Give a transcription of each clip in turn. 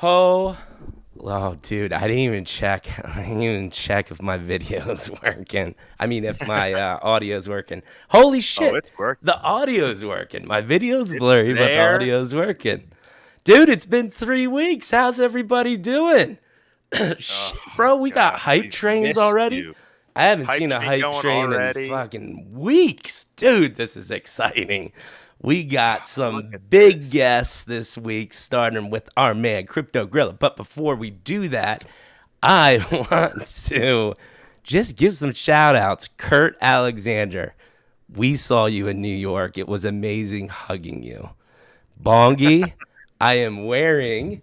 Oh, oh, dude, I didn't even check. I didn't even check if my video's working. I mean, if my audio's working. Holy Oh, shit, it's working. the audio's working. My video's It's blurry, but the there. audio's working. Dude, it's been 3 weeks. How's everybody doing? Oh Shit, bro, we got God, hype we've trains missed already. you. I haven't Hype seen a train hype going train in already. fucking weeks. Dude, this is exciting. We got Look some at big this. guests this week, starting with our man, CryptoGorilla. But before we do that, I want to just give some shout outs. Kurt Alexander, we saw you in New York. It was amazing hugging you. Bongi, I am wearing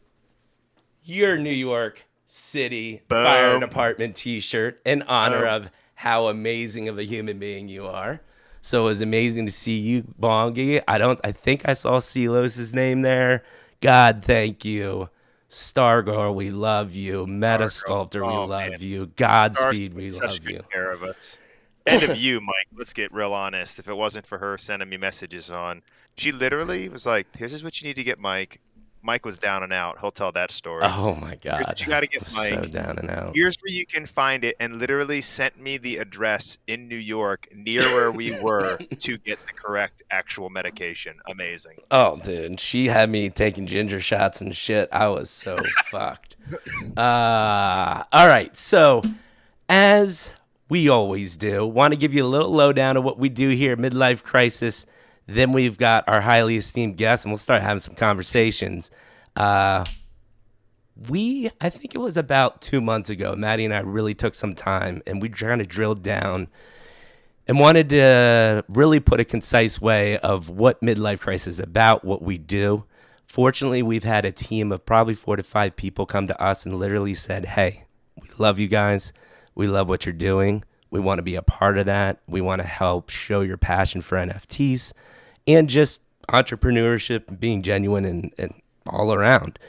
your New York City Fire Boom. Department t-shirt in honor Boom. of how amazing of a human being you are. So it was amazing to see you, Bongi. I think I saw Silos's name there. God, thank you. Stargirl, we love you. Meta Our girl. Sculptor, we Oh love man, you. Stars Godspeed, we takes such love good you. care of us. And of you, Mike. Let's get real honest. If it wasn't for her sending me messages on, she literally was like, "This is what you need to get Mike." Mike was down and out. He'll tell that story. Oh my Here's God. what you got to get So Mike. down and out. Here's where you can find it, and literally sent me the address in New York near where we were to get the correct actual medication. Amazing. Oh, dude, she had me taking ginger shots and shit. I was so fucked. All right. So, as we always do, want to give you a little lowdown of what we do here at Midlife Crisis. Then we've got our highly esteemed guests, and we'll start having some conversations. I think it was about 2 months ago, Maddie and I really took some time, and we kind of drilled down and wanted to really put a concise way of what Midlife Crisis is about, what we do. Fortunately, we've had a team of probably 4 to 5 people come to us and literally said, hey, we love you guys. We love what you're doing. We want to be a part of that. We want to help show your passion for NFTs and just entrepreneurship, being genuine and all around.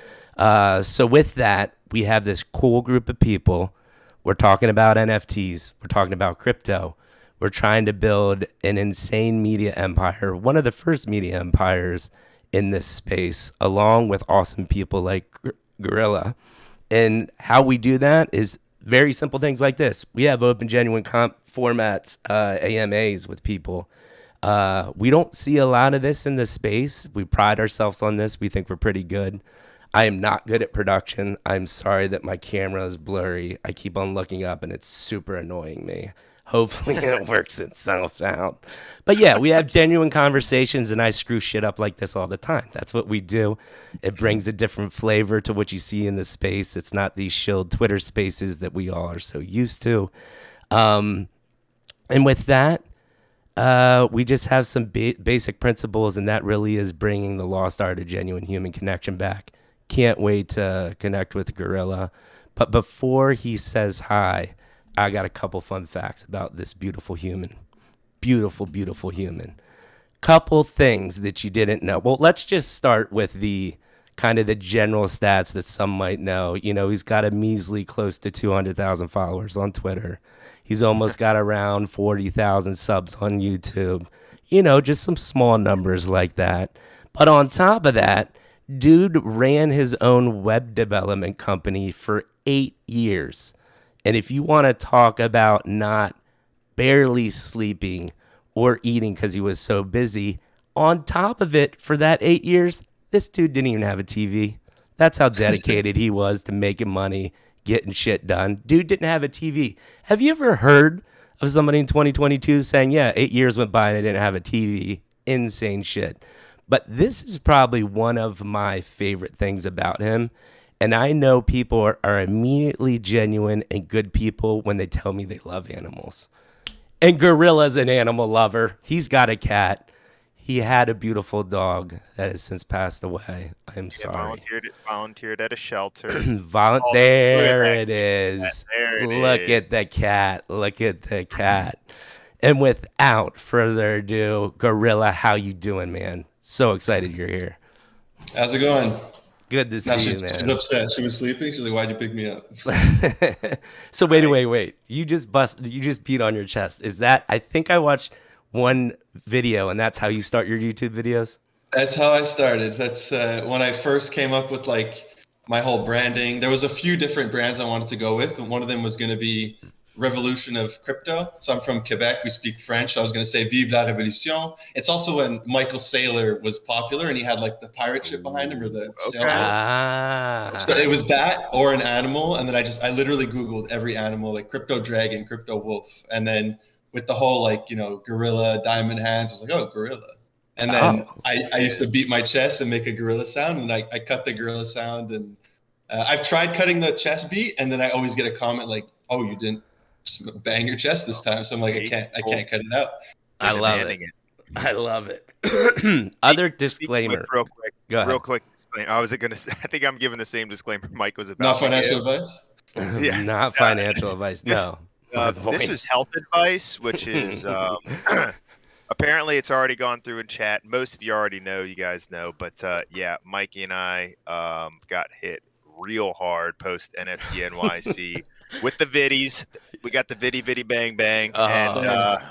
So with that, we have this cool group of people. We're talking about NFTs. We're talking about crypto. We're trying to build an insane media empire, one of the first media empires in this space, along with awesome people like Gorilla. And how we do that is very simple things like this. We have open, genuine formats, AMAs with people. We don't see a lot of this in this space. We pride ourselves on this. We think we're pretty good. I am not good at production. I'm sorry that my camera is blurry. I keep on looking up and it's super annoying me. Hopefully it works itself out. But yeah, we have genuine conversations and I screw shit up like this all the time. That's what we do. It brings a different flavor to what you see in the space. It's not these shilled Twitter spaces that we all are so used to. And with that, we just have some basic principles, and that really is bringing the lost art of genuine human connection back. Can't wait to connect with Gorilla. But before he says hi, I got a couple fun facts about this beautiful human. Beautiful, beautiful human. Couple things that you didn't know. Well, let's just start with the kind of the general stats that some might know. You know, he's got a measly close to 200,000 followers on Twitter. He's almost got around 40,000 subs on YouTube. You know, just some small numbers like that. But on top of that, dude ran his own web development company for 8 years. And if you want to talk about not barely sleeping or eating because he was so busy, on top of it, for that 8 years, this dude didn't even have a TV. That's how dedicated he was to making money, getting shit done. Dude didn't have a TV. Have you ever heard of somebody in 2022 saying, yeah, 8 years went by and I didn't have a TV? Insane shit. But this is probably one of my favorite things about him. And I know people are immediately genuine and good people when they tell me they love animals. And Gorilla's an animal lover. He's got a cat. He had a beautiful dog that has since passed away. I'm Yeah, sorry. volunteered at a shelter. There it is. There it Look is. at the cat. Look at the cat. And without further ado, Gorilla, how you doing, man? So excited you're here. How's it going? Good to Now see you, she's man. upset. She was sleeping. She's like, "Why'd you pick me up?" So wait. You just peed on your chest. Is that, I think I watched one video and that's how you start your YouTube videos? That's how I started. That's when I first came up with like my whole branding. There was a few different brands I wanted to go with, and one of them was going to be Revolution of Crypto. So I'm from Quebec. We speak French. So I was going to say Vive la Révolution. It's also when Michael Saylor was popular and he had like the pirate ship behind him or the sailboat. So it was that or an animal. And then I literally Googled every animal, like crypto dragon, crypto wolf. And then with the whole like, gorilla, diamond hands, I was like, oh, gorilla. And then I used to beat my chest and make a gorilla sound. And I cut the gorilla sound. And I've tried cutting the chest beat. And then I always get a comment like, oh, you didn't bang your chest this time. So I'm like, I can't cut it out. I love it. I love it. Other disclaimer. Real quick. Go ahead. Real quick. I was going to say, I think I'm giving the same disclaimer Mike was about. Not financial advice? Yeah. Not financial advice. No. This is health advice, which is apparently it's already gone through in chat. Most of you already know, you guys know. But yeah, Mikey and I got hit real hard post NFT NYC with the viddies. We got the viddy bang bang. And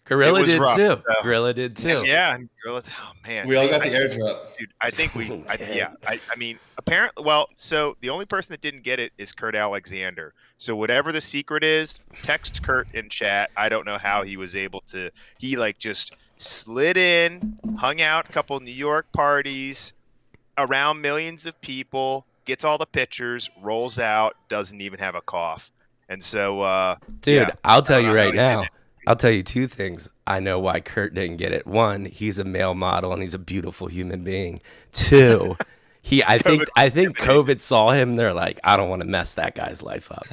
Gorilla did rough, too. So. Gorilla did too. Yeah, Gorilla. Oh man, we all got the airdrop, dude. I think I mean, apparently, well, so the only person that didn't get it is Kurt Alexander. So whatever the secret is, text Kurt in chat. I don't know how he was able to. He like just slid in, hung out a couple New York parties, around millions of people, gets all the pictures, rolls out, doesn't even have a cough, and so. Dude, yeah, I'll tell you right now. I'll tell you two things. I know why Kurt didn't get it. One, he's a male model and he's a beautiful human being. Two, I think COVID saw him. They're like, I don't want to mess that guy's life up.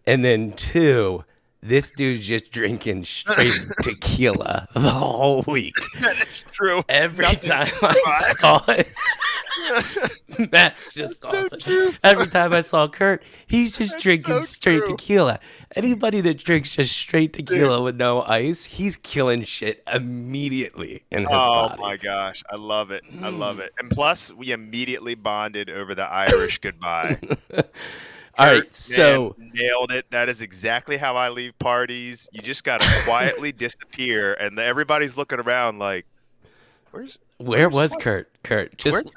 And then two, this dude's just drinking straight tequila the whole week. That is true. Every time I saw it, Matt's just coughing. So every time I saw Kurt, he's just drinking straight tequila. Anybody that drinks just straight tequila with no ice, he's killing shit immediately in his body. Oh my gosh, I love it. I love it. And plus, we immediately bonded over the Irish goodbye. All right, so nailed it. That is exactly how I leave parties. You just gotta quietly disappear, and everybody's looking around like, where was Kurt? Just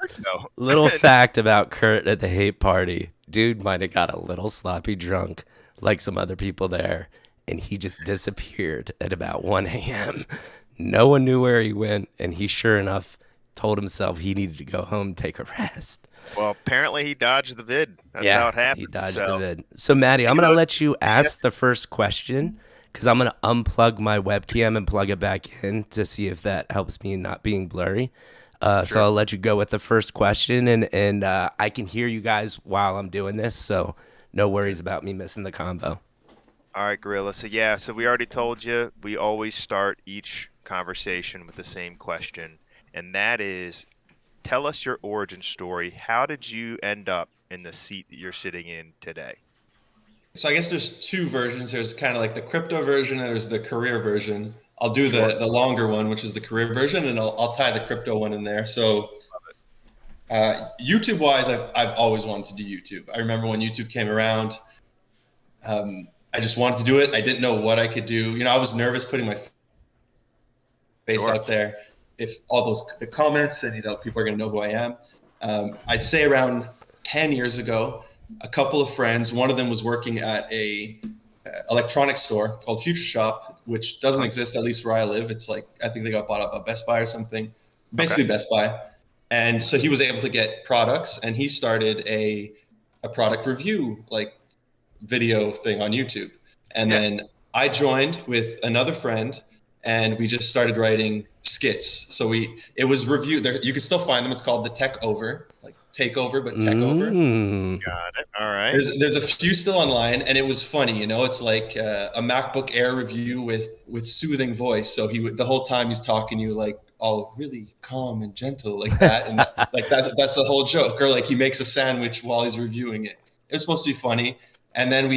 little fact about Kurt at the hate party. Dude might have got a little sloppy drunk, like some other people there, and he just disappeared at about 1 a.m. No one knew where he went, and he sure enough told himself he needed to go home and take a rest. Well, apparently he dodged the vid. That's how it happened. He dodged the vid. So, Maddie, I'm going to let you ask the first question because I'm going to unplug my webcam and plug it back in to see if that helps me not being blurry. So I'll let you go with the first question, and I can hear you guys while I'm doing this, so no worries about me missing the convo. All right, Gorilla. So we already told you we always start each conversation with the same question. And that is, tell us your origin story. How did you end up in the seat that you're sitting in today? So I guess there's two versions. There's kind of like the crypto version and there's the career version. I'll do the longer one, which is the career version, and I'll tie the crypto one in there. So YouTube-wise, I've always wanted to do YouTube. I remember when YouTube came around, I just wanted to do it. I didn't know what I could do. I was nervous putting my face out there. If all the comments and people are going to know who I am. I'd say around 10 years ago, a couple of friends, one of them was working at a electronics store called Future Shop, which doesn't exist, at least where I live. It's like, I think they got bought up by Best Buy or something, basically Best Buy. And so he was able to get products, and he started a product review video thing on YouTube. And then I joined with another friend, and we just started writing skits. So it was review there. You can still find them. It's called the Tech Over, like takeover, but tech over. Got it. All right. There's a few still online, and it was funny. It's like a MacBook Air review with soothing voice. So the whole time he's talking to you like all really calm and gentle like that, and that's the whole joke. Or like he makes a sandwich while he's reviewing it. It was supposed to be funny. And then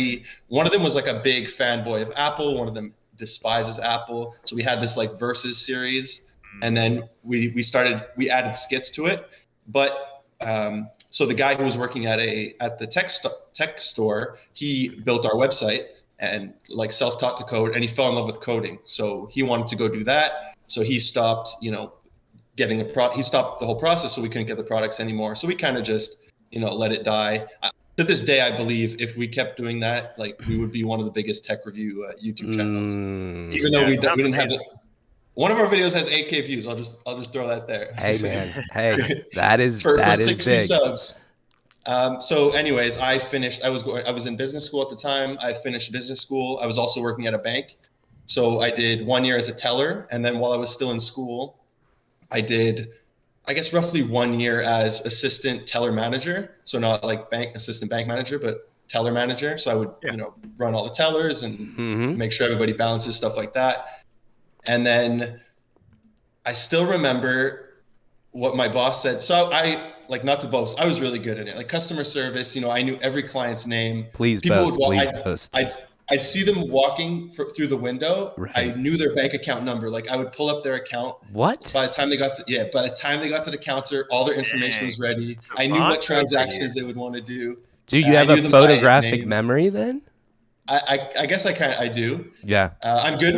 one of them was like a big fanboy of Apple. One of them despises Apple. So we had this like versus series, and then we added skits to it. But so the guy who was working at the tech store, he built our website and like self-taught to code, and he fell in love with coding. So he wanted to go do that. So he stopped, getting he stopped the whole process, so we couldn't get the products anymore. So we kind of just let it die. To this day, I believe if we kept doing that, like we would be one of the biggest tech review YouTube channels. Even though we didn't have it. One of our videos has 8K views. I'll just throw that there. Hey man, hey, that is for that is 60 big. subs. So anyways, I was in business school at the time. I finished business school. I was also working at a bank. So I did 1 year as a teller. And then while I was still in school, I did, I guess, roughly 1 year as assistant teller manager. So not like assistant bank manager, but teller manager. So I would, run all the tellers and make sure everybody balances, stuff like that. And then I still remember what my boss said. So I, like, not to boast, I was really good at it. Like customer service, I knew every client's name. Please boast. I'd see them walking through the window. Right. I knew their bank account number. Like I would pull up their account. What? By the time they got to the counter, all their information was ready. I knew what transactions they would want to do. Do you have a photographic memory then? I guess I do. Yeah. I'm good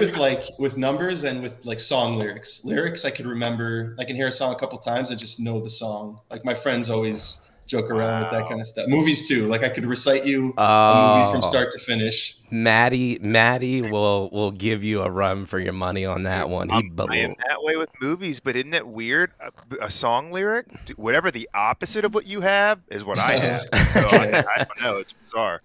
with numbers and with like song lyrics. Lyrics I could remember. I can hear a song a couple times and just know the song. Like my friends always joke around with that kind of stuff. Movies too. Like I could recite you a movie from start to finish. Maddie will give you a run for your money on that one. I am that way with movies, but isn't it weird? A song lyric, whatever the opposite of what you have is what I have. So I don't know. It's bizarre.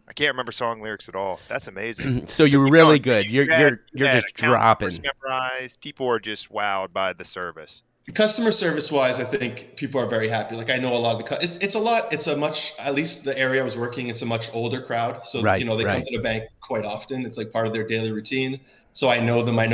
I can't remember song lyrics at all. That's amazing. So you're really good. You're just dropping. Memorized. People are just wowed by the service. Customer service wise, I think people are very happy. Like I know a lot of at least the area I was working, it's a much older crowd. So, they come to the bank quite often. It's like part of their daily routine. So I know them. I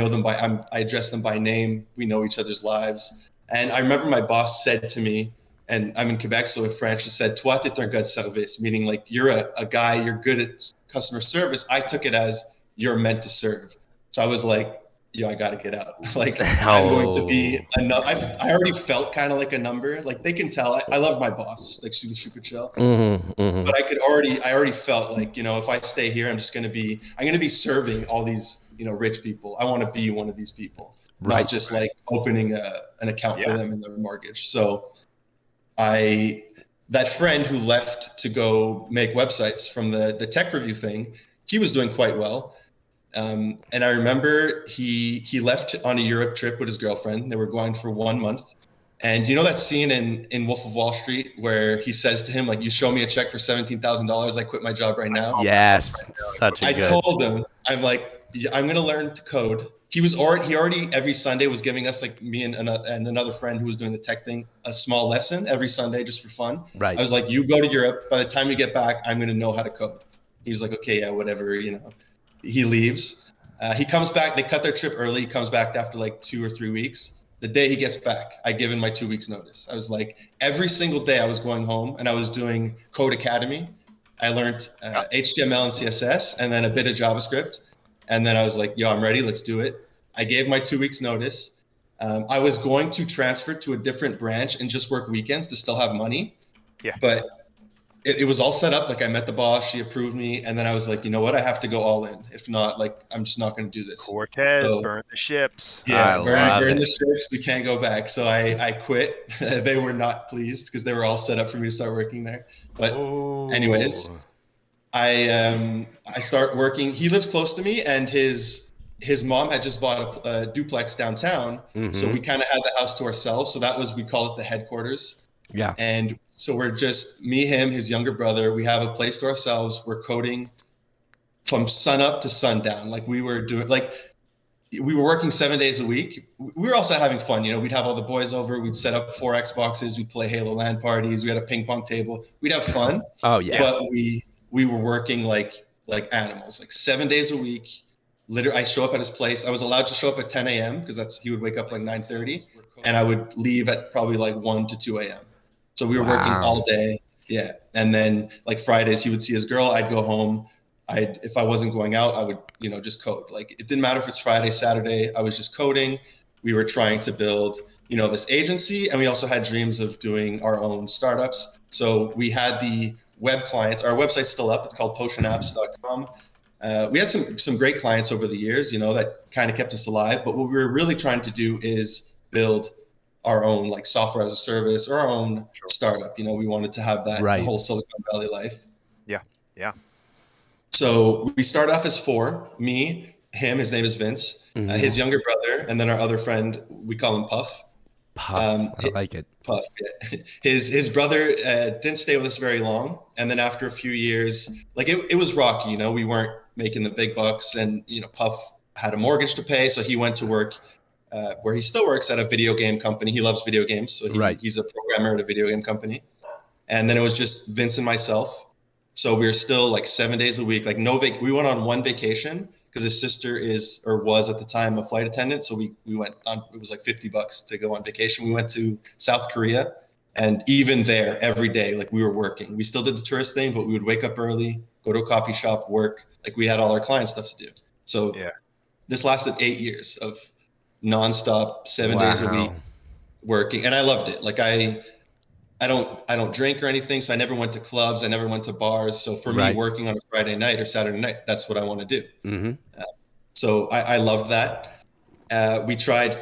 address them by name. We know each other's lives. And I remember my boss said to me, and I'm in Quebec, so in French, he said, "Toi, t'es un gars de service," meaning like you're a guy, you're good at customer service. I took it as you're meant to serve. So I was like, I got to get out. Like I'm going to be enough. I already felt kind of like a number. Like they can tell. I love my boss. Like she was super chill. But I already felt like, if I stay here, I'm going to be serving all these, rich people. I want to be one of these people, not just like opening an account for them in their mortgage. So that friend who left to go make websites from the tech review thing, he was doing quite well. And I remember he left on a Europe trip with his girlfriend. They were going for 1 month. And you know that scene in Wolf of Wall Street where he says to him, like, you show me a check for $17,000, I quit my job right now. Yes. I told him, I'm like, I'm going to learn to code. He already every Sunday was giving us, like me and another friend who was doing the tech thing, a small lesson every Sunday just for fun. Right. I was like, you go to Europe. By the time you get back, I'm going to know how to code. He was like, okay, yeah, whatever, He leaves. He comes back. They cut their trip early. He comes back after like 2 or 3 weeks. The day he gets back, I give him my 2 weeks notice. I was like, every single day I was going home and I was doing Code Academy. I learned HTML and CSS and then a bit of JavaScript. And then I was like, yo, I'm ready. Let's do it. I gave my 2 weeks notice. I was going to transfer to a different branch and just work weekends to still have money. Yeah. But it was all set up. Like I met the boss, she approved me. And then I was like, you know what? I have to go all in. If not, like, I'm just not going to do this. Cortez, burn the ships. Yeah, burn the ships. We can't go back. So I quit. They were not pleased because they were all set up for me to start working there. But anyways, I start working. He lives close to me and his mom had just bought a duplex downtown. So we kind of had the house to ourselves. So we call it the headquarters. Yeah. And so we're just me, him, his younger brother. We have a place to ourselves. We're coding from sun up to sundown. Like we were working 7 days a week. We were also having fun. We'd have all the boys over. We'd set up 4 Xboxes. We'd play Halo LAN parties. We had a ping pong table. We'd have fun. Oh yeah. But we were working like animals, like 7 days a week. Literally, I show up at his place. I was allowed to show up at 10 a.m. because he would wake up like 9:30, and I would leave at probably like 1 to 2 a.m. So we were working all day. Yeah. And then like Fridays, he would see his girl. I'd go home. If I wasn't going out, I would, just code. Like it didn't matter if it's Friday, Saturday, I was just coding. We were trying to build, this agency. And we also had dreams of doing our own startups. So we had the web clients. Our website's still up. It's called potionapps.com. We had some great clients over the years, that kind of kept us alive. But what we were really trying to do is build our own like software as a service or our own startup. We wanted to have that the whole Silicon Valley life. Yeah. Yeah. So we start off as 4, me, him, his name is Vince, his younger brother, and then our other friend, we call him Puff. Puff, I like it. Puff, yeah. His brother didn't stay with us very long. And then after a few years, like it was rocky, we weren't making the big bucks, and, Puff had a mortgage to pay. So he went to work where he still works at a video game company. He loves video games. So he's a programmer at a video game company. And then it was just Vince and myself. So we were still like 7 days a week, like we went on one vacation because his sister was at the time a flight attendant. So we went on, it was like $50 to go on vacation. We went to South Korea, and even there every day, like we were working. We still did the tourist thing, but we would wake up early, go to a coffee shop, work. Like we had all our client stuff to do. So this lasted 8 years of nonstop, 7 days a week working. And I loved it. Like I don't drink or anything, so I never went to clubs. I never went to bars. So for me, working on a Friday night or Saturday night, that's what I want to do. So I loved that. We tried,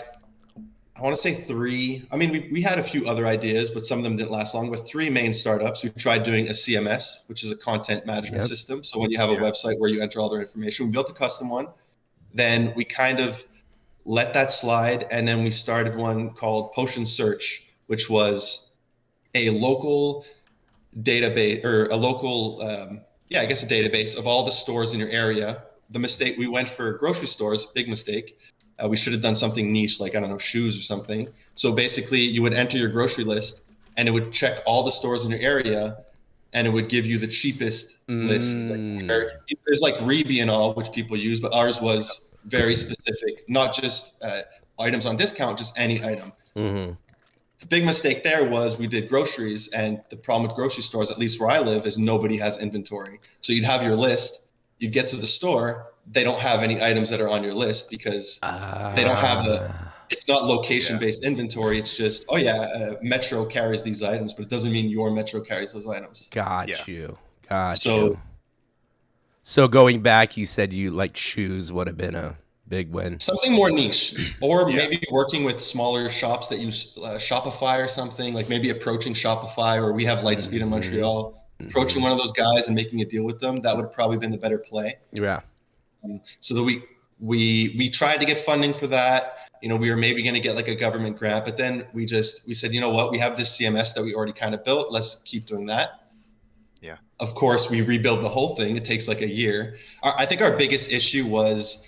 I want to say 3. I mean, we had a few other ideas, but some of them didn't last long. But 3 main startups. We tried doing a CMS, which is a content management system. So when you have a website where you enter all their information, we built a custom one. Then we kind of let that slide, and then we started one called Potion Search, which was a local database, or a local, I guess a database of all the stores in your area. The mistake, we went for grocery stores, big mistake. We should have done something niche, like, I don't know, shoes or something. So basically you would enter your grocery list, and it would check all the stores in your area, and it would give you the cheapest list. There's like Reebok and all, which people use, but ours was very specific, not just items on discount, just any item. The big mistake there was we did groceries, and the problem with grocery stores, at least where I live, is nobody has inventory. So you'd have your list, you'd get to the store, they don't have any items that are on your list because they don't have it's not location-based inventory. It's just, Metro carries these items, but it doesn't mean your Metro carries those items. Got you. So going back, you said you like shoes would have been a big win. Something more niche, or maybe working with smaller shops that use Shopify or something, like maybe approaching Shopify, or we have Lightspeed in Montreal, approaching one of those guys and making a deal with them. That would have probably been the better play. Yeah. So that we tried to get funding for that. We were maybe going to get like a government grant, but then we said, you know what, we have this CMS that we already kind of built. Let's keep doing that. Yeah. Of course, we rebuild the whole thing. It takes like a year. I think our biggest issue was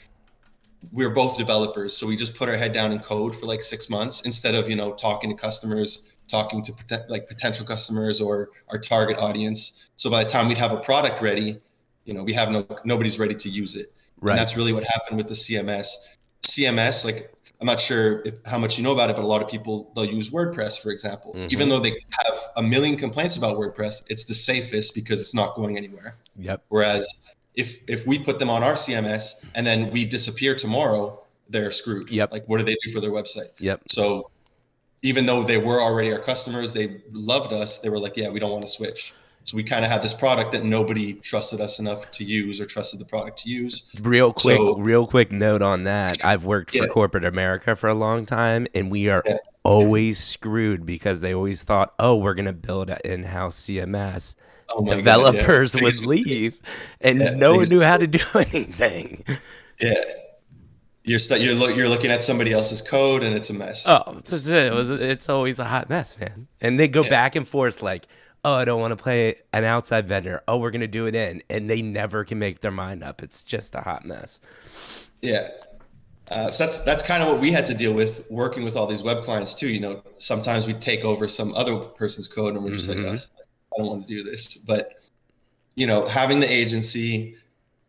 we were both developers. So we just put our head down in code for like 6 months instead of, talking to customers, talking to potential customers or our target audience. So by the time we'd have a product ready, we have nobody's ready to use it. Right. And that's really what happened with the CMS. CMS, like, I'm not sure how much you know about it, but a lot of people, they'll use WordPress, for example. Even though they have a million complaints about WordPress, it's the safest because it's not going anywhere. Yep. Whereas if we put them on our CMS and then we disappear tomorrow, they're screwed. Yep. Like, what do they do for their website? Yep. So even though they were already our customers, they loved us, they were like, yeah, we don't want to switch. So we kind of had this product that nobody trusted us enough to use, or trusted the product to use. Real quick note on that. I've worked for corporate America for a long time, and we are always screwed because they always thought, we're going to build an in-house CMS. Developers would leave, and no one knew how to do anything. Yeah. You're looking at somebody else's code, and it's a mess. Oh, it's always a hot mess, man. And they go back and forth like, I don't want to play an outside vendor. We're going to do it in. And they never can make their mind up. It's just a hot mess. Yeah. So that's kind of what we had to deal with working with all these web clients too. Sometimes we take over some other person's code and we're just like, I don't want to do this. But, having the agency,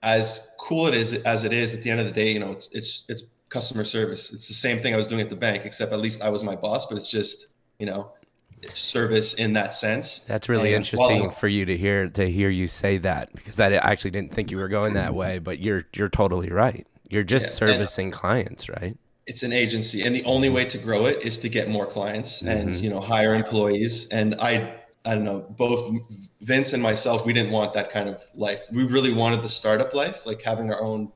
as cool as it is, at the end of the day, it's customer service. It's the same thing I was doing at the bank, except at least I was my boss, but it's just, service in that sense. That's really interesting for you to hear you say that, because I actually didn't think you were going that way, but you're totally right. You're just servicing clients, right? It's an agency, and the only way to grow it is to get more clients and hire employees. And I don't know, both Vince and myself, we didn't want that kind of life. We really wanted the startup life, like having our own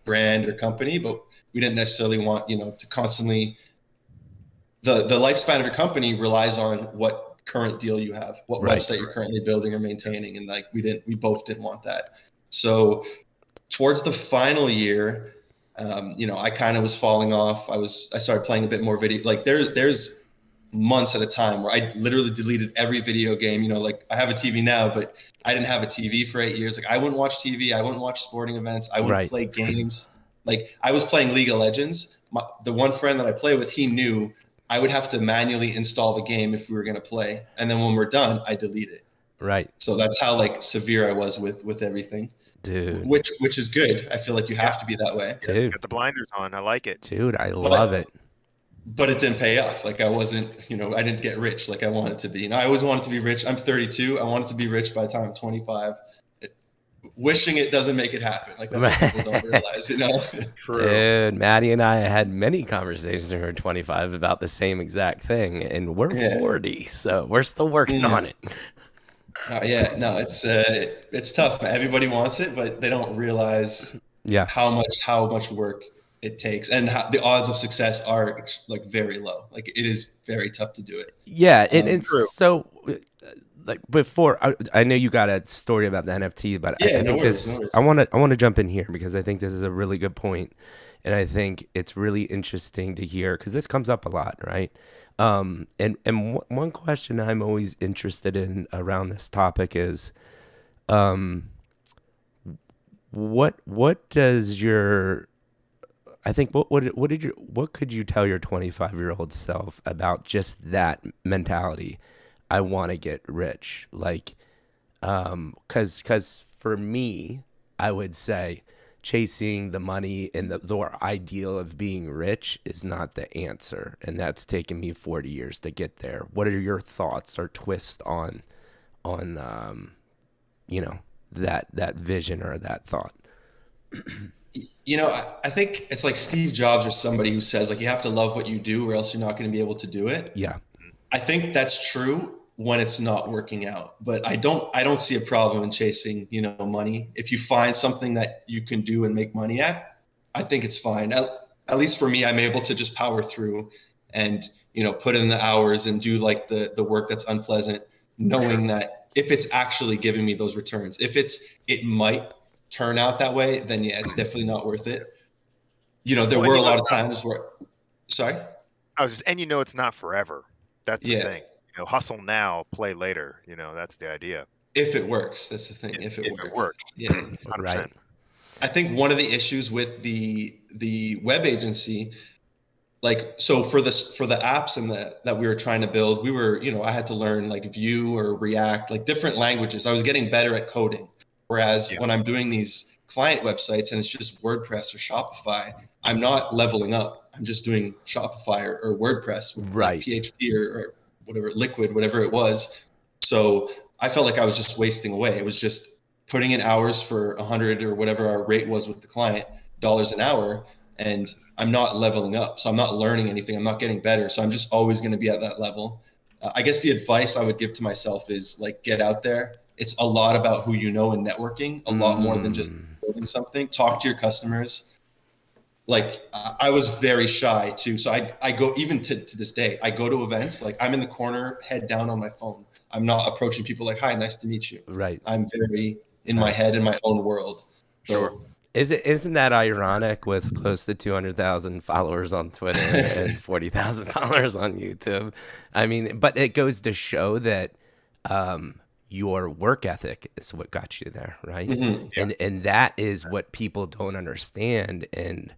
brand or company, but we didn't necessarily want to constantly the lifespan of your company relies on what current deal you have, what Right. website you're currently building or maintaining. And like, we both didn't want that. So towards the final year, I kind of was falling off. I started playing a bit more video. Like there's months at a time where I literally deleted every video game. Like I have a TV now, but I didn't have a TV for 8 years. Like I wouldn't watch TV. I wouldn't watch sporting events. I wouldn't play games. Like I was playing League of Legends. The one friend that I play with, he knew I would have to manually install the game if we were going to play. And then when we're done, I delete it. Right. So that's how like severe I was with everything. Dude. Which is good. I feel like you have to be that way. Dude. Got the blinders on. I like it. Dude, I love it. But it didn't pay off. Like I wasn't, I didn't get rich like I wanted to be. I always wanted to be rich. I'm 32. I wanted to be rich by the time I'm 25. Wishing it doesn't make it happen. Like that's what people don't realize, True. Dude, Maddie and I had many conversations when we were 25 about the same exact thing, and we're 40, so we're still working on it. It's tough, man. Everybody wants it, but they don't realize how much work it takes, and how the odds of success are like very low. Like it is very tough to do it. Yeah, it's so. Like before, I know you got a story about the NFT, but I think I want to jump in here because I think this is a really good point, and I think it's really interesting to hear because this comes up a lot, right? And one question I'm always interested in around this topic is, what does your, I think what could you tell your 25-year-old self about just that mentality? I want to get rich, like, because for me, I would say chasing the money and the ideal of being rich is not the answer, and that's taken me 40 years to get there. What are your thoughts or twists on that vision or that thought? I think it's like Steve Jobs or somebody who says like you have to love what you do or else you're not going to be able to do it. Yeah, I think that's true when it's not working out, but I don't see a problem in chasing, money. If you find something that you can do and make money at, I think it's fine. At least for me, I'm able to just power through and, put in the hours and do like the work that's unpleasant, knowing that if it's actually giving me those returns, it might turn out that way, then yeah, it's definitely not worth it. There were a lot of times where, sorry? It's not forever. That's the thing. Hustle now, play later. That's the idea. If it works, that's the thing. If it works. Yeah, 100%. Right. I think one of the issues with the web agency, like, so for the apps and that we were trying to build, we were, I had to learn like Vue or React, like different languages. I was getting better at coding. Whereas when I'm doing these client websites and it's just WordPress or Shopify, I'm not leveling up. I'm just doing Shopify or WordPress with like PHP or whatever, Liquid, whatever it was. So I felt like I was just wasting away. It was just putting in hours for 100 or whatever our rate was with the client, dollars an hour, and I'm not leveling up. So I'm not learning anything. I'm not getting better. So I'm just always going to be at that level. I guess the advice I would give to myself is like, get out there. It's a lot about who you know and networking, a lot more than just building something. Talk to your customers. Like I was very shy too. So I go, even to this day, I go to events, like I'm in the corner, head down on my phone. I'm not approaching people like, hi, nice to meet you. Right. I'm very in my head, in my own world. Sure. Isn't that ironic with close to 200,000 followers on Twitter and 40,000 followers on YouTube? I mean, but it goes to show that your work ethic is what got you there, right? Mm-hmm. Yeah. And that is what people don't understand. And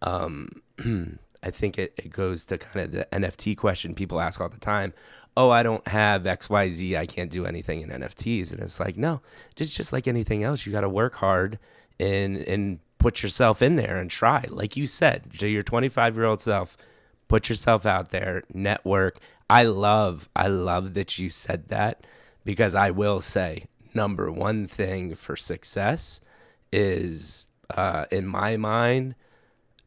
I think it goes to kind of the NFT question people ask all the time. Oh, I don't have XYZ. I can't do anything in NFTs. And it's like, no, just like anything else. You got to work hard and put yourself in there and try. Like you said, to your 25-year-old self, put yourself out there, network. I love that you said that, because I will say, number one thing for success is, in my mind,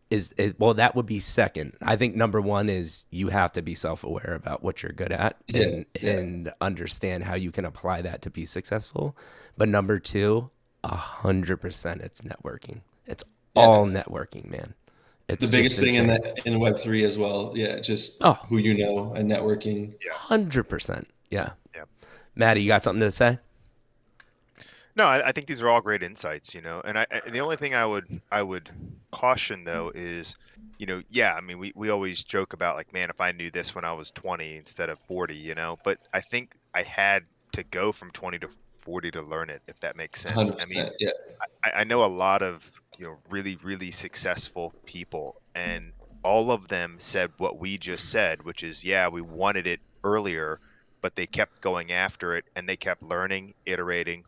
that would be second. I think number one is you have to be self-aware about what you're good at and understand how you can apply that to be successful. But number two, 100% it's networking. It's all networking, man. It's the biggest just thing insane. in Web3 as well. Yeah, just Oh, who you know and networking. Yeah. 100%. Yeah. Yeah. Maddie, you got something to say? No, I think these are all great insights, and the only thing I would caution though is, yeah, I mean, we always joke about like, man, if I knew this when I was 20 instead of 40, but I think I had to go from 20 to 40 to learn it, if that makes sense. I mean, 100%. Yeah. I know a lot of, really, really successful people, and all of them said what we just said, which is, yeah, we wanted it earlier, but they kept going after it and they kept learning, iterating,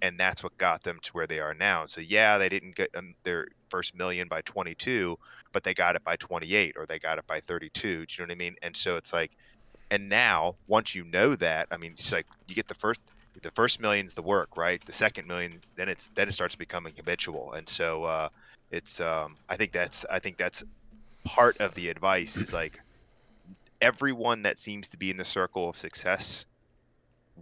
and that's what got them to where they are now. So, yeah, they didn't get their first million by 22, but they got it by 28 or they got it by 32. Do you know what I mean? And so it's like, and now once you know that, I mean, it's like you get the first million's the work, right? The second million, then it starts becoming habitual. And so it's I think that's part of the advice is like everyone that seems to be in the circle of success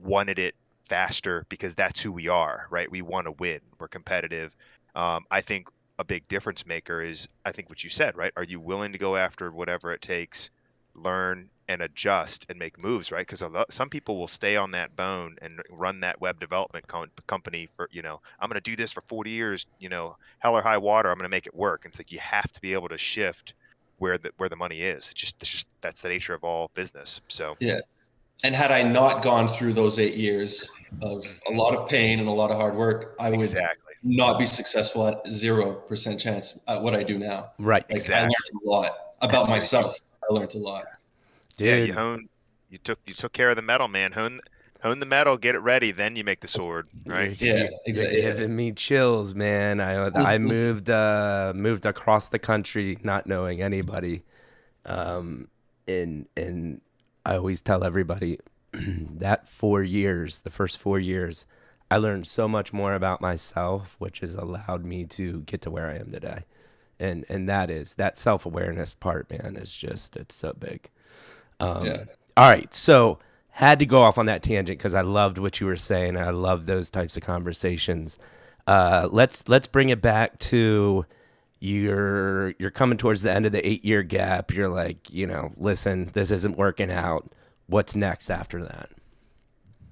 wanted it faster because that's who we are, right? We want to win. We're competitive. I think a big difference maker is, I think what you said, right? Are you willing to go after whatever it takes, learn and adjust and make moves, right? Because some people will stay on that bone and run that web development company for, I'm going to do this for 40 years, hell or high water, I'm going to make it work. And it's like you have to be able to shift where the money is. It's just that's the nature of all business. So Yeah. And had I not gone through those 8 years of a lot of pain and a lot of hard work, I would exactly. not be successful at 0% chance at what I do now. Right. Like I learned Exactly. a lot about So myself. I learned a lot. yeah, Dude. you took care of the metal, man. Hone the metal, get it ready, then you make the sword, right? Yeah, You're exactly. giving me chills, man. I moved across the country not knowing anybody. And I always tell everybody that 4 years, the first 4 years, I learned so much more about myself, which has allowed me to get to where I am today. And that self-awareness part, man, it's so big. Yeah. All right, so had to go off on that tangent because I loved what you were saying. I love those types of conversations. Let's bring it back to you're coming towards the end of the 8-year gap. You're like, listen, this isn't working out. What's next after that?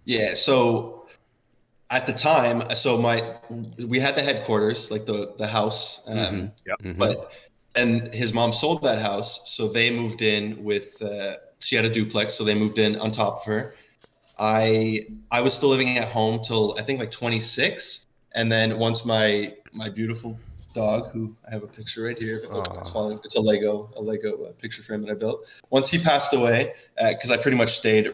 Yeah. So at the time, we had the headquarters, like the house, Yep. but and his mom sold that house, so they moved in with. She had a duplex, so they moved in on top of her. I was still living at home till I think like 26, and then once my beautiful dog, who I have a picture right here, it's falling. It's a Lego picture frame that I built. Once he passed away, because I pretty much stayed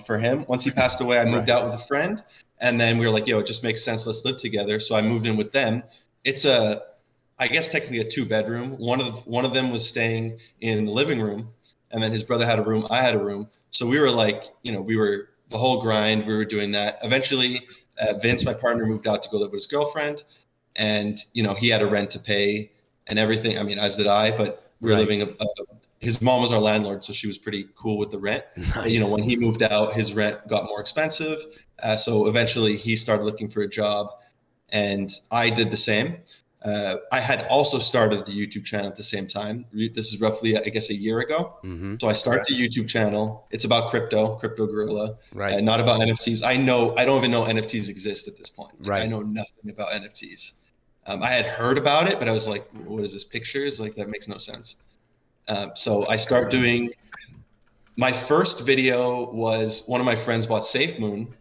for him. Once he passed away, I moved out with a friend, and then we were like, yo, it just makes sense. Let's live together. So I moved in with them. It's I guess technically a 2-bedroom. One of them was staying in the living room, and then his brother had a room. I had a room. So we were like, we were the whole grind. We were doing that. Eventually, Vince, my partner, moved out to go live with his girlfriend, and he had a rent to pay and everything. I mean, as did I. But we were living. His mom was our landlord, so she was pretty cool with the rent. Nice. But, when he moved out, his rent got more expensive. So eventually, he started looking for a job, and I did the same. I had also started the YouTube channel at the same time. This is roughly, I guess, a year ago. Mm-hmm. So I started the YouTube channel. It's about CryptoGorilla, Right. not about NFTs. I don't even know NFTs exist at this point. Right. I know nothing about NFTs. I had heard about it, but I was like, what is this, pictures? Like, that makes no sense. So I start doing, my first video was one of my friends bought SafeMoon.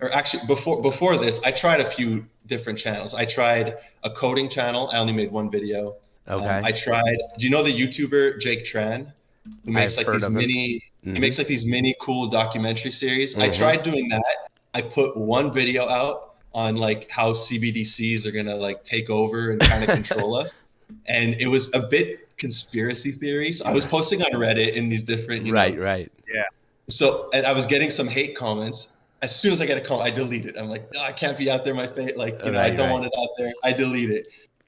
Or actually before this, I tried a few different channels. I tried a coding channel. I only made one video. Okay. I tried, do you know the YouTuber Jake Tran, who makes like these mini, he makes like these mini cool documentary series. I tried doing that. I put one video out on like how CBDCs are going to like take over and kind of control us. And it was a bit conspiracy theories. I was posting on Reddit in these different, Right. Yeah. So, and I was getting some hate comments. As soon as I get a comment, I delete it. I'm like, no, I can't be out there. My face, like, I don't want it out there. I delete it.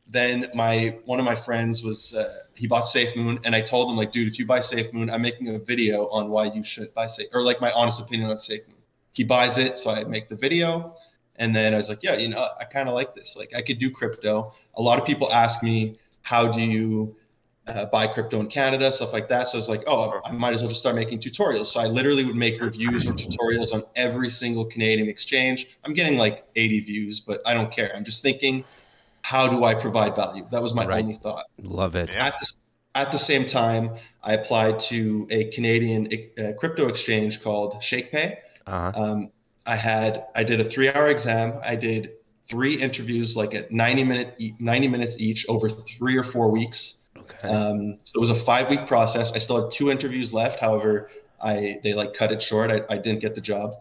Then one of my friends was, he bought SafeMoon, and I told him, like, dude, if you buy SafeMoon, I'm making a video on why you should buy Safe, or like my honest opinion on SafeMoon. He buys it, so I make the video. And then I was like, yeah, I kind of like this. Like I could do crypto. A lot of people ask me, how do you buy crypto in Canada, stuff like that. So I was like, oh, I might as well just start making tutorials. So I literally would make reviews or tutorials on every single Canadian exchange. I'm getting like 80 views, but I don't care. I'm just thinking, how do I provide value? That was my only thought. Love it. At the same time, I applied to a Canadian crypto exchange called ShakePay. I did a 3-hour exam. I did 3 interviews, like at 90 minutes each over 3 or 4 weeks. Okay. So it was a 5-week process. I still had 2 interviews left. However, they like cut it short. I didn't get the job.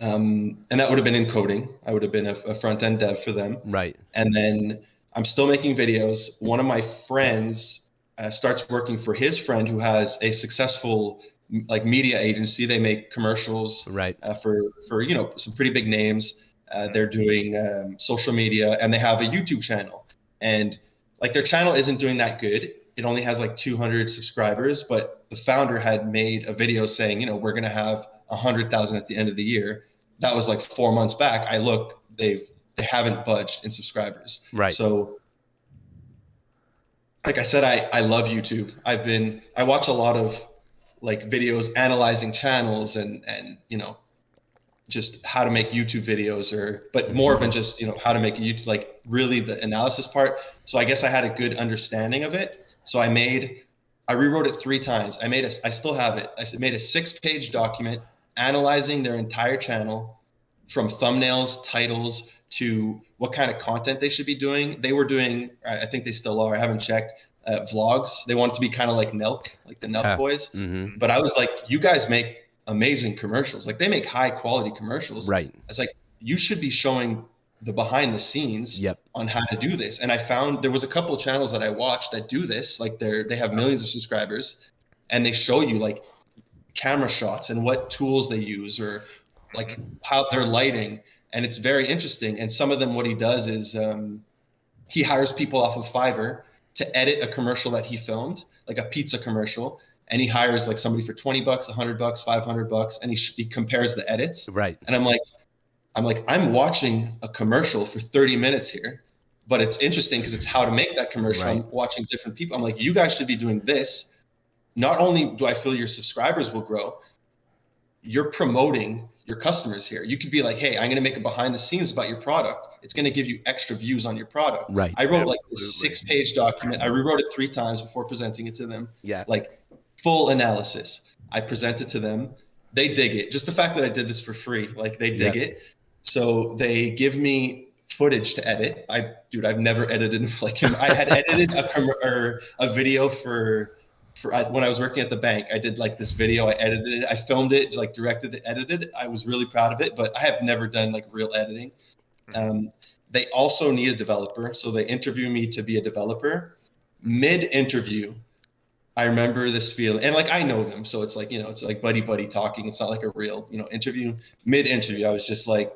And that would have been in coding. I would have been a front end dev for them. Right. And then I'm still making videos. One of my friends starts working for his friend who has a successful like media agency. They make commercials for some pretty big names. They're doing social media, and they have a YouTube channel. And like their channel isn't doing that good. It only has like 200 subscribers, but the founder had made a video saying, we're going to have 100,000 at the end of the year. That was like 4 months back. I look, they haven't budged in subscribers. Right. So like I said, I love YouTube. I watch a lot of like videos analyzing channels and just how to make YouTube videos, but more than just, how to make a YouTube, like really the analysis part. So I guess I had a good understanding of it. So I rewrote it 3 times. I still have it. I made a 6-page document analyzing their entire channel, from thumbnails, titles, to what kind of content they should be doing. They were doing, I think they still are, I haven't checked, vlogs. They wanted to be kind of like Nelk, like the Nelk boys. Mm-hmm. But I was like, you guys make amazing commercials. Like they make high quality commercials. Right. It's like, you should be showing the behind the scenes on how to do this. And I found there was a couple of channels that I watched that do this. Like they have millions of subscribers, and they show you like camera shots and what tools they use, or like how they're lighting. And it's very interesting. And some of them, what he does is he hires people off of Fiverr to edit a commercial that he filmed, like a pizza commercial. And he hires like somebody for $20, $100, $500, and he compares the edits. Right. And I'm watching a commercial for 30 minutes here, but it's interesting because it's how to make that commercial. Right. I'm watching different people. I'm like, you guys should be doing this. Not only do I feel your subscribers will grow, you're promoting your customers here. You could be like, hey, I'm going to make a behind the scenes about your product. It's going to give you extra views on your product. Right. I wrote like this 6-page document. I rewrote it 3 times before presenting it to them. Yeah. Like full analysis. I present it to them. They dig it. Just the fact that I did this for free, like they dig it. So they give me footage to edit. I've never edited like him. I had edited a video for when I was working at the bank. I did like this video. I edited it. I filmed it, like directed it, edited it. I was really proud of it, but I have never done like real editing. They also need a developer, so they interview me to be a developer. Mid-interview, I remember this feeling, and like I know them, so it's like it's like buddy talking. It's not like a real interview. Mid-interview, I was just like,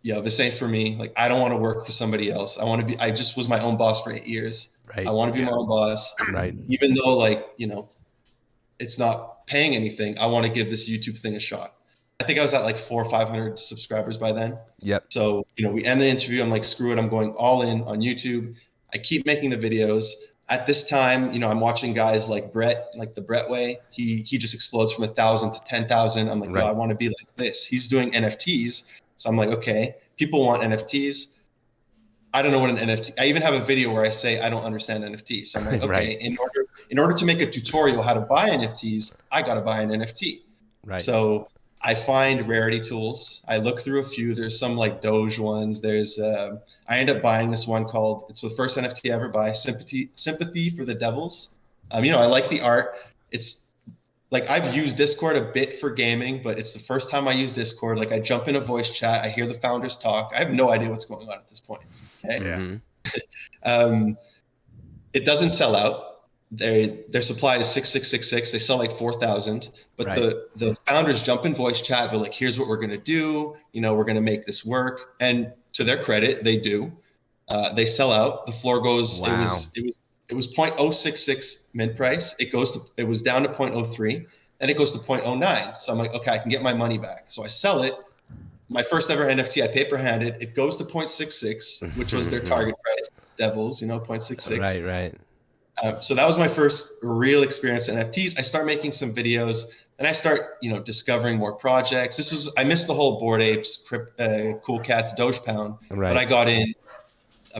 yeah, this ain't for me. Like I don't want to work for somebody else. I just was my own boss for 8 years. Right. I want to be my own boss. Right. Even though like, it's not paying anything, I want to give this YouTube thing a shot. I think I was at like 400 or 500 subscribers by then. Yep. So, we end the interview. I'm like, screw it. I'm going all in on YouTube. I keep making the videos. At this time, I'm watching guys like Brett, like the Brett way. He just explodes from 1,000 to 10,000. I'm like, I want to be like this. He's doing NFTs. So I'm like, okay, people want NFTs. I don't know what an NFT. I even have a video where I say I don't understand NFTs. So I'm like, okay, in order to make a tutorial how to buy NFTs, I got to buy an NFT. Right. So I find rarity tools. I look through a few. There's some like Doge ones. There's I end up buying this one called, it's the first NFT I ever buy, Sympathy for the Devils. I like the art. It's like I've used Discord a bit for gaming, but it's the first time I use Discord. Like I jump in a voice chat, I hear the founders talk. I have no idea what's going on at this point. Okay? Mm-hmm. It doesn't sell out. Their supply is 6666. They sell like 4,000. But the founders jump in voice chat. They're like, here's what we're gonna do. We're gonna make this work. And to their credit, they do. They sell out. The floor goes. Wow. It was 0.066 mint price. It was down to 0.03, then it goes to 0.09. So I'm like, okay, I can get my money back. So I sell it. my first ever NFT, I paper handed. It goes to 0.66, which was their target price. Devils, 0.66. Right. So that was my first real experience in NFTs. I start making some videos, and I start, discovering more projects. I missed the whole Bored Apes, Cool Cats, Doge Pound, but I got in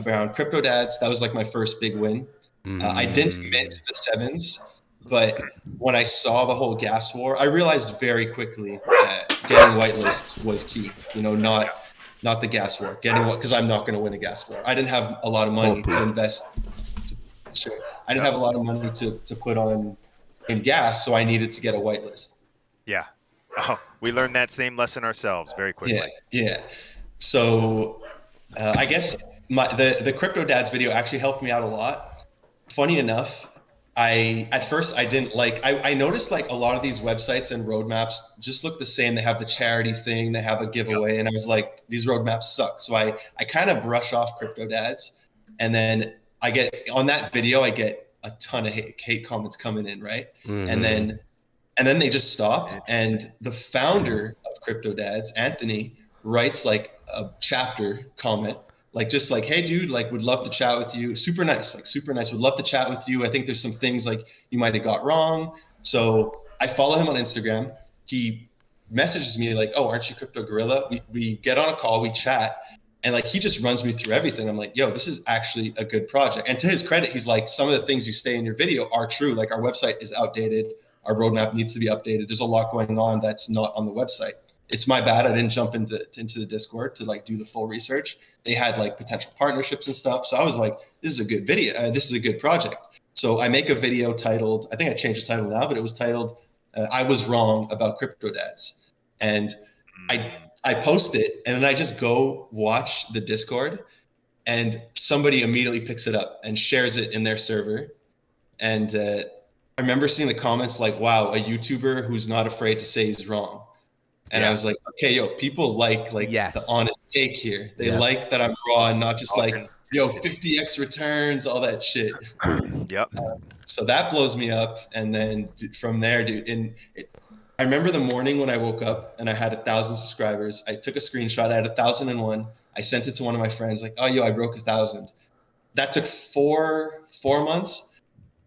around Crypto Dads. That was like my first big win. I didn't mint the sevens, but when I saw the whole gas war, I realized very quickly that getting whitelists was key. Not the gas war. Because I'm not going to win a gas war. I didn't have a lot of money to invest. Sure. I didn't have a lot of money to put on in gas, so I needed to get a whitelist. Yeah. Oh, we learned that same lesson ourselves very quickly. Yeah. So I guess the Crypto Dads video actually helped me out a lot. Funny enough, at first I didn't I noticed like a lot of these websites and roadmaps just look the same. They have the charity thing, they have a giveaway, and I was like, these roadmaps suck. So I kind of brush off Crypto Dads, and then on that video, I get a ton of hate comments coming in, right? And then they just stop. And the founder of Crypto Dads, Anthony, writes like a chapter comment, just like, hey dude, would love to chat with you. Super nice, would love to chat with you. I think there's some things you might have got wrong. So I follow him on Instagram. He messages me oh, aren't you CryptoGorilla? We get on a call, we chat. And he just runs me through everything. I'm like, yo, this is actually a good project. And to his credit, he's like, some of the things you say in your video are true. Our website is outdated. Our roadmap needs to be updated. There's a lot going on that's not on the website. It's my bad. I didn't jump into the Discord to do the full research. They had potential partnerships and stuff. So I was like, this is a good video. This is a good project. So I make a video titled, I think I changed the title now, but it was titled, I Was Wrong About Crypto Dads. And I post it, and then I just go watch the Discord, and somebody immediately picks it up and shares it in their server. And I remember seeing the comments wow, a YouTuber who's not afraid to say he's wrong. And I was like, okay, yo, people the honest take here. They like that I'm raw and not just 50x returns, all that shit. Yep. So that blows me up. And then from there, dude, I remember the morning when I woke up and I had 1,000 subscribers. I took a screenshot. I had 1,001. I sent it to one of my friends oh, yo, I broke 1,000. That took four months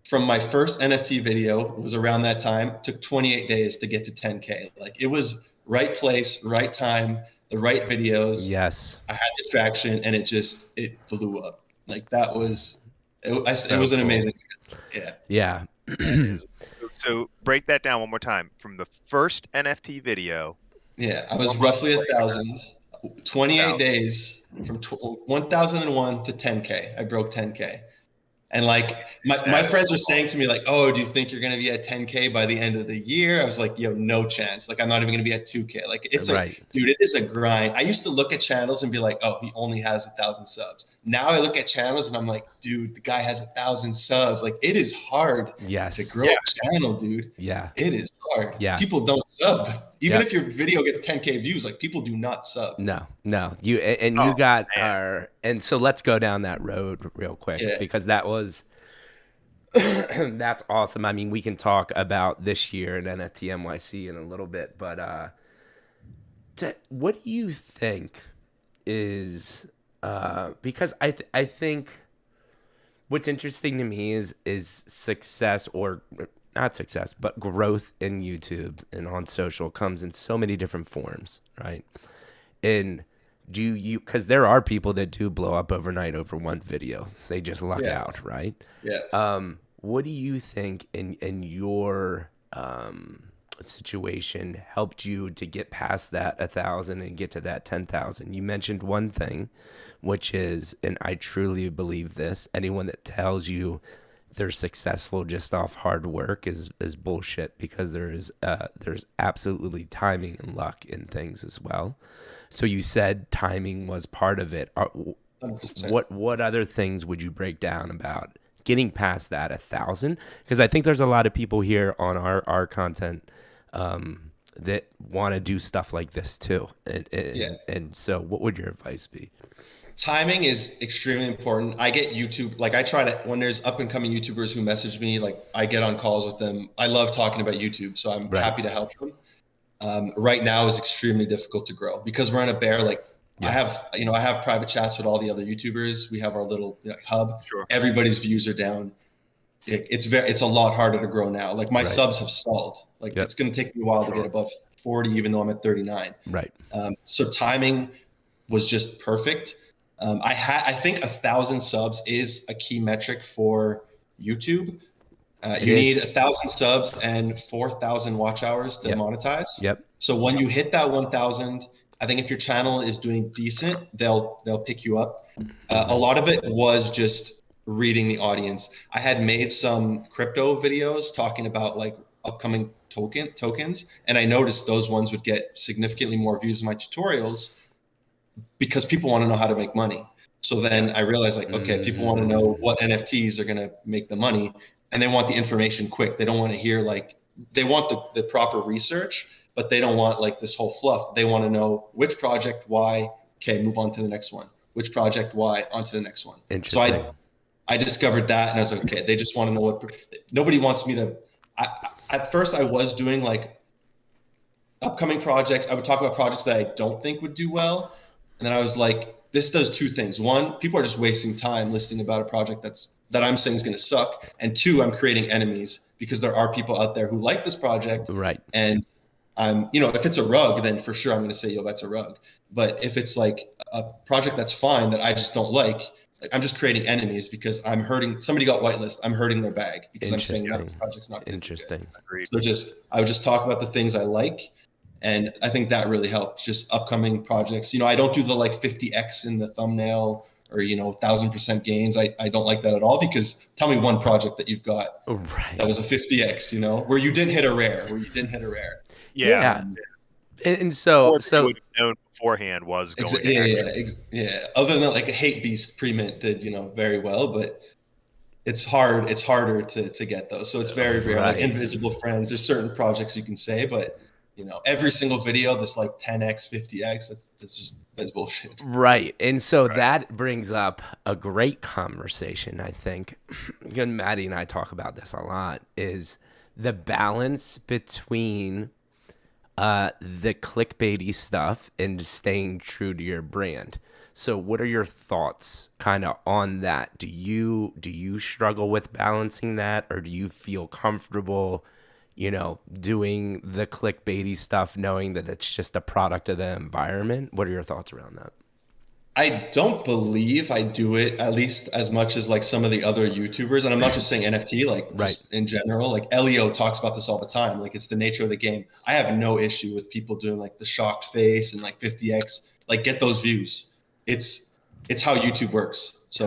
from my first NFT video. It was around that time. It took 28 days to get to 10K. It was right place, right time, the right videos. Yes. I had the traction, and it blew up. It was an amazing. Yeah. Yeah. So break that down one more time. From the first NFT video. Yeah, I was roughly 1,000. 28 days from 1,001 to 10K. I broke 10K. And my friends were saying to me oh, do you think you're going to be at 10K by the end of the year? I was like, yo, no chance. I'm not even going to be at 2K. It's dude, it is a grind. I used to look at channels and be like, oh, he only has 1,000 subs. Now I look at channels and I'm like, dude, the guy has 1,000 subs. It is hard to grow a channel, dude. Yeah. It is hard. Yeah. People don't sub. Even if your video gets 10K views, people do not sub. No. You got and so let's go down that road real quick because that was that's awesome. I mean, we can talk about this year at NFT NYC in a little bit, but what do you think is because I think what's interesting to me is success, or not success, but growth in YouTube and on social comes in so many different forms, right? And because there are people that do blow up overnight over one video. They just luck out, right? Yeah. What do you think in your situation helped you to get past that 1,000 and get to that 10,000? You mentioned one thing, which is, and I truly believe this, anyone that tells you they're successful just off hard work is bullshit, because there's absolutely timing and luck in things as well. So you said timing was part of it. 100%. What other things would you break down about getting past that 1,000? Because I think there's a lot of people here on our content that want to do stuff like this too. And so what would your advice be? Timing is extremely important. I get YouTube, I try to, when there's up and coming YouTubers who message me, I get on calls with them. I love talking about YouTube, so I'm happy to help them. right now is extremely difficult to grow because we're in a bear. Like I have private chats with all the other YouTubers. We have our little hub. Sure. Everybody's views are down. It's a lot harder to grow now. Like my subs have stalled. Like it's going to take me a while to get above 40, even though I'm at 39. Right. So timing was just perfect. I think 1,000 subs is a key metric for YouTube. You need 1,000 subs and 4,000 watch hours to monetize. Yep. So when you hit that 1,000, I think if your channel is doing decent, they'll pick you up. A lot of it was just reading the audience. I had made some crypto videos talking about like upcoming tokens, and I noticed those ones would get significantly more views in my tutorials because people want to know how to make money. So then I realized like, okay, people want to know what NFTs are going to make the money, and they want the information quick. They don't want to hear like, they want the proper research, but they don't want like this whole fluff. They want to know which project, why, okay, move on to the next one. Which project, why, on to the next one. Interesting. So I discovered that, and I was like, okay, they just want to know what, nobody wants me to, at first I was doing like upcoming projects. I would talk about projects that I don't think would do well. And then I was like, this does two things. One, people are just wasting time listening about a project that I'm saying is going to suck. And two, I'm creating enemies because there are people out there who like this project. Right. And if it's a rug, then for sure I'm going to say, yo, that's a rug. But if it's like a project that's fine that I just don't like I'm just creating enemies because I'm hurting. Somebody got whitelist. I'm hurting their bag because I'm saying that this project's not good. Interesting. So I would just talk about the things I like. And I think that really helped. Just upcoming projects. I don't do the like 50x in the thumbnail or 1,000% gains. I don't like that at all because tell me one project that you've got that was a 50x. Where you didn't hit a rare. Yeah. And so would have known beforehand was going. Yeah. Other than like a hate beast pre-mint did very well, but it's hard. It's harder to get those. So it's very rare. Like invisible friends. There's certain projects you can say, but every single video that's like 10x, 50x, that's bullshit. Right. And so that brings up a great conversation, I think. And Maddie and I talk about this a lot, is the balance between the clickbaity stuff and staying true to your brand. So what are your thoughts kind of on that? Do you struggle with balancing that, or do you feel comfortable doing the clickbaity stuff, knowing that it's just a product of the environment? What are your thoughts around that? I don't believe I do it at least as much as like some of the other YouTubers. And I'm not just saying NFT, like just in general, like Elio talks about this all the time. Like it's the nature of the game. I have no issue with people doing like the shocked face and like 50x, like get those views. It's how YouTube works. So,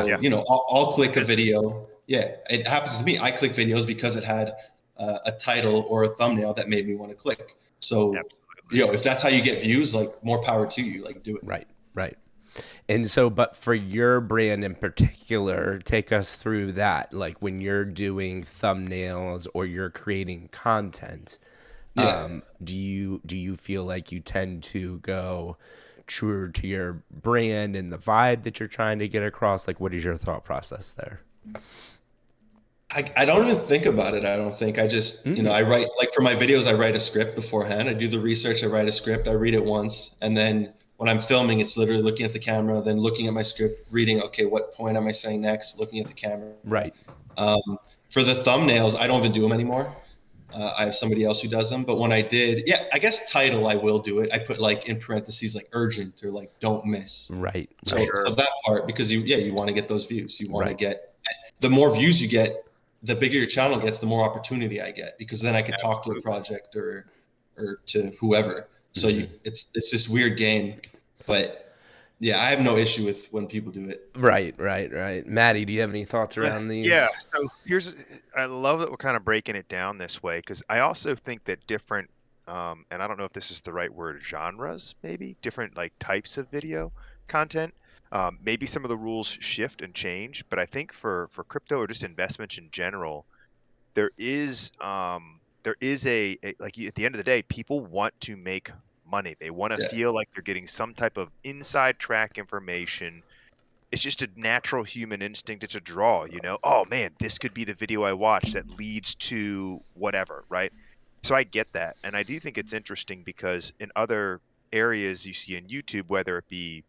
I'll click a video. Yeah. It happens to me. I click videos because it had a title or a thumbnail that made me want to click. So, if that's how you get views, like more power to you, like do it. Right. And so, but for your brand in particular, take us through that. Like when you're doing thumbnails or you're creating content, do you feel like you tend to go truer to your brand and the vibe that you're trying to get across? Like, what is your thought process there? I don't even think about it. I don't think. I just, I write, like for my videos, I write a script beforehand. I do the research, I write a script, I read it once. And then when I'm filming, it's literally looking at the camera, then looking at my script, reading, okay, what point am I saying next? Looking at the camera. Right. For the thumbnails, I don't even do them anymore. I have somebody else who does them. But when I did, I guess title, I will do it. I put like in parentheses, like urgent or like don't miss. Right. So that part, because you want to get those views. You want to get, the more views you get, the bigger your channel gets, the more opportunity I get, because then I could talk to a project or to whoever. So it's this weird game, but I have no issue with when people do it. Right. Maddie, do you have any thoughts around these? Yeah. So I love that we're kind of breaking it down this way, because I also think that different, and I don't know if this is the right word, genres, maybe different like types of video content. Maybe some of the rules shift and change, but I think for crypto or just investments in general, there is a like at the end of the day, people want to make money. They want to feel like they're getting some type of inside track information. It's just a natural human instinct. It's a draw, oh man, this could be the video I watch that leads to whatever, right? So I get that. And I do think it's interesting because in other areas you see in YouTube, whether it be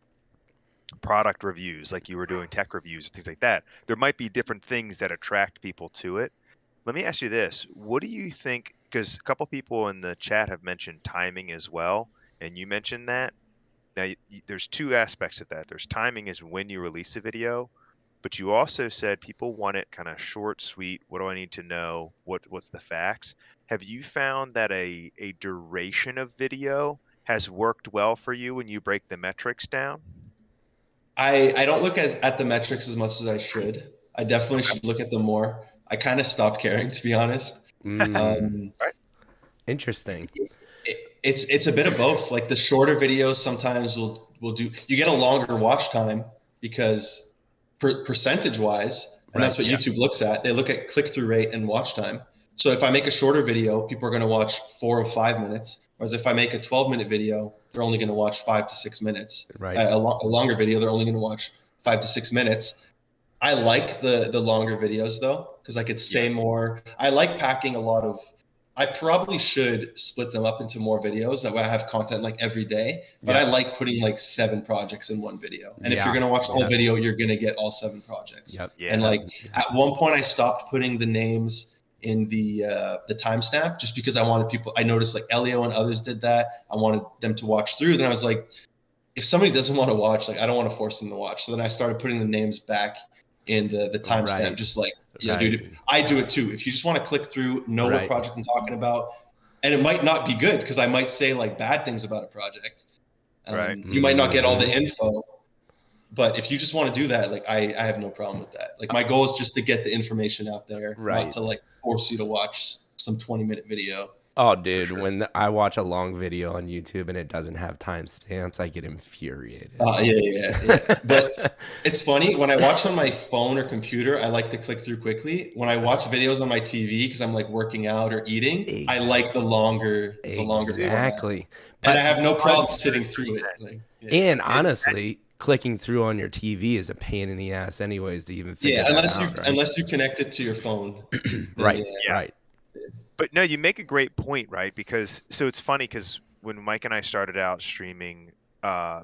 product reviews, like you were doing tech reviews and things like that, there might be different things that attract people to it. Let me ask you this. What do you think? Because a couple people in the chat have mentioned timing as well. And you mentioned that. Now, there's two aspects of that. There's timing is when you release a video, but you also said people want it kind of short, sweet. What do I need to know? What's the facts? Have you found that a duration of video has worked well for you when you break the metrics down? I don't look at the metrics as much as I should. I definitely should look at them more. I kind of stopped caring, to be honest. Right. Interesting. It's a bit of both. Like the shorter videos sometimes will do. You get a longer watch time because percentage wise, and that's what YouTube looks at. They look at click through rate and watch time. So if I make a shorter video, people are going to watch 4 or 5 minutes. Whereas if I make a 12-minute video, they're only going to watch 5 to 6 minutes. Right. A longer video, they're only going to watch 5 to 6 minutes. I like the longer videos though, because I could say more. I like packing a lot of. I probably should split them up into more videos. That way I have content like every day. But I like putting like 7 projects in one video. And if you're going to watch the whole video, you're going to get all 7 projects. And like at one point I stopped putting the names in the timestamp just because I wanted people. I noticed like Elio and others did that. I wanted them to watch through. Then I was like, if somebody doesn't want to watch, like I don't want to force them to watch. So then I started putting the names back in the timestamp, just like, dude, I do it too. If you just want to click through, know what project I'm talking about, and it might not be good because I might say like bad things about a project. You might not get all the info, but if you just want to do that, like I have no problem with that. Like my goal is just to get the information out there, not to like force you to watch some 20-minute video. Oh, dude, when I watch a long video on YouTube and it doesn't have timestamps, I get infuriated. Yeah. But it's funny, when I watch on my phone or computer, I like to click through quickly. When I watch videos on my TV, because I'm like working out or eating, I like the longer Exactly. And I have no problem sitting through it. Like, and honestly, clicking through on your TV is a pain in the ass anyways to even figure that out. Unless you connect it to your phone. Right. But no, you make a great point, right? Because so it's funny because when Mike and I started out streaming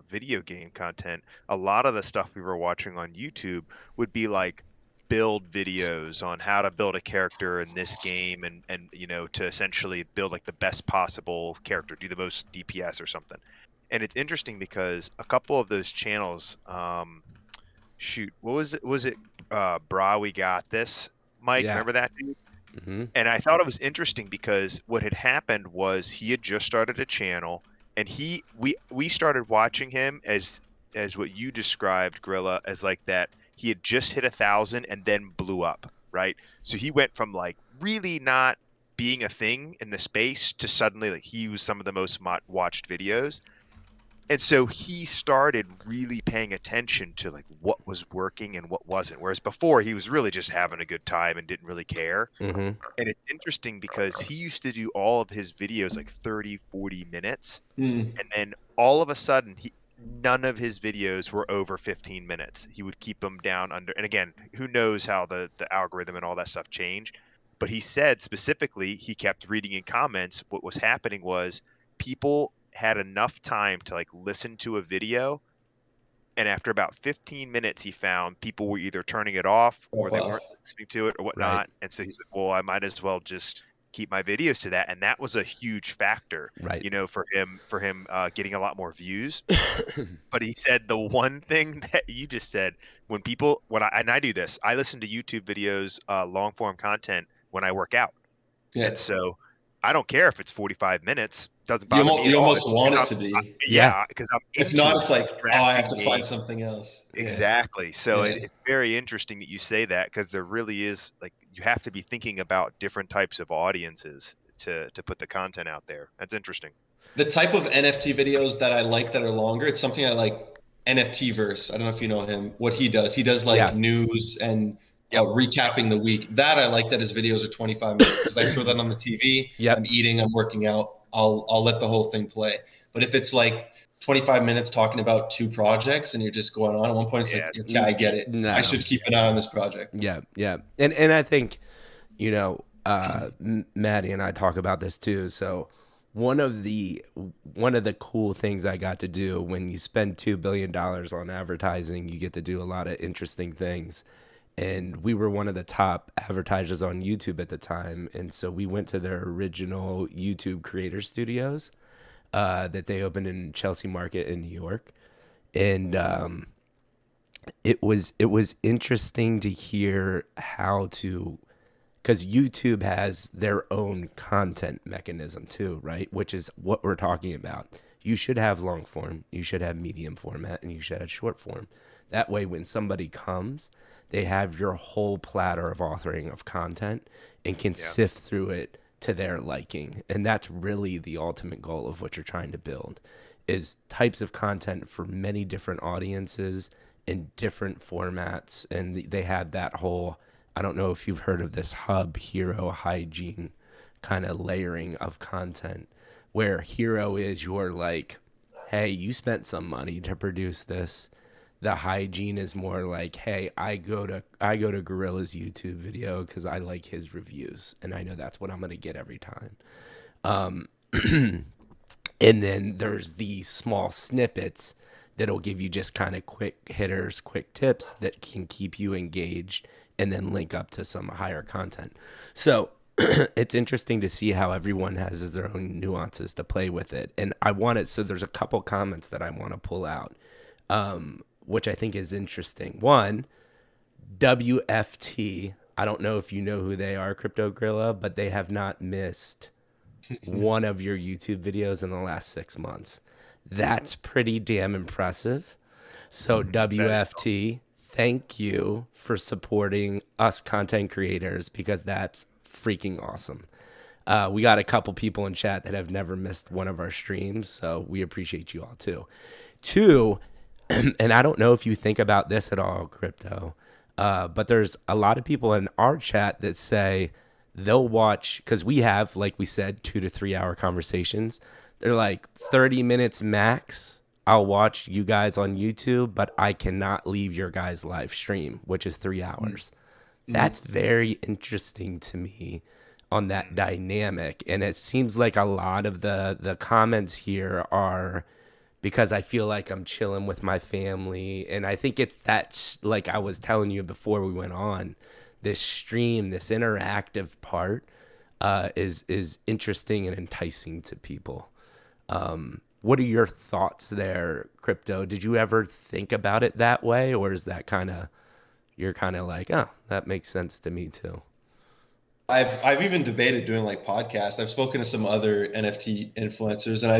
video game content, a lot of the stuff we were watching on YouTube would be like build videos on how to build a character in this game and you know, to essentially build like the best possible character, do the most DPS or something. And it's interesting because a couple of those channels, what was it? Was it Bra We Got This? Mike, remember that dude? Mm-hmm. And I thought it was interesting because what had happened was he had just started a channel, and we started watching him as what you described, Gorilla, as like that he had just hit 1,000 and then blew up, right? So he went from like really not being a thing in the space to suddenly like he was some of the most watched videos. And so he started really paying attention to like what was working and what wasn't. Whereas before he was really just having a good time and didn't really care. Mm-hmm. And it's interesting because he used to do all of his videos like 30, 40 minutes. And then all of a sudden none of his videos were over 15 minutes. He would keep them down under. And again, who knows how the algorithm and all that stuff changed. But he said specifically, he kept reading in comments. What was happening was people had enough time to like listen to a video, and after about 15 minutes he found people were either turning it off or they weren't listening to it or whatnot. And so he's like, well, I might as well just keep my videos to that. And that was a huge factor, you know, for him getting a lot more views. But he said the one thing that you just said, when I do this, I listen to YouTube videos, long form content when I work out. And so I don't care if it's 45 minutes. Doesn't bother me. You almost want it to be. Because I'm. If not, it's like, I have to find something else. Exactly. So it's very interesting that you say that, because there really is like you have to be thinking about different types of audiences to put the content out there. That's interesting. The type of NFT videos that I like that are longer, it's something I like. NFT Verse. I don't know if you know him. What he does like news and. Recapping the week. That I like that his videos are 25 minutes because I throw that on the TV. I'm eating, I'm working out. I'll let the whole thing play. But if it's like 25 minutes talking about 2 projects and you're just going on, at one point it's like, okay, I get it. No. I should keep an eye on this project. Yeah. And I think, you know, Maddie and I talk about this too. So one of the cool things I got to do when you spend $2 billion on advertising, you get to do a lot of interesting things. And we were one of the top advertisers on YouTube at the time. And so we went to their original YouTube creator studios that they opened in Chelsea Market in New York. And it was interesting to hear how to, because YouTube has their own content mechanism too, right? Which is what we're talking about. You should have long form, you should have medium format, and you should have short form. That way, when somebody comes, they have your whole platter of authoring of content and can sift through it to their liking. And that's really the ultimate goal of what you're trying to build, is types of content for many different audiences in different formats. And they have that whole, I don't know if you've heard of this hub, hero, hygiene kind of layering of content, where hero is your like, hey, you spent some money to produce this. The hygiene is more like, hey, I go to Gorilla's YouTube video because I like his reviews, and I know that's what I'm going to get every time. And then there's the small snippets that'll give you just kind of quick hitters, quick tips that can keep you engaged and then link up to some higher content. So it's interesting to see how everyone has their own nuances to play with it. And so there's a couple comments that I want to pull out, which I think is interesting. One, WFT, I don't know if you know who they are, CryptoGorilla, but they have not missed one of your YouTube videos in the last 6 months. That's pretty damn impressive. So WFT, thank you for supporting us content creators, because that's freaking awesome. We got a couple people in chat that have never missed one of our streams, so we appreciate you all too. Two, and I don't know if you think about this at all, Crypto, but there's a lot of people in our chat that say they'll watch, because we have, like we said, 2 to 3 hour conversations. They're like 30 minutes max. I'll watch you guys on YouTube, but I cannot leave your guys' live stream, which is 3 hours. That's very interesting to me on that dynamic. And it seems like a lot of the comments here are because I feel like I'm chilling with my family. And I think it's that, like I was telling you before we went on, this stream, this interactive part is interesting and enticing to people. What are your thoughts there, Crypto? Did you ever think about it that way? Or is that you're kind of like, oh, that makes sense to me too? I've even debated doing like podcasts. I've spoken to some other NFT influencers, and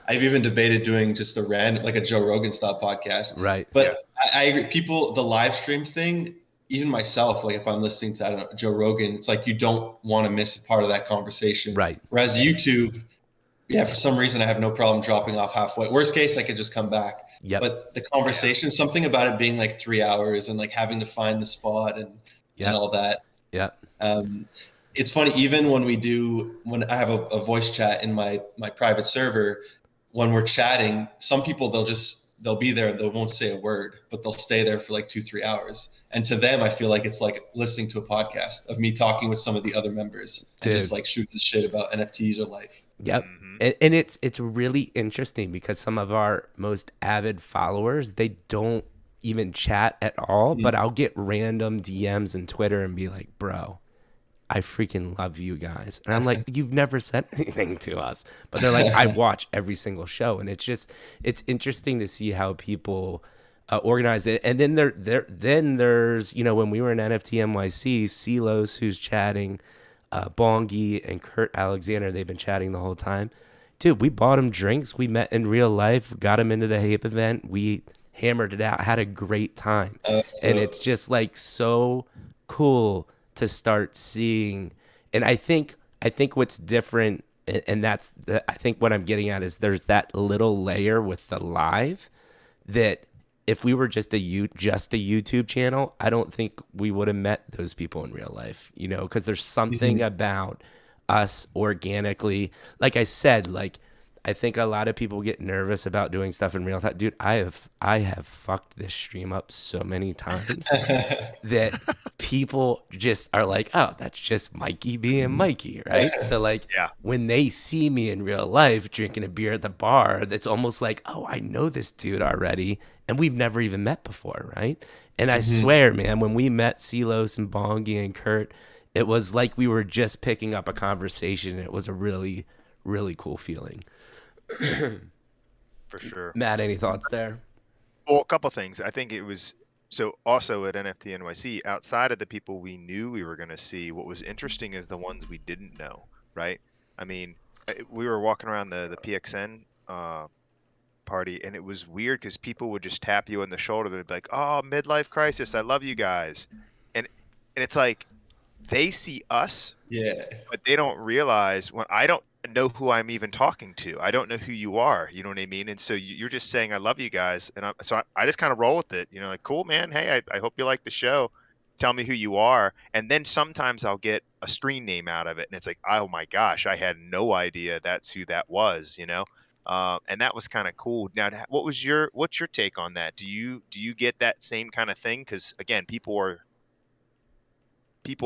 I've even debated doing just a random, like a Joe Rogan style podcast. Right. But I agree. People, the live stream thing, even myself, like if I'm listening to, I don't know, Joe Rogan, it's like you don't want to miss a part of that conversation. Right. Whereas YouTube, for some reason I have no problem dropping off halfway. Worst case, I could just come back. Yep. But the conversation, something about it being like 3 hours and like having to find the spot and all that. Yeah. It's funny, even when I have a voice chat in my private server, when we're chatting, some people they'll be there, they won't say a word, but they'll stay there for like 2-3 hours. And to them, I feel like it's like listening to a podcast of me talking with some of the other members and just like shooting the shit about NFTs or life. Yep. And it's really interesting because some of our most avid followers, they don't even chat at all, but I'll get random DMs in Twitter and be like, bro, I freaking love you guys. And I'm like, you've never said anything to us. But they're like, I watch every single show. And it's interesting to see how people organize it. And then there's, when we were in NFT NYC, Silos, who's chatting, Bongi and Kurt Alexander, they've been chatting the whole time. Dude, we bought them drinks. We met in real life, got them into the HAPE event. We hammered it out, had a great time. And it's just like so cool to start seeing. And I think what's different, and I think what I'm getting at is there's that little layer with the live that if we were just a YouTube channel, I don't think we would have met those people in real life, because there's something about us organically. Like I said, like I think a lot of people get nervous about doing stuff in real time. Dude, I have fucked this stream up so many times that people just are like, oh, that's just Mikey being Mikey, right? So like when they see me in real life drinking a beer at the bar, it's almost like, oh, I know this dude already, and we've never even met before, right? And I swear, man, when we met Silos and Bongi and Kurt, it was like we were just picking up a conversation. It was a really, really cool feeling. For sure. Matt, any thoughts there? Well, a couple things. I think it was so also at NFT NYC, outside of the people we knew we were going to see, what was interesting is the ones we didn't know, right? I mean, we were walking around the PXN party, and it was weird because people would just tap you on the shoulder. They'd be like, "Oh, midlife crisis, I love you guys," and it's like they see us, but they don't realize when I don't know who I'm even talking to. I don't know who you are. You know what I mean? And so you're just saying, "I love you guys," and I just kind of roll with it. You know, like, cool, man. Hey, I hope you like the show. Tell me who you are, and then sometimes I'll get a screen name out of it, and it's like, oh my gosh, I had no idea that's who that was. You know. And that was kind of cool. Now, what's your take on that? Do you get that same kind of thing? Because again, people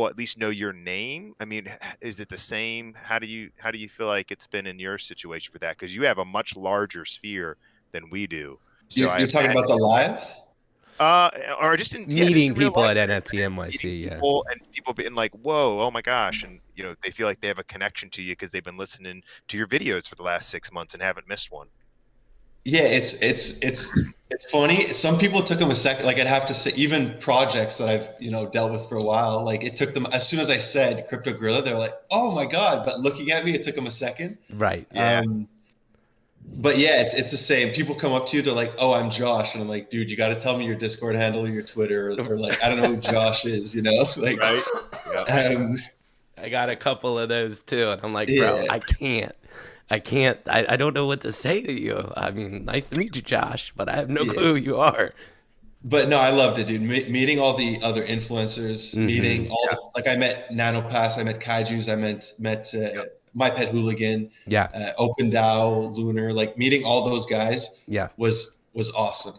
at least know your name. I mean, is it the same? How do you feel like it's been in your situation for that? Because you have a much larger sphere than we do. So you're talking about the live? Or just in meeting just in people life, at NFT NYC, people, and people being like, "Whoa, oh my gosh!" And you know, they feel like they have a connection to you because they've been listening to your videos for the last 6 months and haven't missed one. Yeah, it's funny. Some people took them a second. Like I'd have to say, even projects that I've dealt with for a while, like it took them as soon as I said CryptoGorilla, they're like, "Oh my god!" But looking at me, it took them a second. Right. Yeah. But yeah, it's the same. People come up to you, they're like, "Oh, I'm Josh," and I'm like, "Dude, you got to tell me your Discord handle or your Twitter, or like, I don't know who Josh is, like." Right. Yeah. I got a couple of those too, and I'm like, bro, I can't. I don't know what to say to you. I mean, nice to meet you, Josh, but I have no clue who you are. But no, I loved it, dude. Meeting all the other influencers, meeting all like I met NanoPass, I met Kaiju's, I met My Pet Hooligan, Open DAO, Lunar, like meeting all those guys was awesome.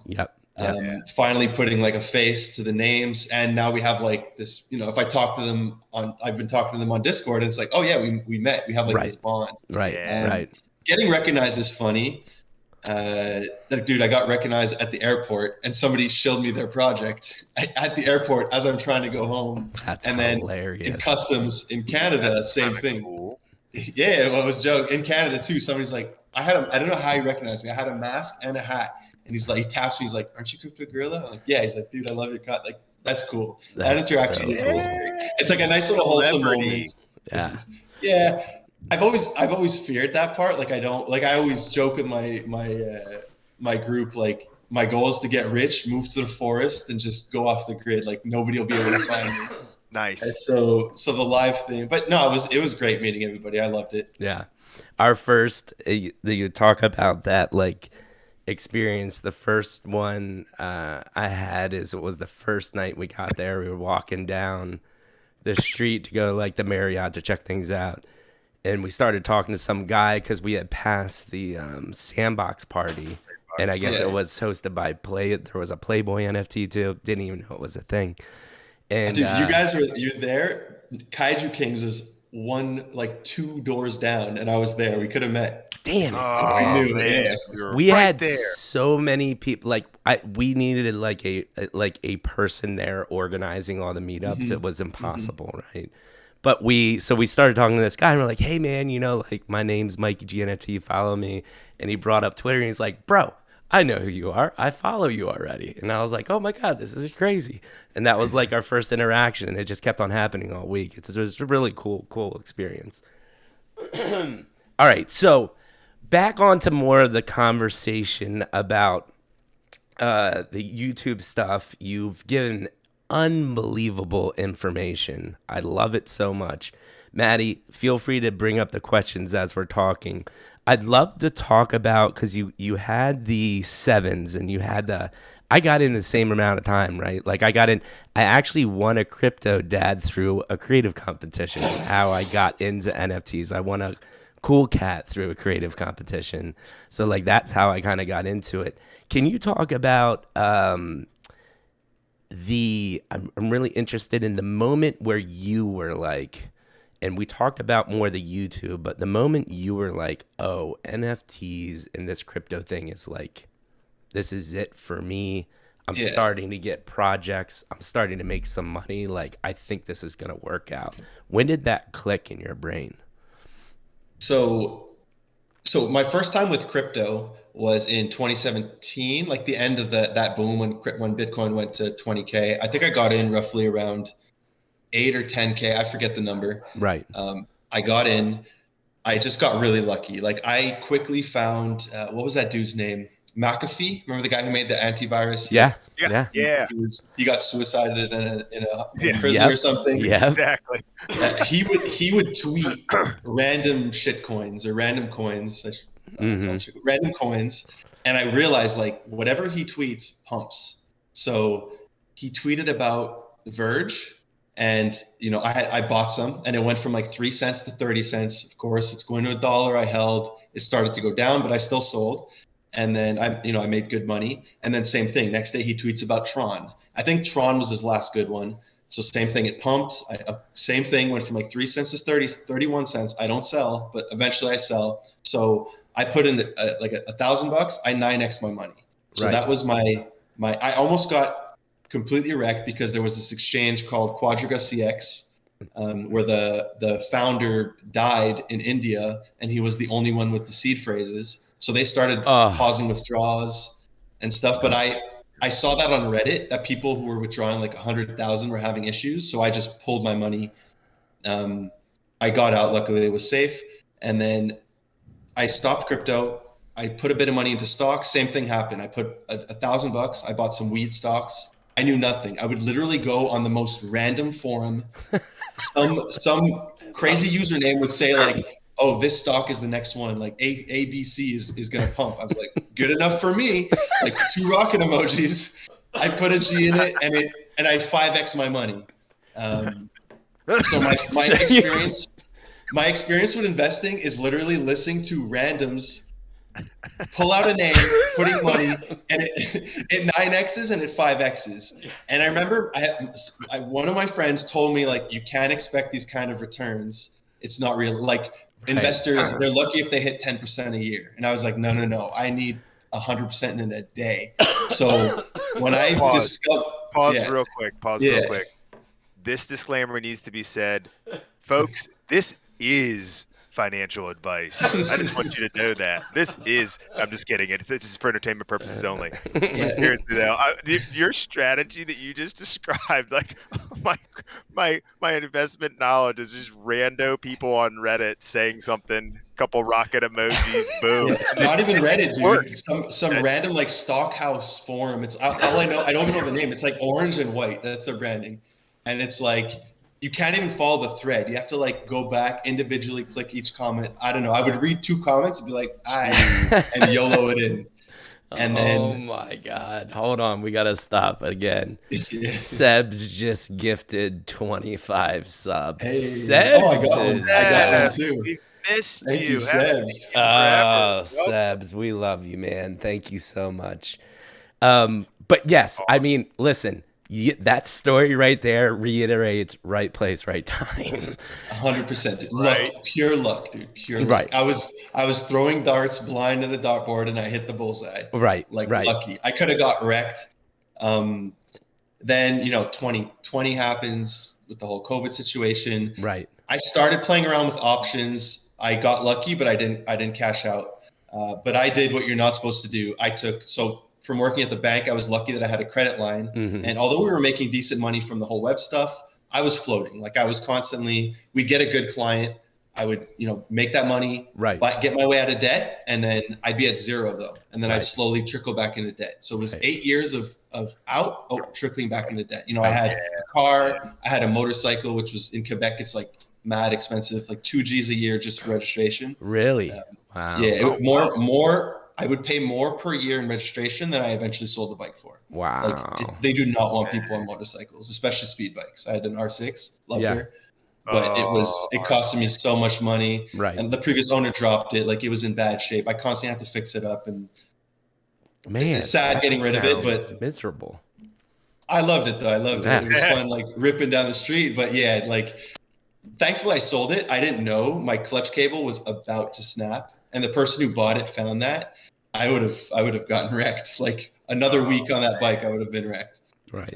Finally putting like a face to the names, and now we have like this, if I talk to them I've been talking to them on Discord, and it's like, oh yeah, we met, we have like this bond. Right. Getting recognized is funny. Like, dude, I got recognized at the airport, and somebody showed me their project at the airport as I'm trying to go home. That's and then hilarious. In customs in Canada, same thing. Cool. Yeah, well, it was a joke. In Canada too, somebody's like, I don't know how he recognized me. I had a mask and a hat, and he's like, he taps me, he's like, "Aren't you CryptoGorilla?" I'm like, "Yeah." He's like, "Dude, I love your cut." Like, that's cool. That interaction is cool. It's like a nice little wholesome moment. Yeah. Yeah. I've always feared that part. Like I always joke with my group, like my goal is to get rich, move to the forest, and just go off the grid. Like nobody will be able to find me. Nice. And so the live thing, but no, it was great meeting everybody. I loved it. Yeah. Our first, you talk about that like experience. The first one I had it was the first night we got there. We were walking down the street to go like the Marriott to check things out. And we started talking to some guy because we had passed the Sandbox party. And I guess it was hosted by there was a Playboy NFT too. Didn't even know it was a thing. And dude, you there. Kaiju Kings was 2 doors down, and I was there. We could have met. Damn it! I knew. Man. We had so many people. Like we needed like a person there organizing all the meetups. It was impossible, right? But we started talking to this guy, and we're like, "Hey man, like my name's Mikey GNFT, follow me." And he brought up Twitter, and he's like, "Bro, I know who you are. I follow you already." And I was like, "Oh my god, this is crazy." And that was like our first interaction, and it just kept on happening all week. It was a really cool experience. All right, so back onto more of the conversation about the YouTube stuff. You've given unbelievable information. I love it so much. Maddie, feel free to bring up the questions as we're talking. I'd love to talk about, because you had the 7s and you had I got in the same amount of time, right? Like I actually won a crypto dad through a creative competition. How I got into NFTs. I won a Cool Cat through a creative competition. So like that's how I kind of got into it. Can you talk about I'm really interested in the moment where you were like, and we talked about more the YouTube, but the moment you were like, oh, NFTs and this crypto thing is like, this is it for me. I'm starting to get projects. I'm starting to make some money. Like, I think this is going to work out. When did that click in your brain? So my first time with crypto was in 2017, like the end of that boom when Bitcoin went to 20K. I think I got in roughly around 8 or 10K. I forget the number. Right. I got in. I just got really lucky. Like I quickly found what was that dude's name? McAfee. Remember the guy who made the antivirus? Yeah. He got suicided in a prison or something. Yeah. Exactly. He would tweet random shit coins or random coins. Random coins, and I realized like whatever he tweets pumps. So he tweeted about Verge, and I bought some, and it went from like 3 cents to 30 cents. Of course, it's going to $1. I held. It started to go down, but I still sold. And then I made good money. And then same thing. Next day he tweets about Tron. I think Tron was his last good one. So same thing. It pumped. Same thing. Went from like 3 cents to 31 cents. I don't sell, but eventually I sell. So I put in like $1,000. I 9x my money. So that was my. I almost got completely wrecked because there was this exchange called Quadriga CX, where the founder died in India, and he was the only one with the seed phrases. So they started pausing withdrawals and stuff. But I saw that on Reddit, that people who were withdrawing like 100,000 were having issues. So I just pulled my money. I got out. Luckily, it was safe. And then I stopped crypto. I put a bit of money into stocks. Same thing happened. I put $1,000. I bought some weed stocks. I knew nothing. I would literally go on the most random forum. Some crazy username would say like, oh, this stock is the next one. Like ABC is going to pump. I was like, good enough for me. Like 2 rocket emojis. I put a G in it and I 5x my money. So my experience with investing is literally listening to randoms pull out a name, putting money, and it 9x's and it 5x's. And I remember one of my friends told me like, you can't expect these kind of returns. It's not real. Like investors, they're lucky if they hit 10% a year. And I was like, no, I need 100% in a day. So when I discovered, pause real quick. This disclaimer needs to be said, folks. This is financial advice. I just want you to know that I'm just kidding. This is for entertainment purposes only. Seriously though, your strategy that you just described, like my investment knowledge is just rando people on Reddit saying something, couple rocket emojis, boom. Not even Reddit, dude. Some random like Stockhouse forum. It's all I know. I don't even know the name. It's like orange and white. That's their branding, and it's like. You can't even follow the thread. You have to like go back individually, click each comment. I don't know. I would read 2 comments and be like, and YOLO it in. And then, oh my God. Hold on. We got to stop again. Seb's just gifted 25 subs. Hey. Sebs. Oh, I got one too. We missed Thank you, Sebs. Oh, Sebs. We love you, man. Thank you so much. But yes, I mean, listen. That story right there reiterates right place, right time. 100%. Luck, pure luck, dude. Pure luck. I was throwing darts blind to the dartboard and I hit the bullseye. Lucky. I could have got wrecked. Then 2020 happens with the whole COVID situation. Right. I started playing around with options. I got lucky, but I didn't cash out. But I did what you're not supposed to do. From working at the bank, I was lucky that I had a credit line. Mm-hmm. And although we were making decent money from the whole web stuff, I was floating. Like I was constantly, we'd get a good client. I would, make that money, get my way out of debt. And then I'd be at zero though. And then I'd slowly trickle back into debt. So it was 8 years of trickling back into debt. I had a car, I had a motorcycle, which was in Quebec. It's like mad expensive, like 2 G's a year just for registration. Really? Wow. Yeah. More. I would pay more per year in registration than I eventually sold the bike for. Wow. They do not want people on motorcycles, especially speed bikes. I had an R6, loved her, but it costed me so much money. Right. And the previous owner dropped it. Like it was in bad shape. I constantly had to fix it up, and man, it's sad getting rid of it, but miserable. I loved it though. I loved Yeah. it. It was fun, like ripping down the street. But yeah, like thankfully I sold it. I didn't know my clutch cable was about to snap, and the person who bought it found that. I would have gotten wrecked. Like another week on that bike, I would have been wrecked. Right.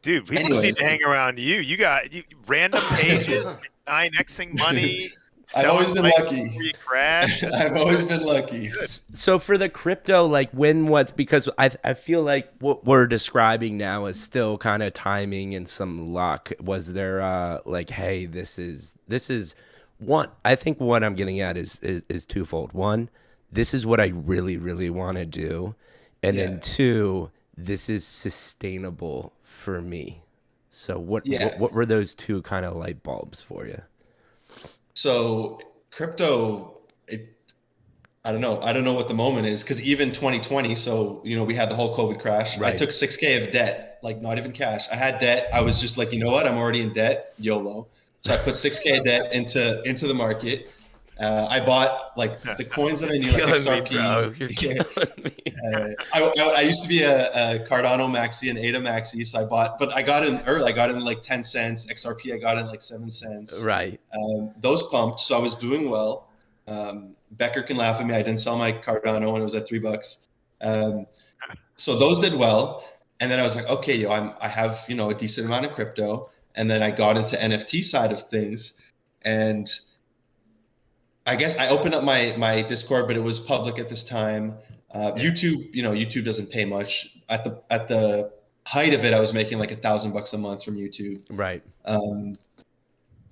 Dude, people just need to hang around you. You got random pages, 9xing money. I've always been lucky. Before you crash. I've always been lucky. So for the crypto, like when was, because I feel like what we're describing now is still kind of timing and some luck. Was there like, hey, this is one, I think what I'm getting at is twofold. One, this is what I really, really want to do. And then two, this is sustainable for me. So what were those two kind of light bulbs for you? So crypto, I don't know what the moment is, because even 2020, so we had the whole COVID crash. Right. I took $6,000 of debt, like not even cash. I had debt. I was just like, you know what? I'm already in debt. YOLO. So I put $6,000 of debt into the market. I bought like the coins that I knew, like XRP. You're killing me. I used to be a Cardano maxi and ADA maxi, so I got in early. I got in like 10 cents. XRP I got in like 7 cents. Right. Those pumped, so I was doing well. Becker can laugh at me. I didn't sell my Cardano when it was at $3. So those did well, and then I was like, okay, I have a decent amount of crypto, and then I got into NFT side of things, and I guess I opened up my Discord, but it was public at this time. YouTube, YouTube doesn't pay much. At the height of it, I was making like $1,000 a month from YouTube. Right.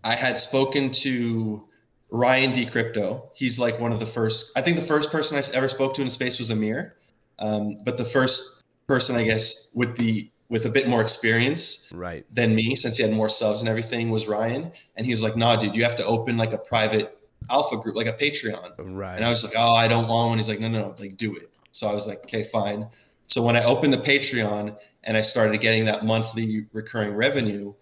I had spoken to Ryan D Crypto. He's like one of the first. I think the first person I ever spoke to in space was Amir, but the first person, I guess, with a bit more experience than me, since he had more subs and everything, was Ryan. And he was like, "Nah, dude, you have to open like a private alpha group, like a Patreon." Right. And I was like, "Oh, I don't want one." He's like, no, like do it. So I was like, okay, fine. So when I opened the Patreon and I started getting that monthly recurring revenue,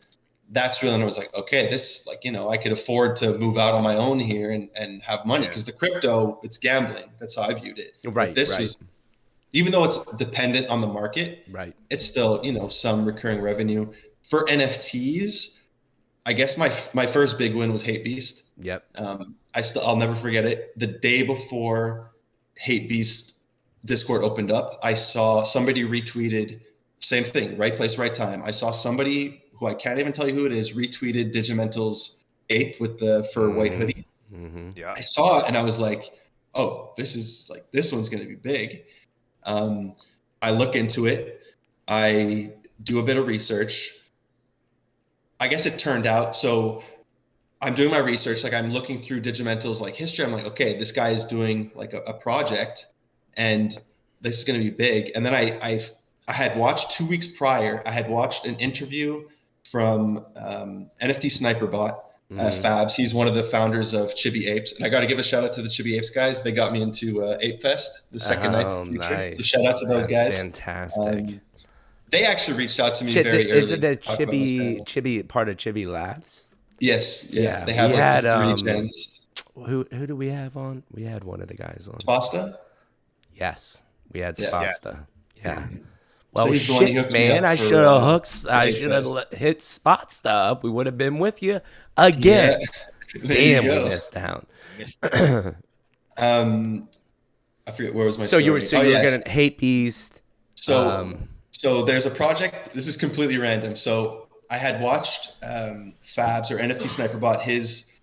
that's really when I was like, okay, this, like, I could afford to move out on my own here and have money, because the crypto, it's gambling. That's how I viewed it. Right. But this was, even though it's dependent on the market, it's still, some recurring revenue. For NFTs, I guess my first big win was Hate Beast. Yep. I'll never forget it. The day before Hate Beast Discord opened up, I saw somebody retweeted, same thing, right place, right time. I saw somebody who I can't even tell you who it is, retweeted Digimental's ape with the fur white hoodie. Mm-hmm. Yeah. I saw it and I was like, oh, this one's going to be big. I look into it. I do a bit of research. I guess it turned out, so I'm doing my research, like I'm looking through Digimental's like history. I'm like, okay, this guy is doing like a project and this is going to be big. And then I had watched 2 weeks prior, I had watched an interview from NFT Sniper Bot, Fabs. He's one of the founders of Chibi Apes. And I got to give a shout out to the Chibi Apes guys. They got me into Ape Fest, the second night. Nice. So shout out to those guys. Fantastic. They actually reached out to me very early. Is it a Chibi part of Chibi Labs? Yes. Yeah. They have like 3 gens. Who do we have on? We had one of the guys on. Spasta? Yes. We had Spasta. Yeah. Well, so shit, man, I should have hit Spasta up. We would have been with you again. Yeah. Damn, we missed out. I forget, where was my story? You were going to Hate Beast. So there's a project. This is completely random. So I had watched Fabs or NFT Sniper Bot. He has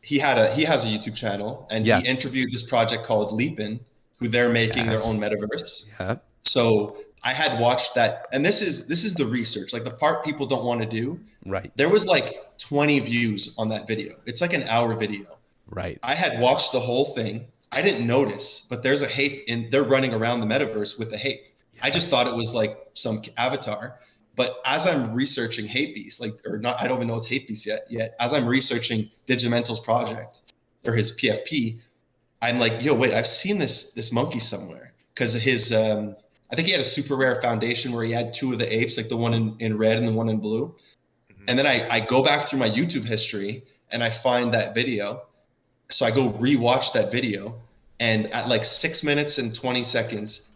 a YouTube channel, and he interviewed this project called Leapin, who they're making their own metaverse. Yeah. So I had watched that, and this is the research, like the part people don't want to do. Right. There was like 20 views on that video. It's like an hour video. Right. I had watched the whole thing. I didn't notice, but there's a Hape they're running around the metaverse with a Hape. Yes. I just thought it was like some avatar. But as I'm researching Hate Beast, I don't even know it's Hate Beast yet. As I'm researching Digimental's project or his PFP, I'm like, yo, wait, I've seen this monkey somewhere, because his I think he had a super rare foundation where he had 2 of the apes, like the one in red and the one in blue. Mm-hmm. And then I go back through my YouTube history and I find that video. So I go rewatch that video, and at like 6 minutes and 20 seconds,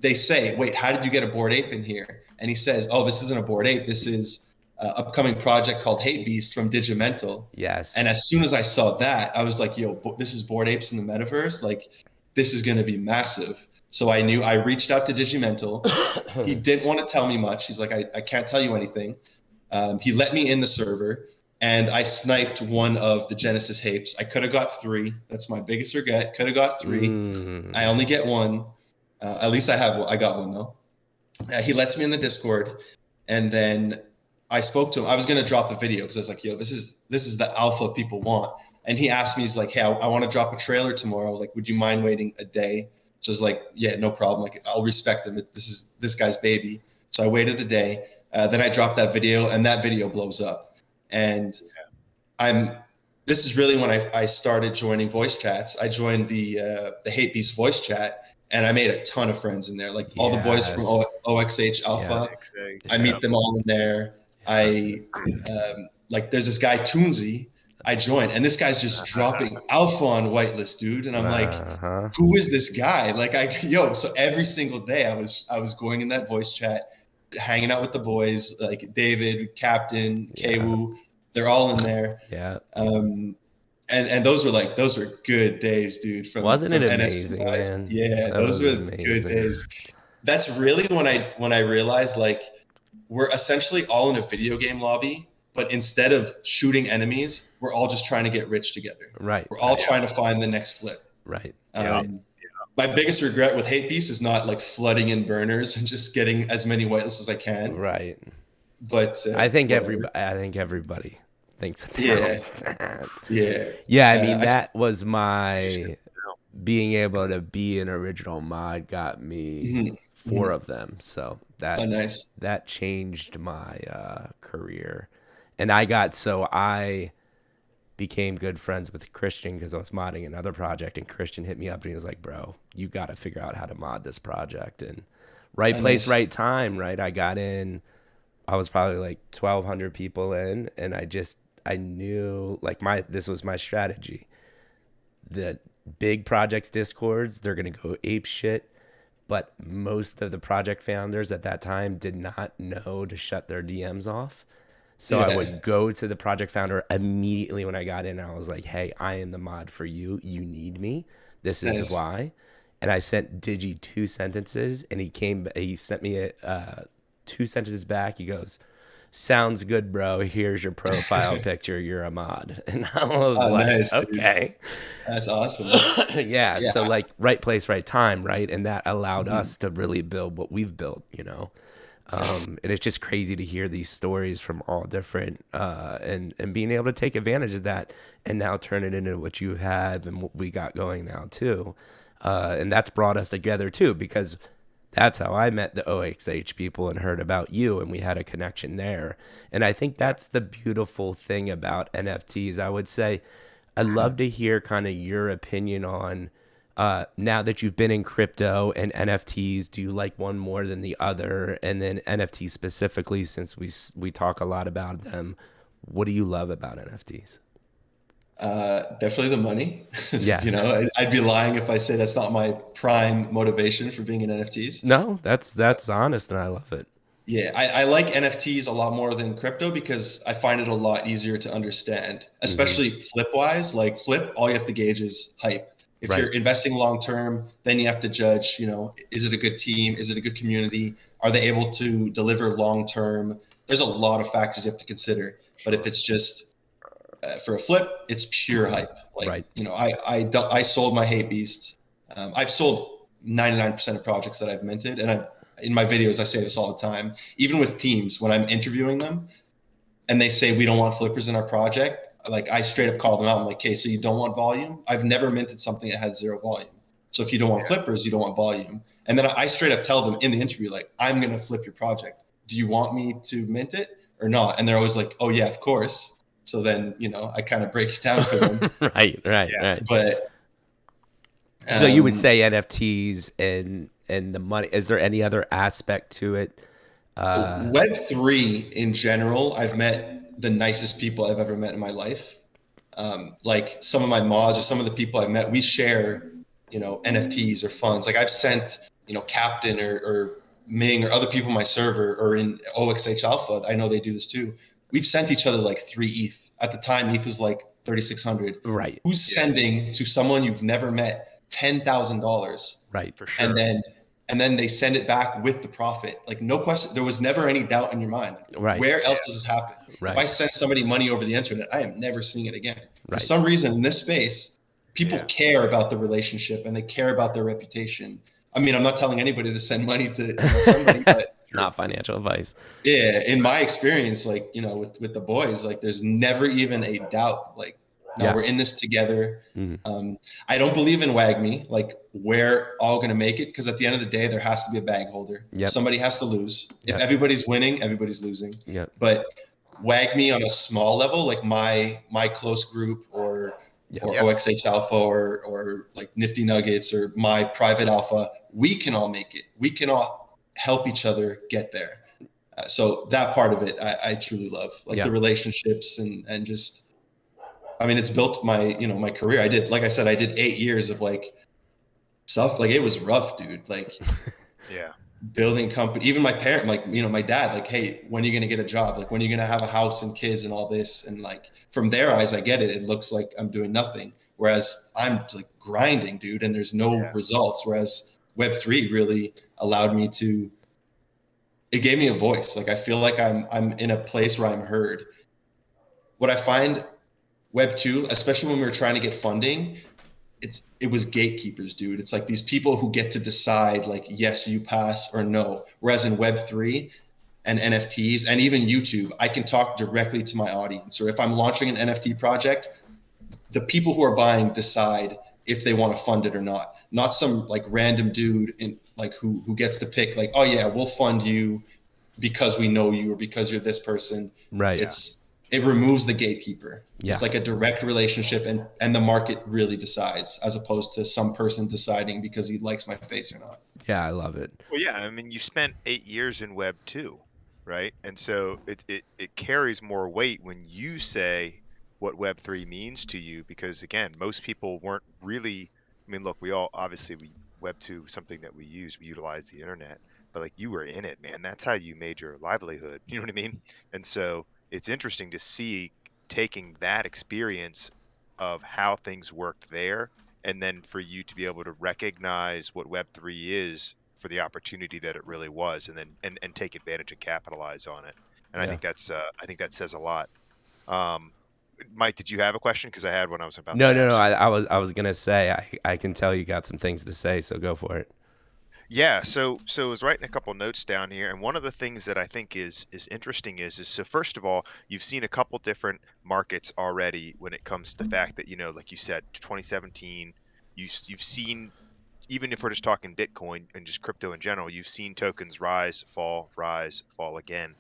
they say, wait, how did you get a Bored Ape in here? And he says, oh, this isn't a Bored Ape. This is an upcoming project called Hate Beast from Digimental. Yes. And as soon as I saw that, I was like, yo, this is Bored Apes in the metaverse. Like, this is going to be massive. So I reached out to Digimental. He didn't want to tell me much. He's like, I can't tell you anything. He let me in the server, and I sniped one of the Genesis Hapes. I could have got 3. That's my biggest regret. Could have got 3. I only get 1. At least I got 1 though. He lets me in the Discord, and then I spoke to him. I was going to drop a video because I was like, yo, this is the alpha people want. And he asked me, he's like, hey, I want to drop a trailer tomorrow. Like, would you mind waiting a day? So I was like, yeah, no problem. Like, I'll respect him. This is this guy's baby. So I waited a day. Then I dropped that video, and that video blows up. And this is really when I started joining voice chats. I joined the Hate Beast voice chat, and I made a ton of friends in there. Like all the boys from OXH Alpha, I meet them all in there. Like there's this guy Toonsy. I joined, and this guy's just dropping alpha on whitelist, dude. And I'm like, who is this guy? Like, so every single day I was going in that voice chat, hanging out with the boys, like David, Captain, Kwoo. They're all in there. Yeah. And those were good days, dude. Wasn't it amazing, man? Yeah, those were good days. That's really when I realized, like, we're essentially all in a video game lobby. But instead of shooting enemies, we're all just trying to get rich together. Right. We're all trying to find the next flip. Right. My biggest regret with Hate Beast is not like flooding in burners and just getting as many whitelists as I can. Right. But I think everybody thinks about that. Yeah. Yeah. I mean, that was my being able to be an original mod got me 4 of them. So that changed my career. And I became good friends with Christian because I was modding another project, and Christian hit me up and he was like, bro, you got to figure out how to mod this project. And right place, right time, right? I got in, I was probably like 1,200 people in, and I knew like this was my strategy. The big projects Discords, they're going to go ape shit. But most of the project founders at that time did not know to shut their DMs off. So I would go to the project founder immediately when I got in. I was like, hey, I am the mod for you. You need me. This is why. And I sent Digi 2 sentences, and he sent me 2 sentences back. He goes, sounds good, bro. Here's your profile picture. You're a mod. And I was okay. That's awesome. Yeah. So like right place, right time, right? And that allowed us to really build what we've built, you know? And it's just crazy to hear these stories from all different, and being able to take advantage of that and now turn it into what you have and what we got going now too. And that's brought us together too, because that's how I met the OXH people and heard about you, and we had a connection there. And I think that's the beautiful thing about NFTs. I would say I'd love to hear kind of your opinion on, now that you've been in crypto and NFTs, do you like one more than the other? And then NFTs specifically, since we talk a lot about them, what do you love about NFTs? Definitely the money. Yeah. You know, I'd be lying if I say that's not my prime motivation for being in NFTs. No, that's honest, and I love it. Yeah, I like NFTs a lot more than crypto because I find it a lot easier to understand, especially flip-wise. Like flip, all you have to gauge is hype. If you're investing long-term, then you have to judge, you know, is it a good team? Is it a good community? Are they able to deliver long-term? There's a lot of factors you have to consider. But if it's just for a flip, it's pure hype. Like, you know, I sold my Hate Beast. I've sold 99% of projects that I've minted. And in my videos, I say this all the time, even with teams, when I'm interviewing them and they say, we don't want flippers in our project, like I straight up call them out. I'm like, okay, so you don't want volume? I've never minted something that had 0 volume. So if you don't want flippers, you don't want volume. And then I straight up tell them in the interview, like, I'm going to flip your project. Do you want me to mint it or not? And they're always like, oh yeah, of course. So then, you know, I kind of break it down for them. Right. But so you would say NFTs and the money, is there any other aspect to it? Web3 in general, I've met the nicest people I've ever met in my life. Like some of my mods or some of the people I've met, we share, you know, NFTs or funds. Like I've sent, Captain or Ming or other people in my server or in OXH Alpha, I know they do this too. We've sent each other like 3 ETH. At the time, ETH was like 3,600. Right. Who's sending to someone you've never met $10,000? Right. For sure. And then they send it back with the profit. Like, no question. There was never any doubt in your mind. Right. Where else does this happen? Right. If I send somebody money over the internet, I am never seeing it again. For Right. some reason in this space, people care about the relationship and they care about their reputation. I mean, I'm not telling anybody to send money to somebody, but not financial advice. Yeah, in my experience, like, with the boys, like, there's never even a doubt. Like, no, we're in this together. Mm-hmm. I don't believe in wag me. Like, we're all going to make it, because at the end of the day, there has to be a bag holder. Yep. Somebody has to lose. Yep. If everybody's winning, everybody's losing. Yep. But wag me on a small level, like my close group or OXH Alpha or like Nifty Nuggets or my private alpha, we can all make it. We can all help each other get there. So that part of it, I truly love, like the relationships and just, I mean, it's built my, my career. Like I said, I did 8 years of like stuff. Like, it was rough, dude. Like, building company, even my parent, like, my dad, like, hey, when are you going to get a job? Like, when are you going to have a house and kids and all this? And like, from their eyes, I get it. It looks like I'm doing nothing. Whereas I'm like grinding, dude, and there's no results. Whereas Web3 really allowed me to, it gave me a voice. Like, I feel like I'm in a place where I'm heard. What I find Web2, especially when we were trying to get funding, it was gatekeepers, dude. It's like these people who get to decide, like, yes, you pass or no. Whereas in Web3 and NFTs and even YouTube, I can talk directly to my audience. Or if I'm launching an NFT project, the people who are buying decide if they want to fund it or not. Not some like random dude who gets to pick, like, oh yeah, we'll fund you because we know you or because you're this person. Right. It removes the gatekeeper. Yeah. It's like a direct relationship, and the market really decides, as opposed to some person deciding because he likes my face or not. Yeah, I love it. Well, yeah, I mean, you spent 8 years in Web 2, right? And so it carries more weight when you say what Web 3 means to you, because again, most people weren't really, I mean, look, Web 2, something that we utilize the internet, but like, you were in it, man. That's how you made your livelihood. You know what I mean? And so it's interesting to see taking that experience of how things worked there, and then for you to be able to recognize what Web3 is for the opportunity that it really was, and then and take advantage and capitalize on it. And I think that says a lot. Mike, did you have a question? Because I had one I was about to ask. I was gonna say I can tell you got some things to say, so go for it. Yeah, so I was writing a couple notes down here, and one of the things that I think is interesting is so first of all, you've seen a couple different markets already when it comes to the fact that, like you said, 2017, you've seen, even if we're just talking Bitcoin and just crypto in general, you've seen tokens rise, fall again.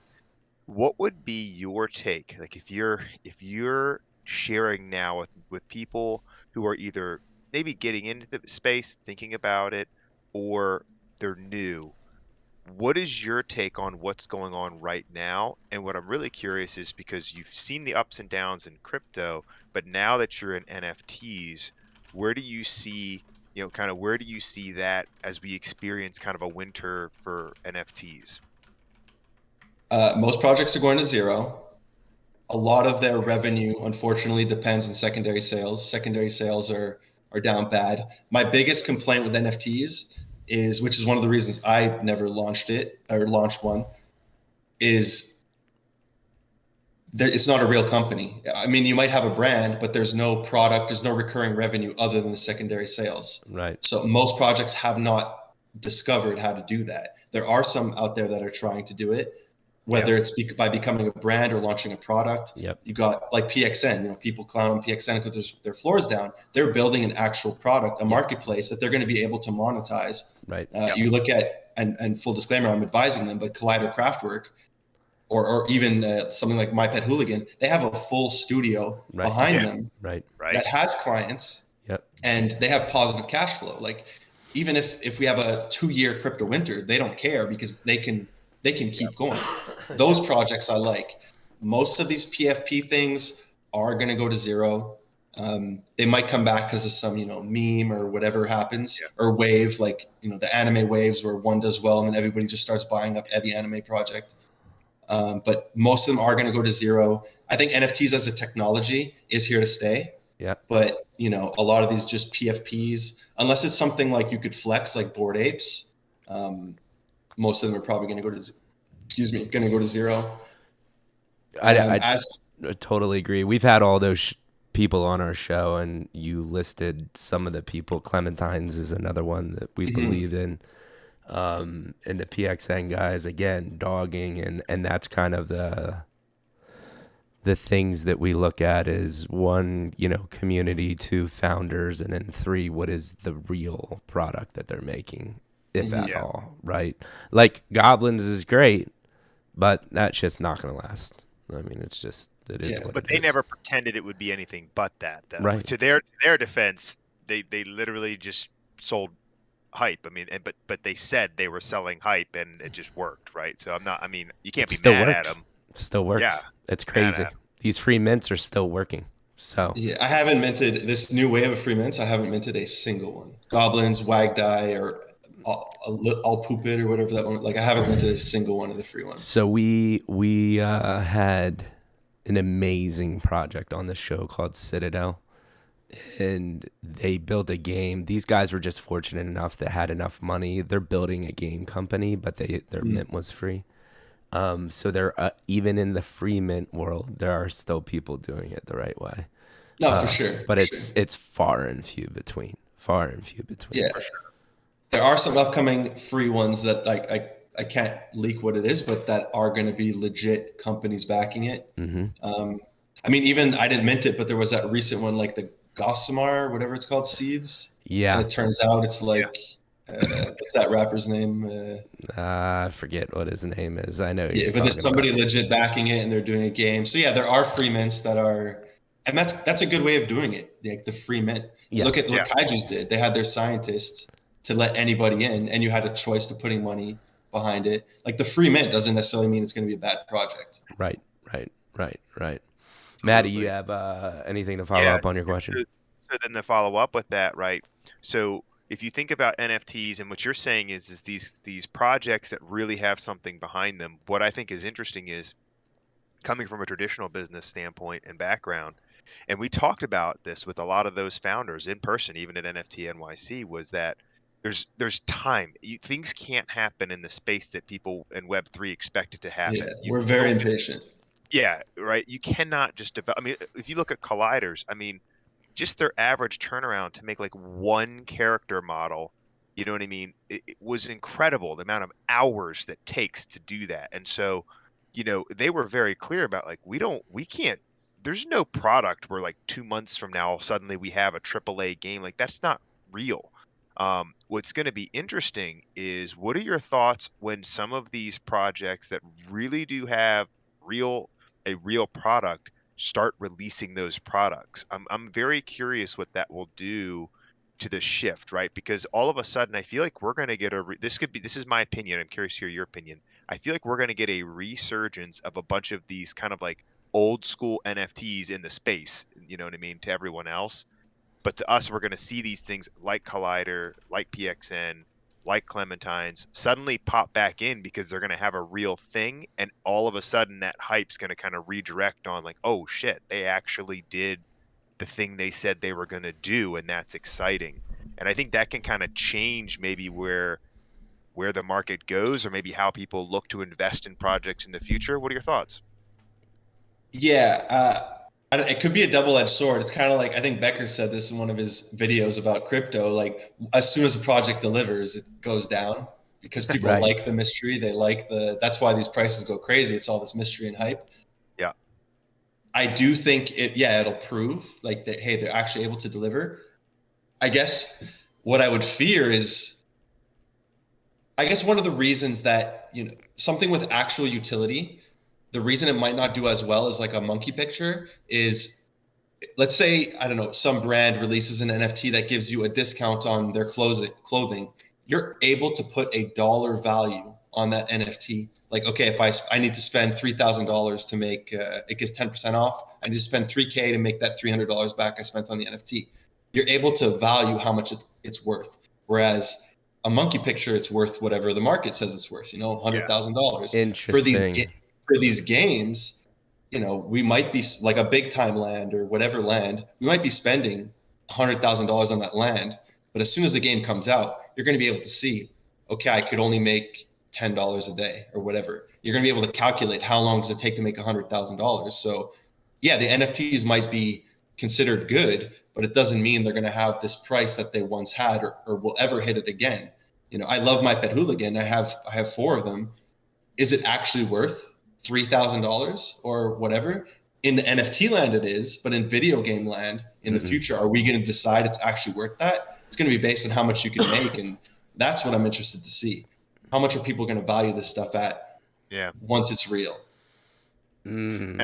What would be your take? Like, if you're sharing now with people who are either maybe getting into the space, thinking about it, or they're new, what is your take on what's going on right now? And what I'm really curious is, because you've seen the ups and downs in crypto, but now that you're in NFTs, where do you see, where do you see that as we experience kind of a winter for NFTs? Most projects are going to zero. A lot of their revenue, unfortunately, depends on secondary sales. Secondary sales are down bad. My biggest complaint with NFTs is, which is one of the reasons I never launched one, is it's not a real company. I mean, you might have a brand, but there's no product, there's no recurring revenue other than the secondary sales. Right. So most projects have not discovered how to do that. There are some out there that are trying to do it, whether it's by becoming a brand or launching a product. Yep. You got like PXN, people clown on PXN because their floor's down. They're building an actual product, a marketplace that they're going to be able to monetize. Right. You look at, and full disclaimer, I'm advising them, but Collider Craftwork, or even something like My Pet Hooligan, they have a full studio behind them that has clients, and they have positive cash flow. Like, even if we have a 2-year crypto winter, they don't care, because they can keep going. Those projects I like. Most of these PFP things are going to go to zero. They might come back because of some, meme or whatever happens, or wave, like, the anime waves where one does well and then everybody just starts buying up every anime project. But most of them are going to go to zero. I think NFTs as a technology is here to stay. Yeah. But, a lot of these just PFPs, unless it's something like you could flex like Bored Apes, most of them are probably going to go to zero. I totally agree. We've had all those people on our show, and you listed some of the people. Clementines is another one that we believe in. And the PXN guys, again, dogging, and that's kind of the things that we look at is 1, community, 2, founders, and then 3, what is the real product that they're making, if at all, right? Like Goblins is great, but that's just not going to last. I mean, it is what it is. But they never pretended it would be anything but that, though. Right. To their defense, they literally just sold hype. I mean, but they said they were selling hype, and it just worked, right? So you can't be mad at them. It still works. Yeah, it's crazy. These free mints are still working. So I haven't minted this new wave of free mints. I haven't minted a single one. Goblins, Wagdai, or I'll poop it or whatever that one. Like, I haven't minted a single one of the free ones. So we had an amazing project on the show called Citadel, and they built a game. These guys were just fortunate enough that had enough money. They're building a game company, but their mint was free. So they're even in the free mint world, there are still people doing it the right way. No, for sure. But it's far and few between. Yeah, for sure. There are some upcoming free ones that I can't leak what it is, but that are going to be legit companies backing it. Even I didn't mint it, but there was that recent one, like the Gossamer, whatever it's called, Seeds. Yeah. And it turns out it's like, what's that rapper's name? I forget what his name is. I know. Yeah, but there's somebody legit backing it, and they're doing a game. So yeah, there are free mints that are, and that's a good way of doing it. Like the free mint. Yeah. Look at what Kaiju's did. They had their scientists to let anybody in, and you had a choice to putting money behind it. Like the free mint doesn't necessarily mean it's going to be a bad project. Right. Maddie, you have anything to follow up on your question? So then to follow up with that, right? So if you think about NFTs, and what you're saying is these projects that really have something behind them, what I think is interesting is coming from a traditional business standpoint and background, and we talked about this with a lot of those founders in person, even at NFT NYC, was that there's time. Things can't happen in the space that people in Web3 expect it to happen. Yeah, we're very impatient. Yeah, right. You cannot just develop. I mean, if you look at colliders, I mean, just their average turnaround to make like one character model, you know what I mean? It was incredible, the amount of hours that takes to do that. And so, they were very clear about like, we can't, there's no product where like 2 months from now, suddenly we have a AAA game. Like, that's not real. What's going to be interesting is, what are your thoughts when some of these projects that really do have a real product start releasing those products? I'm very curious what that will do to the shift, right? Because all of a sudden, I feel like we're going to get this is my opinion. I'm curious to hear your opinion. I feel like we're going to get a resurgence of a bunch of these kind of like old school NFTs in the space, you know what I mean, to everyone else. But to us, we're going to see these things like Collider, like PXN, like Clementines suddenly pop back in because they're going to have a real thing. And all of a sudden that hype's going to kind of redirect on like, oh shit, they actually did the thing they said they were going to do. And that's exciting. And I think that can kind of change maybe where the market goes, or maybe how people look to invest in projects in the future. What are your thoughts? Yeah. It could be a double-edged sword. It's kind of like, I think Becker said this in one of his videos about crypto. Like, as soon as a project delivers, it goes down because people Right. like the mystery. They like that's why these prices go crazy. It's all this mystery and hype. Yeah. I do think it'll prove like that, hey, they're actually able to deliver. I guess what I would fear is, one of the reasons that, something with actual utility, the reason it might not do as well as like a monkey picture is, let's say, I don't know, some brand releases an NFT that gives you a discount on their clothing. You're able to put a dollar value on that NFT. Like, okay, if I need to spend $3,000 to make it gets 10% off, I need to spend $3K to make that $300 back I spent on the NFT. You're able to value how much it's worth. Whereas a monkey picture, it's worth whatever the market says it's worth, $100,000. Interesting. For these games, we might be like a big time land or whatever land, we might be spending $100,000 on that land. But as soon as the game comes out, you're going to be able to see, okay, I could only make $10 a day or whatever. You're going to be able to calculate how long does it take to make $100,000. So yeah, the NFTs might be considered good, but it doesn't mean they're going to have this price that they once had or will ever hit it again. I love my pet hooligan. I have 4 of them. Is it actually worth $3,000 or whatever? In the NFT land it is, but in video game land in the future, are we going to decide it's actually worth that? It's going to be based on how much you can make. And that's what I'm interested to see. How much are people going to value this stuff at once it's real? And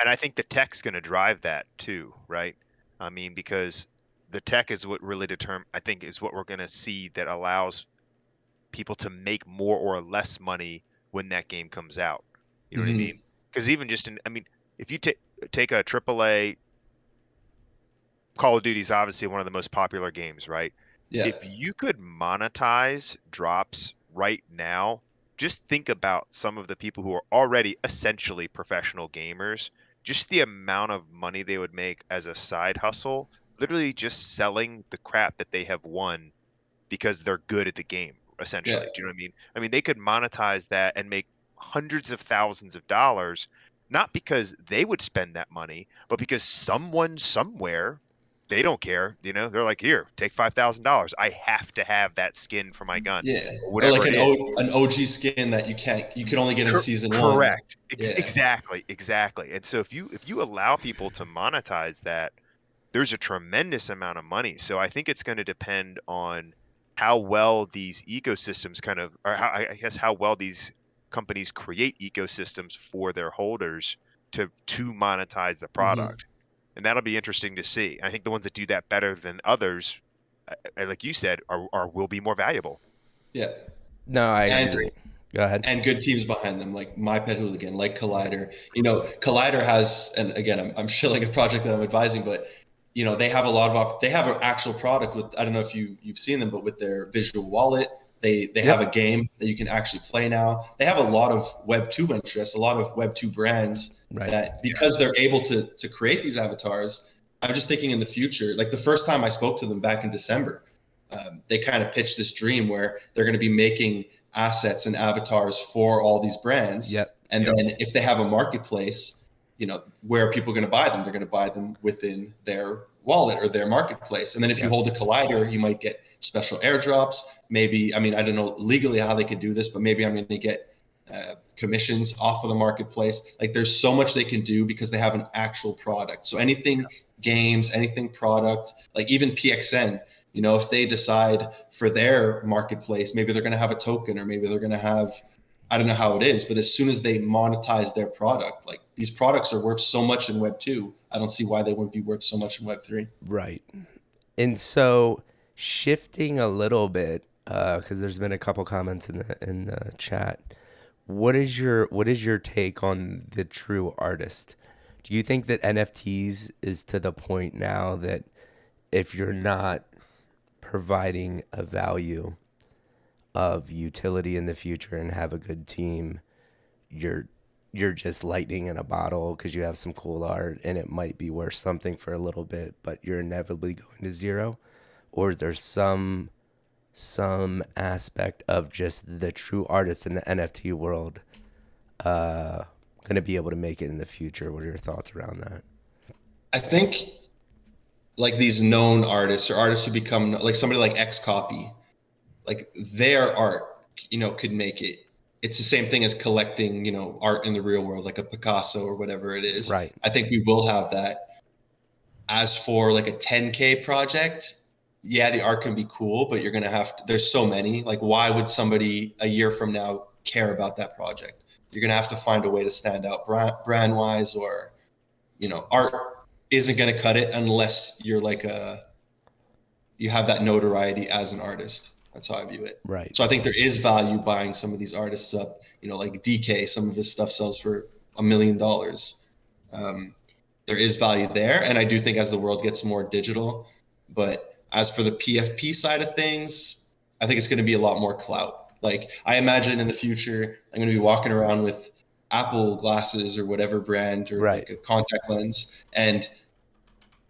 I think the tech's going to drive that too, right? I mean, because the tech is what really I think is what we're going to see that allows people to make more or less money when that game comes out. You know what I mean? Because even just if you take a AAA, Call of Duty is obviously one of the most popular games, right? Yeah. If you could monetize drops right now, just think about some of the people who are already essentially professional gamers, just the amount of money they would make as a side hustle, literally just selling the crap that they have won because they're good at the game, essentially. Yeah. Do you know what I mean? I mean, they could monetize that and make hundreds of thousands of dollars, not because they would spend that money, but because someone somewhere, they don't care, they're like, here, take $5,000. I have to have that skin for my gun. Yeah. Whatever or like it an OG skin that you can only get in season 1. Correct. Exactly. And so if you allow people to monetize that, there's a tremendous amount of money. So I think it's going to depend on how well these ecosystems how well these companies create ecosystems for their holders to monetize the product. And that'll be interesting to see. I think the ones that do that better than others, like you said, will be more valuable. Yeah. No, I agree. Go ahead. And good teams behind them, like My Pet Hooligan, like Collider. Collider has, and again, I'm shilling a project that I'm advising, but they have they have an actual product with, I don't know if you've seen them, but with their visual wallet, they have a game that you can actually play now. They have a lot of Web 2 interests, a lot of Web 2 brands that, because they're able to create these avatars. I'm just thinking in the future, like the first time I spoke to them back in December, they kind of pitched this dream where they're going to be making assets and avatars for all these brands. And then if they have a marketplace, where are people going to buy them? They're going to buy them within their wallet or their marketplace. And then if you hold a Collider, you might get special airdrops. Maybe, I don't know legally how they could do this, but maybe I'm going to get commissions off of the marketplace. Like there's so much they can do because they have an actual product. So anything games, anything product, like even PXN, if they decide for their marketplace, maybe they're going to have a token or maybe they're going to have, I don't know how it is, but as soon as they monetize their product, like these products are worth so much in Web 2, I don't see why they wouldn't be worth so much in Web 3. Right. And so shifting a little bit, because there's been a couple comments in the chat. What is your take on the true artist? Do you think that NFTs is to the point now that if you're not providing a value of utility in the future and have a good team, you're just lightning in a bottle because you have some cool art and it might be worth something for a little bit, but you're inevitably going to zero? Or is there some aspect of just the true artists in the NFT world going to be able to make it in the future? What are your thoughts around that? I think like these known artists or artists who become like somebody like XCopy, like their art, could make it. It's the same thing as collecting, art in the real world, like a Picasso or whatever it is. Right. I think we will have that. As for like a 10K project, yeah, the art can be cool, but you're going to have to, there's so many, like why would somebody a year from now care about that project? You're going to have to find a way to stand out brand wise, or, art isn't going to cut it unless you're like you have that notoriety as an artist. That's how I view it. Right. So I think there is value buying some of these artists up. Like DK, some of his stuff sells for $1 million. There is value there, and I do think as the world gets more digital. But as for the PFP side of things, I think it's going to be a lot more clout. Like I imagine in the future, I'm going to be walking around with Apple glasses or whatever brand or like a contact lens, and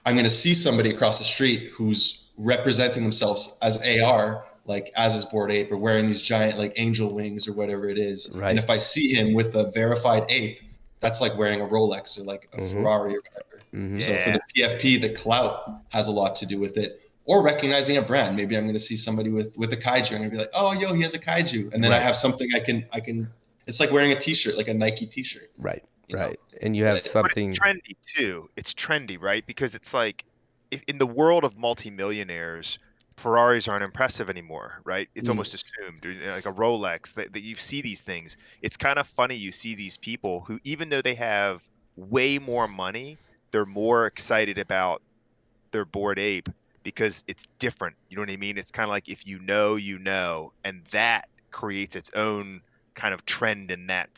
I'm going to see somebody across the street who's representing themselves as AR, like as his Bored Ape, or wearing these giant like angel wings or whatever it is. Right. And if I see him with a verified ape, that's like wearing a Rolex or like a Ferrari or whatever. Mm-hmm. So for the PFP, the clout has a lot to do with it. Or recognizing a brand. Maybe I'm going to see somebody with a kaiju. I'm going to be like, oh, yo, he has a kaiju. And then I have something I can. It's like wearing a T-shirt, like a Nike T-shirt. Right. Right. And you have something. But it's trendy too. It's trendy, right? Because it's like in the world of multimillionaires, Ferraris aren't impressive anymore, right? It's almost assumed, like a Rolex, that you see these things. It's kind of funny. You see these people who, even though they have way more money, they're more excited about their Bored Ape because it's different. You know what I mean? It's kind of like if you know, and that creates its own kind of trend in that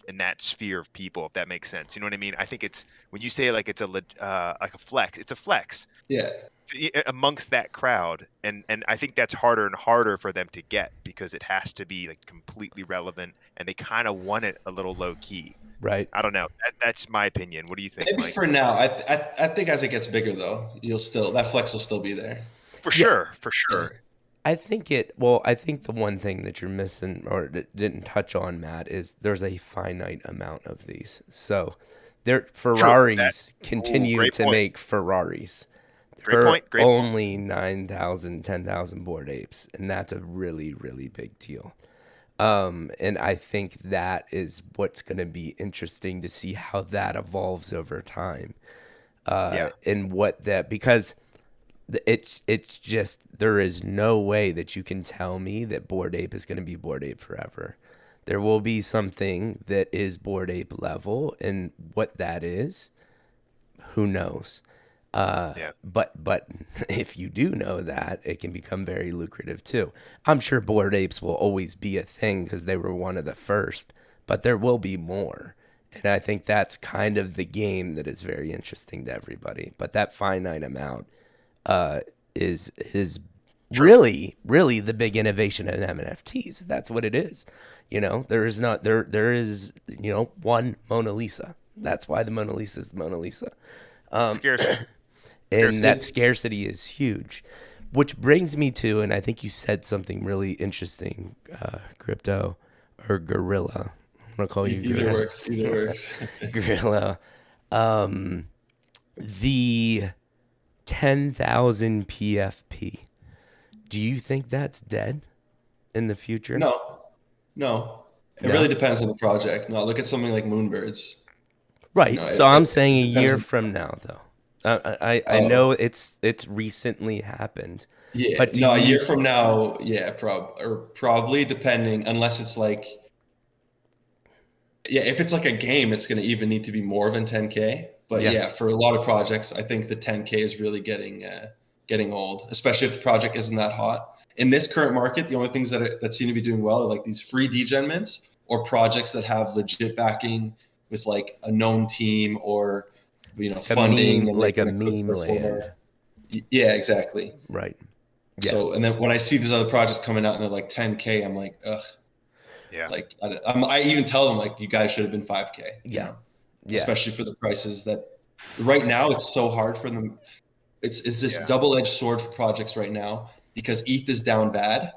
sphere of people, if that makes sense. You know what I mean? I think it's when you say like it's like a flex, it's a flex. Yeah. Amongst that crowd, and I think that's harder and harder for them to get because it has to be like completely relevant, and they kind of want it a little low key. Right. I don't know. That's my opinion. What do you think, Maybe Mike? for now. I think as it gets bigger though, that flex will still be there. For sure. Yeah. I think the one thing that you're missing or that didn't touch on, Matt, is there's a finite amount of these. So Ferraris continue to make Ferraris. There are only 9,000, 10,000 Bored Apes, and that's a really, really big deal. And I think that is what's going to be interesting to see how that evolves over time. And what that, because it's just, there is no way that you can tell me that Bored Ape is going to be Bored Ape forever. There will be something that is Bored Ape level, and what that is, who knows? But if you do know that, it can become very lucrative too. I'm sure Bored Apes will always be a thing because they were one of the first, but there will be more. And I think that's kind of the game that is very interesting to everybody. But that finite amount is really, really the big innovation in NFTs. That's what it is. There is one Mona Lisa. That's why the Mona Lisa is the Mona Lisa. Scarcity. And that scarcity is huge, which brings me to, and I think you said something really interesting, Crypto or Gorilla. I'm going to call you Gorilla. Either works. Gorilla. The 10,000 PFP. Do you think that's dead in the future? No. It really depends on the project. No, look at something like Moonbirds. Right. I'm saying a year from now, though. I know it's recently happened. Yeah. But a year from now, yeah, probably depending, unless it's like, yeah, if it's like a game, it's going to even need to be more than 10K. But yeah, for a lot of projects, I think the 10K is really getting old, especially if the project isn't that hot. In this current market, the only things that seem to be doing well are like these free degen mints or projects that have legit backing with like a known team or funding, and like a meme land. Yeah, exactly. Right. Yeah. So, and then when I see these other projects coming out and they're like 10K, I'm like, ugh. Yeah. Like I even tell them like, you guys should have been 5K. Yeah. Especially for the prices that right now it's so hard for them. It's this double-edged sword for projects right now because ETH is down bad,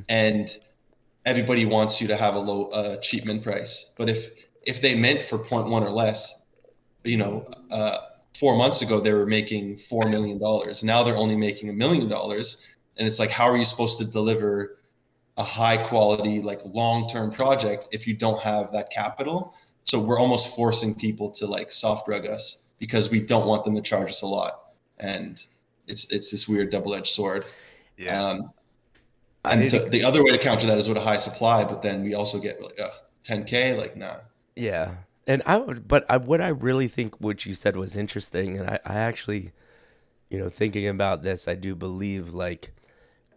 and everybody wants you to have a cheap mint price. But if they mint for 0.1 or less, 4 months ago they were making $4 million. Now they're only making $1 million, and it's like, how are you supposed to deliver a high quality, like long-term project if you don't have that capital? So we're almost forcing people to like soft drug us because we don't want them to charge us a lot, and it's this weird double-edged sword. Yeah. The other way to counter that is with a high supply, but then we also get like 10K, like nah. Yeah. And what I really think what you said was interesting, and I actually, thinking about this, I do believe like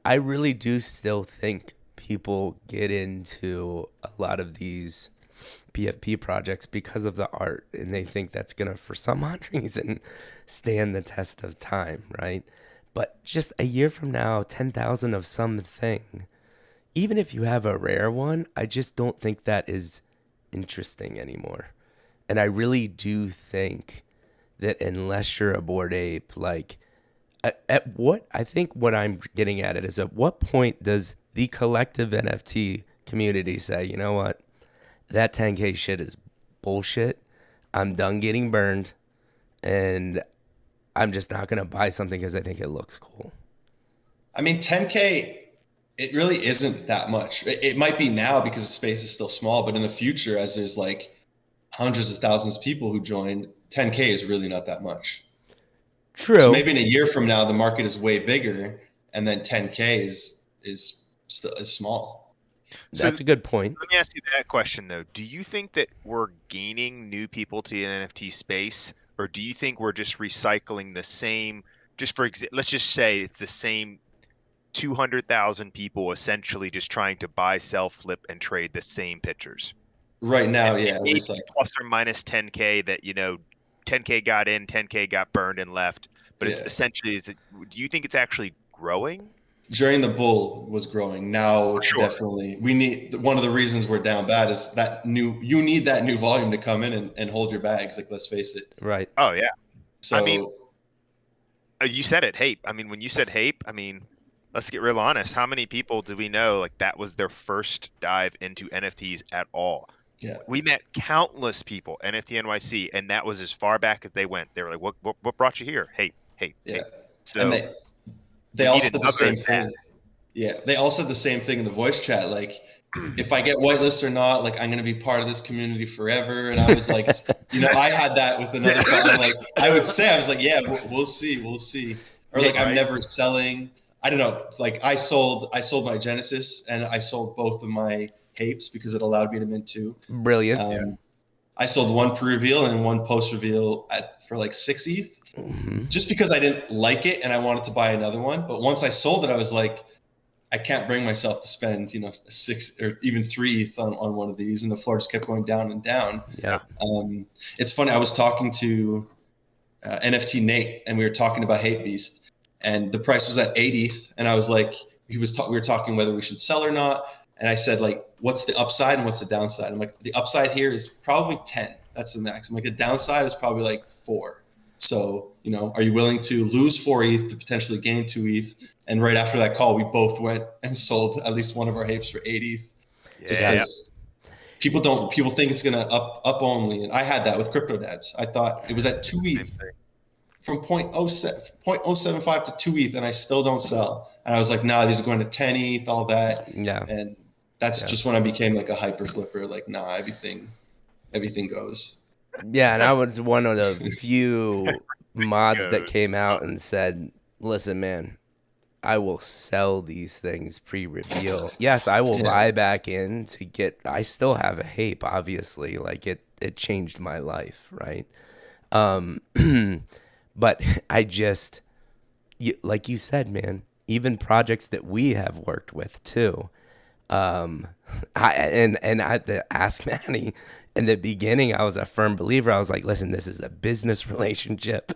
I really do still think people get into a lot of these PFP projects because of the art, and they think that's gonna, for some odd reason, stand the test of time, right? But just a year from now, 10,000 of something, even if you have a rare one, I just don't think that is interesting anymore. And I really do think that unless you're a Bored Ape, like I think what I'm getting at it is, at what point does the collective NFT community say, you know what, that 10K shit is bullshit. I'm done getting burned, and I'm just not going to buy something because I think it looks cool. I mean, 10K, it really isn't that much. It might be now because the space is still small, but in the future, as there's like hundreds of thousands of people who join, 10K is really not that much. True. So maybe in a year from now, the market is way bigger, and then 10K is still small. That's a good point. Let me ask you that question though. Do you think that we're gaining new people to the NFT space, or do you think we're just recycling the same? Just for let's just say it's the same 200,000 people essentially just trying to buy, sell, flip, and trade the same pictures. Right now, and yeah, it's like plus or minus 10K that 10K got in, 10K got burned and left. But it's essentially, do you think it's actually growing? During the bull was growing. Now it's definitely, we need, one of the reasons we're down bad is you need that new volume to come in and hold your bags. Like, let's face it. Right. Oh yeah. So I mean, you said it, Hape. I mean, when you said Hape, I mean, let's get real honest. How many people do we know like that was their first dive into NFTs at all? Yeah. We met countless people, NFT NYC, and that was as far back as they went. They were like, what brought you here? Hape. Yeah. So and they also did the same thing. Yeah. They also did the same thing in the voice chat. Like, if I get whitelist or not, like, I'm going to be part of this community forever. And I was like, I had that with another problem. Like, I was like, yeah, we'll see. Or like, I'm never selling. I don't know. Like, I sold my Genesis, and I sold both of my Hapes because it allowed me to mint two. Brilliant. I sold one pre-reveal and one post-reveal for like 6 ETH, just because I didn't like it and I wanted to buy another one. But once I sold it, I was like, I can't bring myself to spend 6 or even 3 ETH on one of these, and the floor just kept going down and down. Yeah. It's funny. I was talking to NFT Nate, and we were talking about Hate Beast, and the price was at 8 ETH, and I was like, we were talking whether we should sell or not. And I said, like, what's the upside and what's the downside? I'm like, the upside here is probably 10. That's the max. I'm like, the downside is probably like 4. So, are you willing to lose 4 ETH to potentially gain 2 ETH? And right after that call, we both went and sold at least one of our Hapes for 8 ETH. Just because people think it's going to up only. And I had that with Crypto Dads. I thought it was at 2 ETH from 0.075 to 2 ETH, and I still don't sell. And I was like, nah, these are going to 10 ETH, all that. Yeah. And that's just when I became like a hyper flipper. Like, nah, everything goes. Yeah, and I was one of the few mods that came out and said, listen, man, I will sell these things pre-reveal. Yes, I will buy back in to get, I still have a Hape, obviously. Like, it changed my life, right? But I just, like you said, man, even projects that we have worked with too. I had to ask Manny in the beginning. I was a firm believer. I was like, listen, this is a business relationship.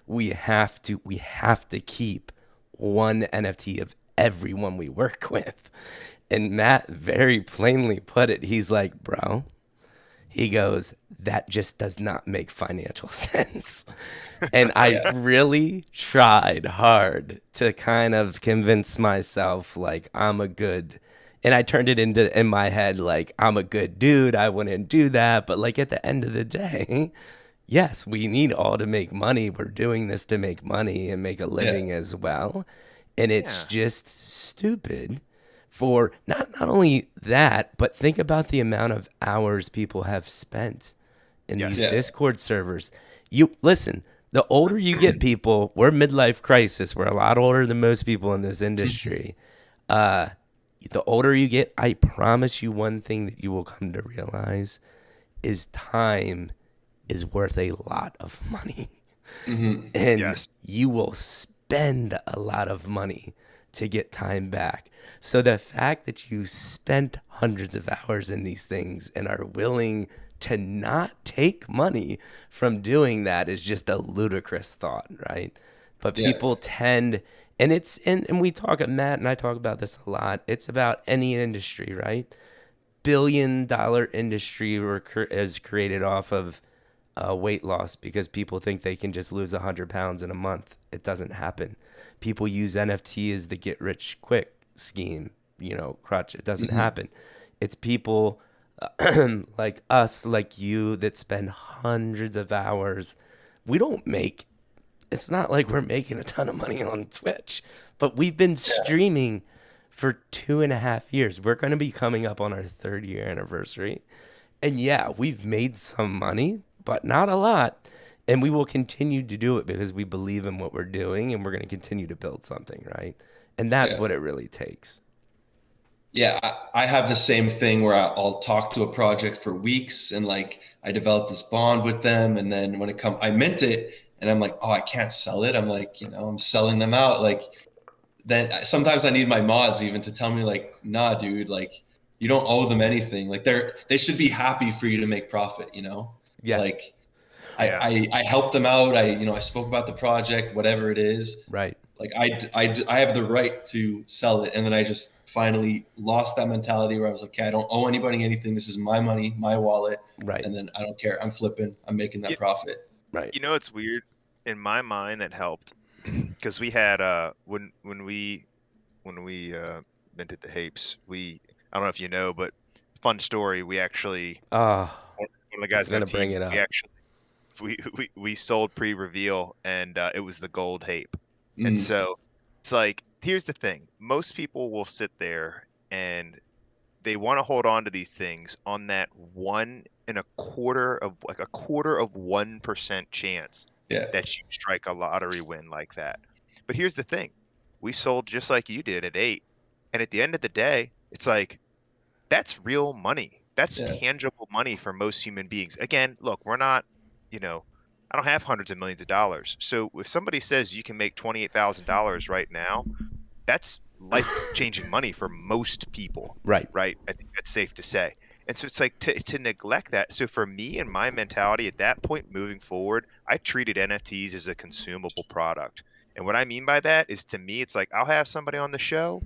We have to keep one NFT of everyone we work with. And Matt very plainly put it. He's like, bro, he goes, that just does not make financial sense. And I really tried hard to kind of convince myself, like, and I turned it in my head, like, I'm a good dude, I wouldn't do that. But like, at the end of the day, yes, we need all to make money. We're doing this to make money and make a living as well. And it's just stupid for not only that, but think about the amount of hours people have spent in these Discord servers. You listen, the older you get, people, we're midlife crisis. We're a lot older than most people in this industry. The older you get, I promise you one thing that you will come to realize is time is worth a lot of money. And you will spend a lot of money to get time back. So the fact that you spent hundreds of hours in these things and are willing to not take money from doing that is just a ludicrous thought, right? But people tend, and we talk, Matt and I talk about this a lot. It's about any industry, right? $1 billion industry is created off of weight loss because people think they can just lose 100 pounds in a month. It doesn't happen. People use NFT as the get rich quick scheme, crutch. It doesn't happen. It's people like us, like you, that spend hundreds of hours. It's not like we're making a ton of money on Twitch, but we've been streaming for 2.5 years. We're going to be coming up on our 3rd-year anniversary. And yeah, we've made some money, but not a lot. And we will continue to do it because we believe in what we're doing, and we're going to continue to build something, right? And that's what it really takes. Yeah, I have the same thing where I'll talk to a project for weeks, and like I develop this bond with them, and then when I mint it, and I'm like, oh, I can't sell it. I'm like, I'm selling them out. Like, then sometimes I need my mods even to tell me like, nah, dude, like you don't owe them anything. Like they should be happy for you to make profit, Yeah. Like I helped them out. I spoke about the project, whatever it is. Right. Like I have the right to sell it. And then I just finally lost that mentality where I was like, okay, I don't owe anybody anything. This is my money, my wallet. Right. And then I don't care. I'm flipping. I'm making that profit. Right. It's weird. In my mind, that helped because we had when we minted the Hapes, I don't know if you know, but fun story. We actually one of the guys going to bring it up. We actually we sold pre-reveal, and it was the gold Hape. And so it's like, here's the thing. Most people will sit there and they want to hold on to these things on that 1.25% of 1% chance that you strike a lottery win like that. But here's the thing. We sold just like you did at 8. And at the end of the day, it's like, that's real money. That's tangible money for most human beings. Again, look, we're not, I don't have hundreds of millions of dollars. So if somebody says you can make $28,000 right now, that's life-changing money for most people. Right. Right. I think that's safe to say. And so it's like to neglect that. So for me and my mentality at that point moving forward, I treated NFTs as a consumable product. And what I mean by that is, to me, it's like, I'll have somebody on the show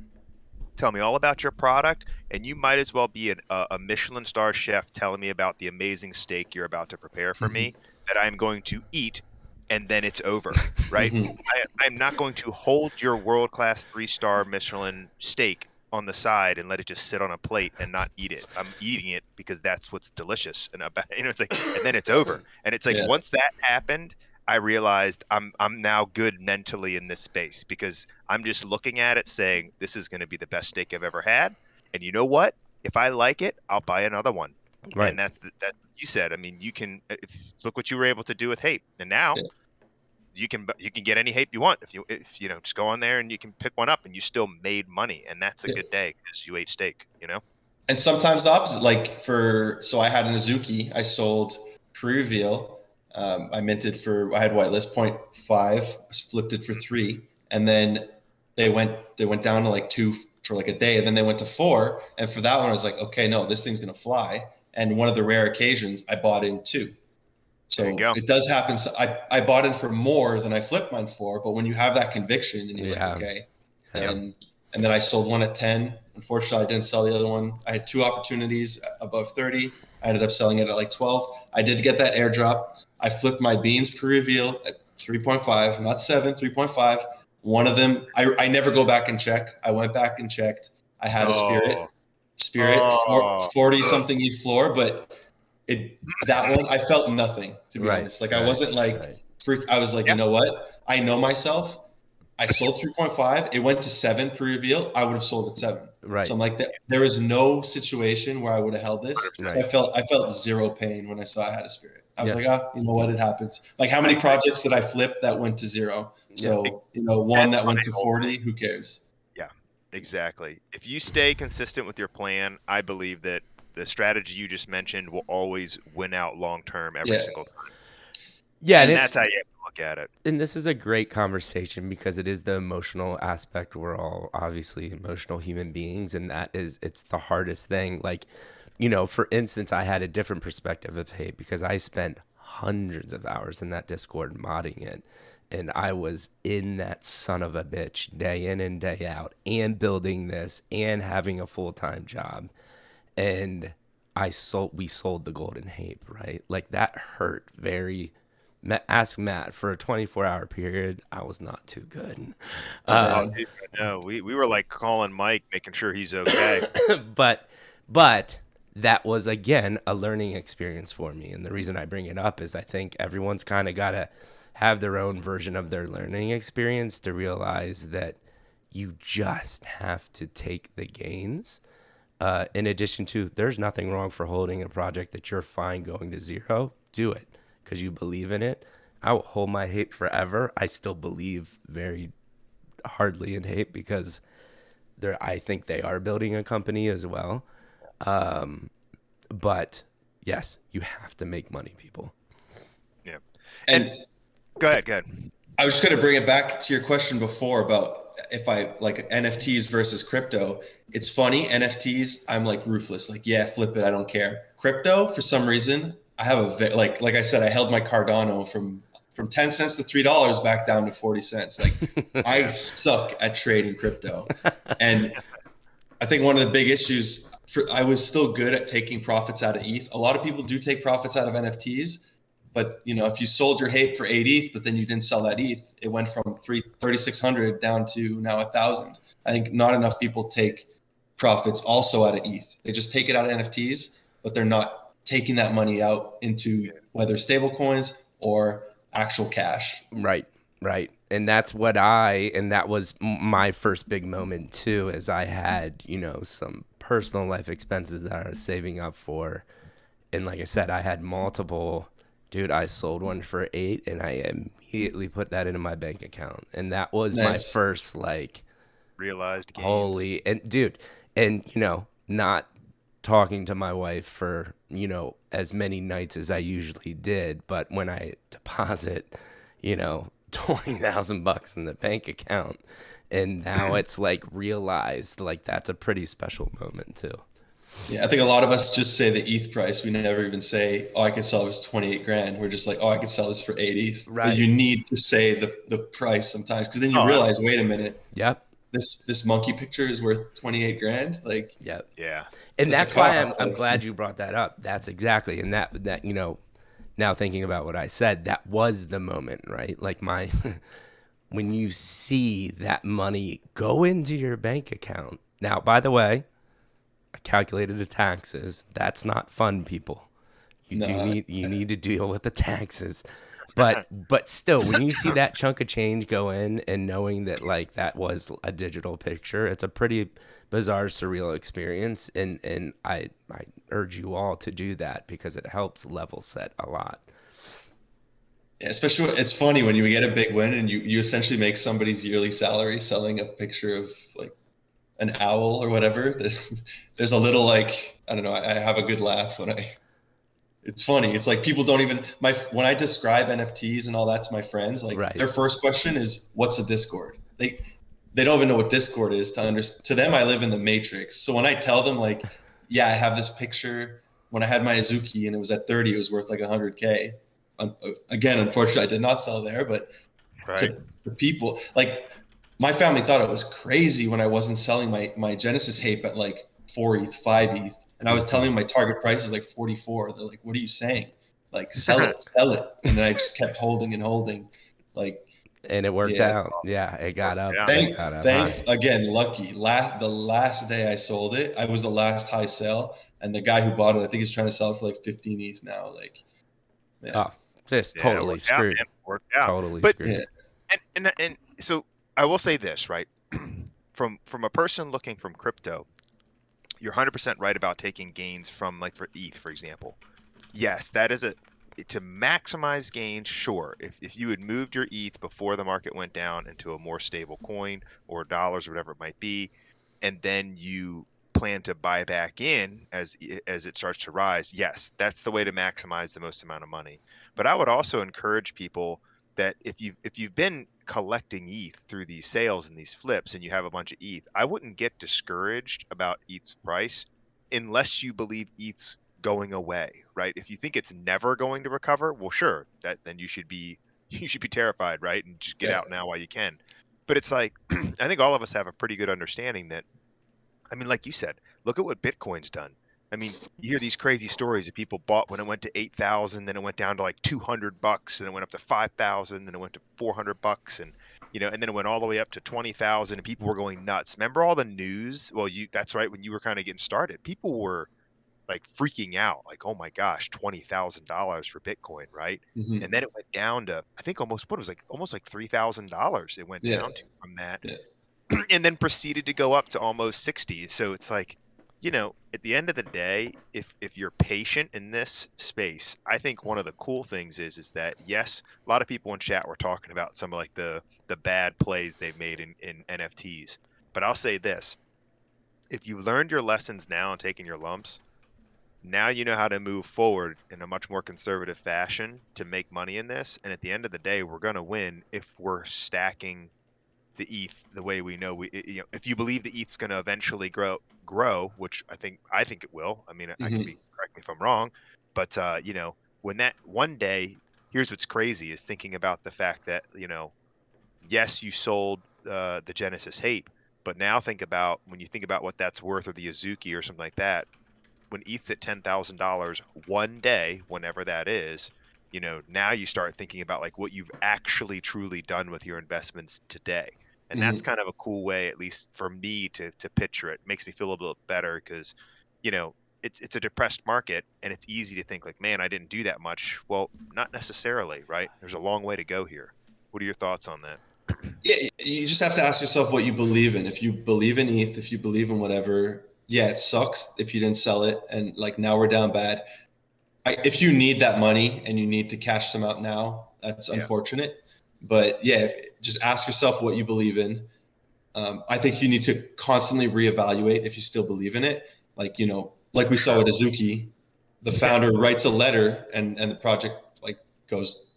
tell me all about your product, and you might as well be a Michelin star chef telling me about the amazing steak you're about to prepare for me that I'm going to eat, and then it's over, right? I'm not going to hold your world-class 3-star Michelin steak on the side and let it just sit on a plate and not eat it. I'm eating it because that's what's delicious. And it's like, and then it's over. And it's like, once that happened, I realized I'm now good mentally in this space, because I'm just looking at it saying, this is going to be the best steak I've ever had. And you know what? If I like it, I'll buy another one. Right. And that's that you said. I mean, you can look what you were able to do with Hape, and now you can get any Hape you want. If you just go on there and you can pick one up, and you still made money, and that's a good day because you ate steak. And sometimes the opposite. So I had an Azuki. I sold pre-reveal. I minted I had whitelist 0.5, flipped it for 3, and then they went down to like 2 for like a day, and then they went to 4. And for that one, I was like, okay, no, this thing's gonna fly. And one of the rare occasions, I bought in 2. So it does happen. So I bought in for more than I flipped mine for, but when you have that conviction and you're like, okay, and then I sold one at 10. Unfortunately, I didn't sell the other one. I had 2 opportunities above 30. I ended up selling it at like 12. I did get that airdrop. I flipped my beans pre-reveal at 3.5, not 7, 3.5. One of them, I never go back and check. I went back and checked. I had a spirit 40 something ETH floor, but that one, I felt nothing, to be honest. Like I wasn't like freak. I was like, you know what? I know myself. I sold 3.5. It went to 7 pre-reveal. I would have sold at 7. Right. So I'm like, there is no situation where I would have held this. Right. So I felt zero pain when I saw I had a spirit. I was like, you know what? It happens. Like, how many projects did I flip that went to 0? So, one that went to 40, who cares? Yeah, exactly. If you stay consistent with your plan, I believe that the strategy you just mentioned will always win out long-term every single time. Yeah, and And it's that's how you have to look at it. and this is a great conversation because it is the emotional aspect. We're all obviously emotional human beings, and it's the hardest thing. Like, for instance, I had a different perspective of hate because I spent hundreds of hours in that Discord modding it. And I was in that son of a bitch day in and day out and building this and having a full-time job. And we sold the golden hape, right? Like that hurt very. Ask Matt, for a 24-hour period, I was not too good. Oh, dude, no, we were like calling Mike, making sure he's okay. but that was again a learning experience for me. And the reason I bring it up is I think everyone's kind of got to have their own version of their learning experience to realize that you just have to take the gains. In addition to, there's nothing wrong for holding a project that you're fine going to zero. Do it because you believe in it. I will hold my hate forever. I still believe very hardly in hate because I think they are building a company as well. But yes, you have to make money, people. Yeah. And Go ahead. I was just going to bring it back to your question before about if I like NFTs versus crypto. It's funny, NFTs, I'm like ruthless. Like, yeah, flip it. I don't care. Crypto, for some reason, I have like I said, I held my Cardano from 10 cents to $3 back down to 40 cents. Like I suck at trading crypto. And I think one of the big issues I was still good at taking profits out of ETH. A lot of people do take profits out of NFTs. But if you sold your HAPE for 8 ETH, but then you didn't sell that ETH, it went from 3,600 down to now 1,000. I think not enough people take profits also out of ETH. They just take it out of NFTs, but they're not taking that money out into whether stable coins or actual cash. Right. And that's that was my first big moment too, as I had, some personal life expenses that I was saving up for. And like I said, I had multiple. Dude, I sold one for 8 and I immediately put that into my bank account. And that was my first realized gains. Holy, and dude, and not talking to my wife for, as many nights as I usually did. But when I deposit, $20,000 in the bank account and now it's realized that's a pretty special moment too. Yeah, I think a lot of us just say the ETH price. We never even say, "Oh, I could sell this 28 grand." We're just like, "Oh, I could sell this for 8 ETH." Right. But you need to say the price sometimes because then you realize, wait a minute. Yep. This monkey picture is worth 28 grand. Like, yep. Yeah. And that's why I'm glad you brought that up. That's exactly. And that now thinking about what I said, that was the moment, right? Like when you see that money go into your bank account. Now, by the way, I calculated the taxes. That's not fun, people. You need to deal with the taxes. But still, when you see that chunk of change go in and knowing that that was a digital picture, it's a pretty bizarre, surreal experience. And I urge you all to do that because it helps level set a lot. Yeah, especially it's funny when you get a big win and you essentially make somebody's yearly salary selling a picture of an owl or whatever. There's a little I don't know. I have a good laugh it's funny. It's like people don't even when I describe NFTs and all that to my friends, their first question is, "What's a Discord?" They don't even know what Discord is. To them, I live in the Matrix. So when I tell them yeah, I have this picture when I had my Azuki and it was at 30, it was worth $100K. Again, unfortunately, I did not sell there, but to people my family thought it was crazy when I wasn't selling my Genesis HAPE at 4 ETH, 5 ETH. And I was telling them my target price is 44. They're like, "What are you saying? Sell it. And then I just kept holding and holding. And it worked out. Yeah, it got up. Again, lucky. The last day I sold it, I was the last high sell. And the guy who bought it, I think he's trying to sell it for 15 ETH now. Just totally screwed. Worked out. Totally screwed. Yeah. And so I will say this, right? From a person looking from crypto, you're 100% right about taking gains from for ETH, for example. Yes, that is to maximize gains. Sure, if you had moved your ETH before the market went down into a more stable coin or dollars or whatever it might be, and then you plan to buy back in as it starts to rise, yes, that's the way to maximize the most amount of money. But I would also encourage people that if you've been collecting ETH through these sales and these flips and you have a bunch of ETH, I wouldn't get discouraged about ETH's price unless you believe ETH's going away, right? If you think it's never going to recover, well, sure, that then you should be you should be terrified, right? And just get Yeah. out now while you can. But it's like I think all of us have a pretty good understanding that, I mean, like you said, look at what Bitcoin's done. I mean, you hear these crazy stories that people bought when it went to 8,000, then it went down to like $200, and it went up to 5,000, then it went to $400, and and then it went all the way up to 20,000, and people were going nuts. Remember all the news? Well, that's right, when you were kind of getting started, people were like freaking out, like, oh my gosh, $20,000 for Bitcoin, right? Mm-hmm. And then it went down to, I think, almost like $3,000. It went Yeah. down to from that. Yeah. And then proceeded to go up to almost 60. So it's like, at the end of the day, if you're patient in this space, I think one of the cool things is that, yes, a lot of people in chat were talking about some of like the bad plays they've made in NFTs. But I'll say this: if you learned your lessons now and taken your lumps, now you know how to move forward in a much more conservative fashion to make money in this. And at the end of the day, we're going to win if we're stacking the ETH the way we know if you believe the ETH's going to eventually grow, which I think it will. I mean, I Mm-hmm. could be, correct me if I'm wrong, but when that one day, here's what's crazy is thinking about the fact that yes, you sold the Genesis Ape, but now think about when you think about what that's worth, or the Azuki or something like that. When ETH's at $10,000 one day, whenever that is, now you start thinking about like what you've actually truly done with your investments today. And that's Mm-hmm. kind of a cool way, at least for me, to picture it. Makes me feel a little bit better because, it's a depressed market, and it's easy to think like, man, I didn't do that much. Well, not necessarily, right? There's a long way to go here. What are your thoughts on that? Yeah, you just have to ask yourself what you believe in. If you believe in ETH, if you believe in whatever, yeah, it sucks if you didn't sell it, and like now we're down bad. If you need that money and you need to cash some out now, that's Yeah. unfortunate. But yeah, just ask yourself what you believe in. I think you need to constantly reevaluate if you still believe in it. Like like we saw with Azuki, the founder writes a letter, and the project like goes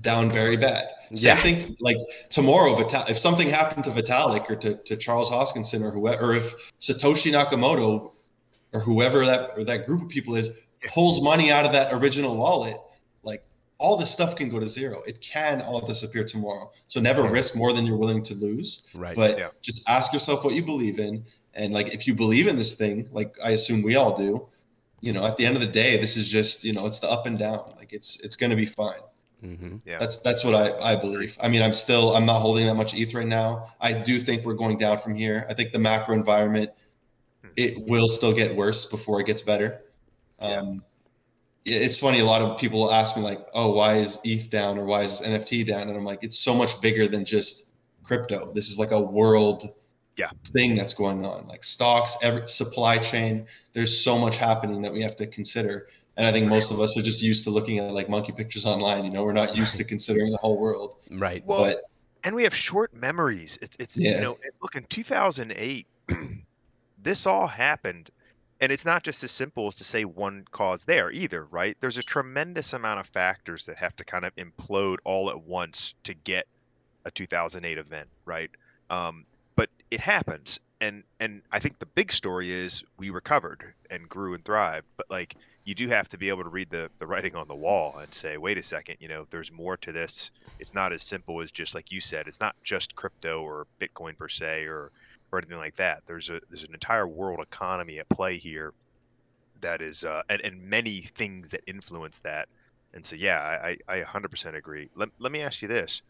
down very bad. Same Yes. thing like tomorrow, if something happened to Vitalik or to Charles Hoskinson or whoever, or if Satoshi Nakamoto or whoever that group of people is pulls money out of that original wallet, like all this stuff can go to zero. It can all disappear tomorrow. So never risk more than you're willing to lose. Right. But just ask yourself what you believe in. And like, if you believe in this thing, like I assume we all do, at the end of the day, this is just, it's the up and down. Like it's going to be fine. Mm-hmm. Yeah. That's what I believe. I mean, I'm not holding that much ETH right now. I do think we're going down from here. I think the macro environment, it will still get worse before it gets better. It's funny. A lot of people ask me like, oh, why is ETH down or why is NFT down? And I'm like, it's so much bigger than just crypto. This is like a world thing that's going on, like stocks, every supply chain. There's so much happening that we have to consider. And I think most of us are just used to looking at like monkey pictures online. We're not used to considering the whole world. Right. Well, and we have short memories. It's look, in 2008, this all happened. And it's not just as simple as to say one cause there either, right? There's a tremendous amount of factors that have to kind of implode all at once to get a 2008 event, right? But it happens. And I think the big story is we recovered and grew and thrived. But like, you do have to be able to read the writing on the wall and say, wait a second, there's more to this. It's not as simple as just like you said. It's not just crypto or Bitcoin per se or anything like that. There's an entire world economy at play here that is and many things that influence that. And so I 100% agree. Let me ask you this.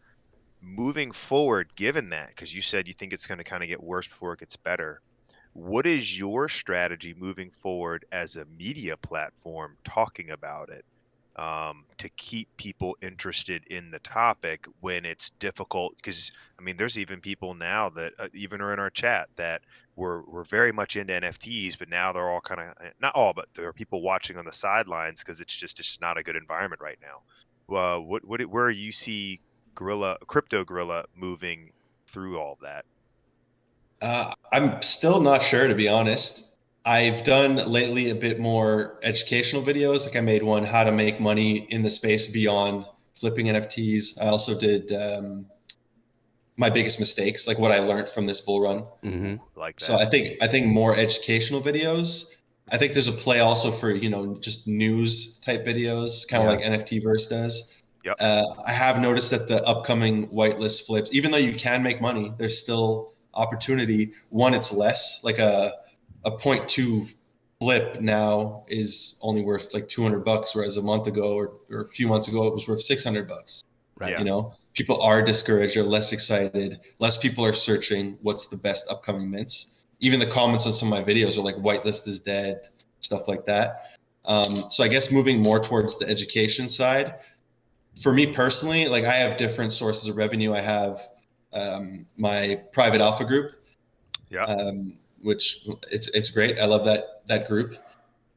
Moving forward, given that, because you said you think it's going to kind of get worse before it gets better, what is your strategy moving forward as a media platform talking about it, to keep people interested in the topic when it's difficult? Because I mean, there's even people now that even are in our chat that were very much into NFTs, but now they're all kind of, not all, but there are people watching on the sidelines because it's just not a good environment right now. Where you see CryptoGorilla moving through all that? I'm still not sure, to be honest. I've done lately a bit more educational videos. Like I made one, how to make money in the space beyond flipping NFTs. I also did my biggest mistakes, like what I learned from this bull run. Mm-hmm. Like that. So I think more educational videos. I think there's a play also for, just news type videos, kind of like NFT Verse does. Yep. I have noticed that the upcoming whitelist flips, even though you can make money, there's still opportunity. One, it's less, like a 0.2 flip now is only worth like $200, whereas a month ago or a few months ago it was worth $600. Right. Yeah. People are discouraged, they're less excited, less people are searching what's the best upcoming mints. Even the comments on some of my videos are like whitelist is dead, stuff like that. So I guess moving more towards the education side, for me personally, like I have different sources of revenue. I have my private alpha group, which it's great. I love that group.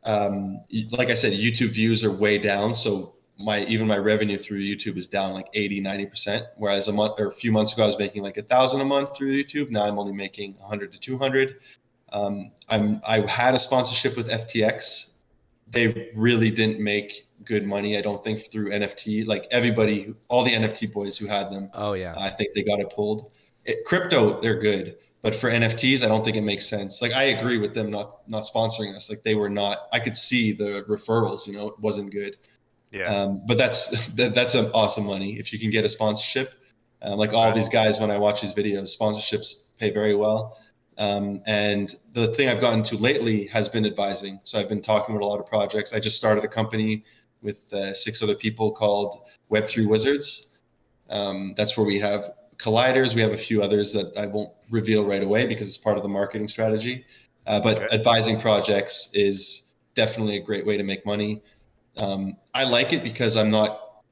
Like I said, YouTube views are way down, so my revenue through YouTube is down like 80-90%. Whereas a few months ago I was making like 1,000 a month through YouTube. Now I'm only making 100 to 200. I had a sponsorship with FTX. They really didn't make good money, I don't think, through NFT. Like all the NFT boys who had them, I think they got it pulled. Crypto, they're good, but for NFTs, I don't think it makes sense. Like I agree with them not sponsoring us. Like they were not. I could see the referrals. It wasn't good. Yeah. But that's an awesome money if you can get a sponsorship. Like all these guys, when I watch these videos, sponsorships pay very well. And the thing I've gotten to lately has been advising. So I've been talking with a lot of projects. I just started a company with 6 other people called Web3 Wizards. That's where we have colliders. We have a few others that I won't reveal right away because it's part of the marketing strategy. But advising projects is definitely a great way to make money. I like it because I'm not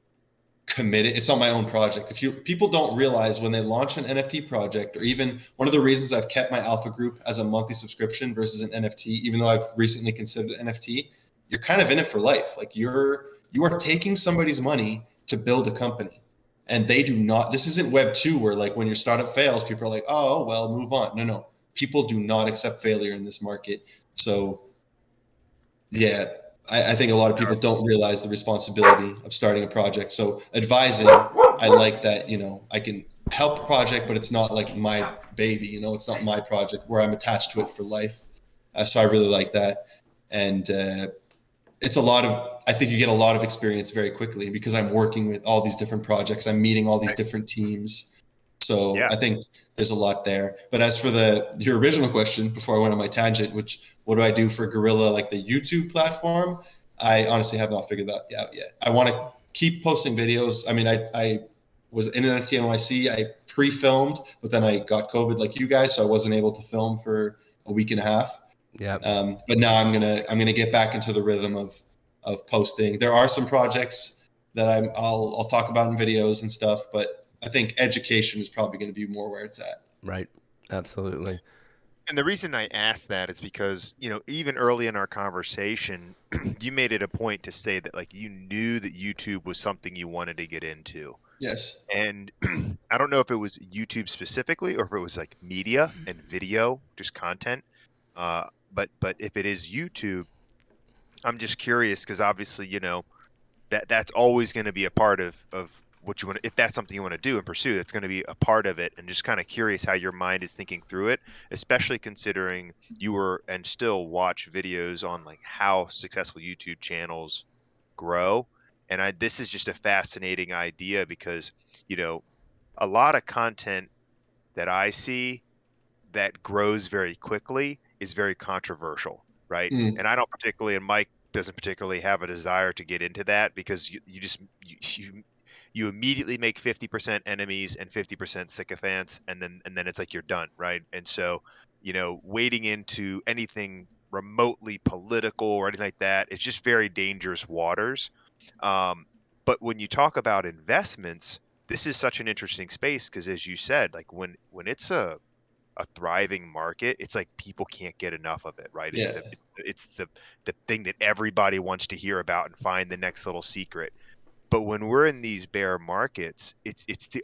committed. It's not my own project. People don't realize when they launch an NFT project, or even one of the reasons I've kept my alpha group as a monthly subscription versus an NFT, even though I've recently considered NFT, you're kind of in it for life. Like you are taking somebody's money to build a company. And they do not, this isn't Web 2 where like when your startup fails, people are like, oh, well, move on. No. People do not accept failure in this market. So yeah, I think a lot of people don't realize the responsibility of starting a project. So advising, I like that, I can help the project, but it's not like my baby, it's not my project where I'm attached to it for life. So I really like that. And I think you get a lot of experience very quickly because I'm working with all these different projects. I'm meeting all these different teams. So I think there's a lot there. But as for your original question, before I went on my tangent, which what do I do for Gorilla, like the YouTube platform? I honestly have not figured that out yet. I want to keep posting videos. I mean, I was in NFT NYC. I pre-filmed, but then I got COVID like you guys, so I wasn't able to film for a week and a half. Yeah. But now I'm gonna get back into the rhythm of posting. There are some projects that I'll talk about in videos and stuff, but I think education is probably going to be more where it's at. Right. Absolutely. And the reason I asked that is because, even early in our conversation, you made it a point to say that like you knew that YouTube was something you wanted to get into. Yes. And I don't know if it was YouTube specifically or if it was like media and video, just content. But if it is YouTube, I'm just curious because obviously, that's always going to be a part of what you want to, if that's something you want to do and pursue, that's going to be a part of it. And just kind of curious how your mind is thinking through it, especially considering you were and still watch videos on like how successful YouTube channels grow. And this is just a fascinating idea because, a lot of content that I see that grows very quickly is very controversial, right? And I don't particularly, and Mike doesn't particularly have a desire to get into that because you immediately make 50% enemies and 50% sycophants, and then it's like you're done, right? And so, wading into anything remotely political or anything like that, it's just very dangerous waters. But when you talk about investments, this is such an interesting space because, as you said, like when it's a thriving market, it's like people can't get enough of it, right? It's the thing that everybody wants to hear about and find the next little secret. But when we're in these bear markets, it's the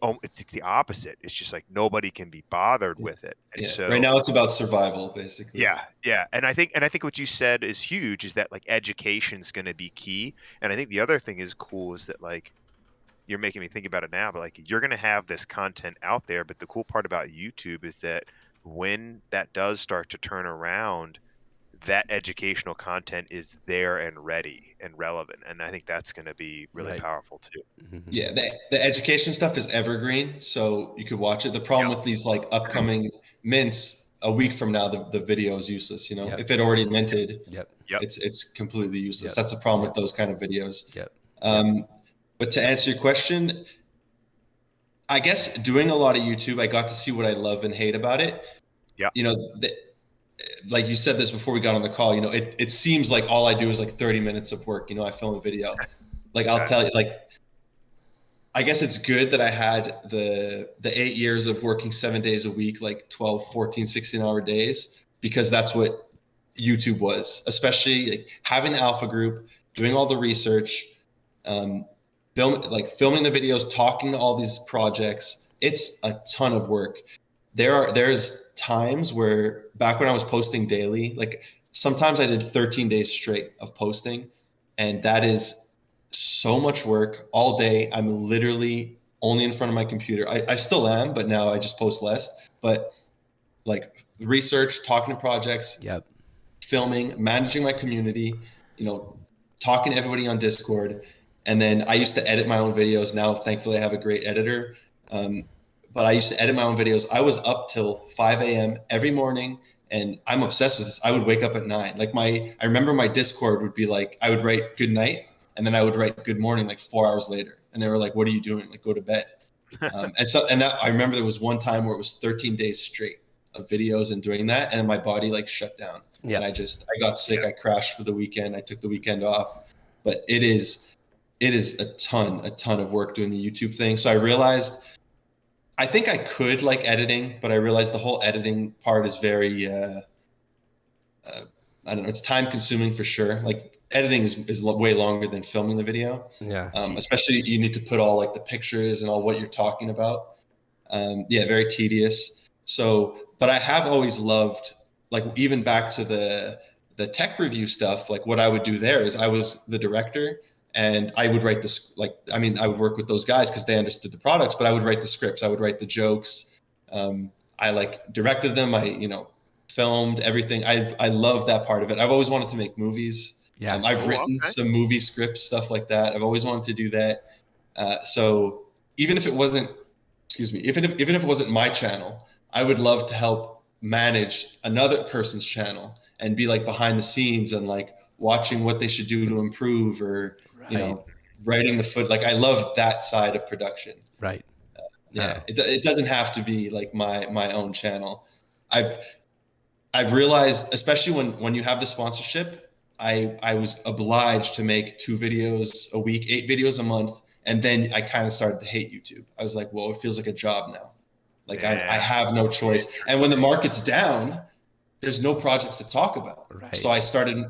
opposite. It's just like nobody can be bothered with it. And Yeah. so Right now it's about survival, basically. yeah. And I think what you said is huge, is that like education's going to be key. And I think the other thing is cool is that like you're making me think about it now, but like you're going to have this content out there. But the cool part about YouTube is that when that does start to turn around, that educational content is there and ready and relevant. And I think that's going to be really Right. powerful too. Yeah, the education stuff is evergreen, so you could watch it. The problem with these like upcoming mints, a week from now, the video is useless. You know, Yep. if it already minted, Yep. it's completely useless. Yep. That's the problem with those kind of videos. Yep. But to answer your question, I guess doing a lot of YouTube, I got to see what I love and hate about it. Yeah. You know, like you said this before we got on the call, you know, it seems like all I do is like 30 minutes of work. You know, I film a video. Like I'll tell you, like, I guess it's good that I had the 8 years of working 7 days a week, like 12, 14, 16-hour days, because that's what YouTube was, especially like having the alpha group, doing all the research, filming the videos, talking to all these projects. It's a ton of work. There's times where back when I was posting daily, like sometimes I did 13 days straight of posting, and that is so much work all day. I'm literally only in front of my computer. I still am, but now I just post less. But like research, talking to projects, filming, managing my community, you know, talking to everybody on Discord. And then I used to edit my own videos. Now, thankfully, I have a great editor. But I used to edit my own videos. I was up till 5 a.m. every morning, and I'm obsessed with this. I would wake up at 9. Like I remember my Discord would be like, I would write good night, and then I would write good morning like 4 hours later. And they were like, what are you doing? Like, go to bed. And that I remember there was one time where it was 13 days straight of videos and doing that, and my body like shut down. And I got sick. I crashed for the weekend. I took the weekend off. But it is a ton of work doing the YouTube thing. So I realized, I think I could like editing, but I realized the whole editing part is very, I don't know, it's time consuming for sure. Like editing is way longer than filming the video. Yeah. Especially you need to put all like the pictures and all what you're talking about. Very tedious. So, but I have always loved, like even back to the tech review stuff, like what I would do there is I was the director, and I would write this, I would work with those guys because they understood the products, but I would write the scripts. I would write the jokes. I like directed them. I, filmed everything. I love that part of it. I've always wanted to make movies. Yeah. I've written some movie scripts, stuff like that. I've always wanted to do that. So even if it wasn't, even if it wasn't my channel, I would love to help manage another person's channel and be like behind the scenes and like watching what they should do to improve, or writing the foot. Like I love that side of production. Right. It doesn't have to be like my own channel. I've realized, especially when you have the sponsorship, I was obliged to make 2 videos a week, 8 videos a month, and then I kind of started to hate YouTube. I was like, well, it feels like a job now. Like I have no choice. And when the market's down, there's no projects to talk about. Right. So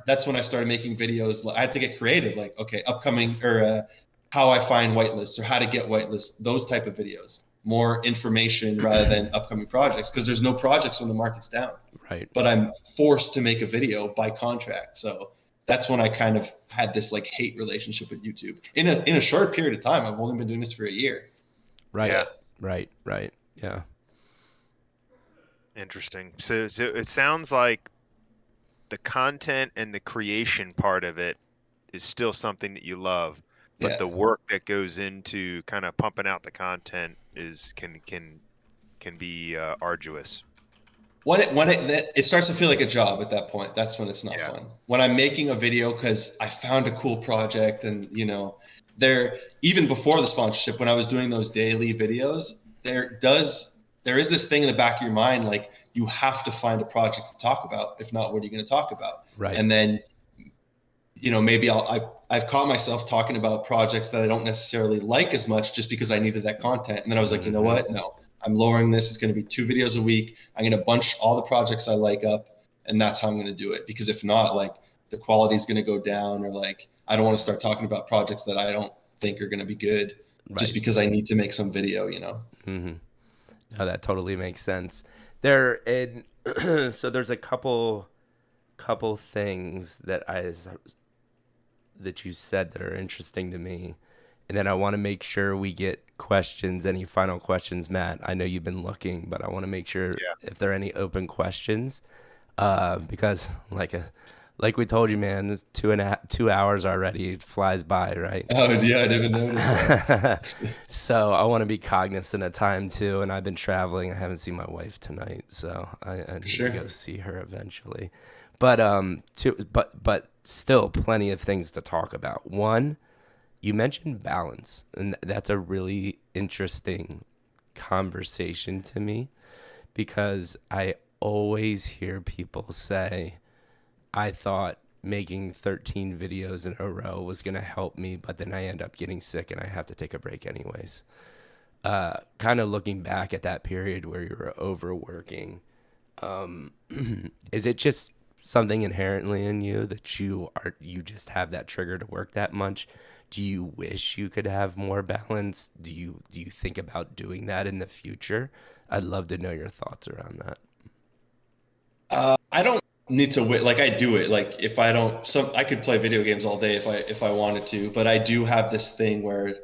that's when I started making videos. I had to get creative, like, okay, upcoming or how I find whitelists or how to get whitelists, those type of videos, more information rather than upcoming projects, because there's no projects when the market's down. Right. But I'm forced to make a video by contract. So that's when I kind of had this like hate relationship with YouTube in a short period of time. I've only been doing this for a year. Right. Yeah. Right. Yeah. Interesting. So it sounds like the content and the creation part of it is still something that you love, but the work that goes into kind of pumping out the content can be arduous. When it starts to feel like a job at that point, that's when it's not fun. When I'm making a video because I found a cool project, and even before the sponsorship, when I was doing those daily videos, there is this thing in the back of your mind, like you have to find a project to talk about. If not, what are you going to talk about? Right. And then, maybe I've caught myself talking about projects that I don't necessarily like as much just because I needed that content. And then I was like, you know what? No, I'm lowering this. It's going to be 2 videos a week. I'm going to bunch all the projects I like up, and that's how I'm going to do it. Because if not, like the quality is going to go down, or like I don't want to start talking about projects that I don't think are going to be good just Right. because I need to make some video, you know? Mm-hmm. No, that totally makes sense. There and so there's a couple things that you said that are interesting to me. And then I want to make sure we get questions, any final questions, Matt. I know you've been looking, but I want to make sure Yeah. if there are any open questions. Because like we told you, man, this 2 hours already. It flies by, right? Oh, yeah, I didn't notice that. So I want to be cognizant of time too. And I've been traveling. I haven't seen my wife tonight, so I need Sure. to go see her eventually. But but still plenty of things to talk about. One, you mentioned balance, and that's a really interesting conversation to me because I always hear people say, I thought making 13 videos in a row was going to help me, but then I end up getting sick and I have to take a break anyways. Kind of looking back at that period where you were overworking, is it just something inherently in you that you just have that trigger to work that much? Do you wish you could have more balance? Do you think about doing that in the future? I'd love to know your thoughts around that. I don't need to wait. Like I do it. Like if I don't, I could play video games all day if I wanted to. But I do have this thing where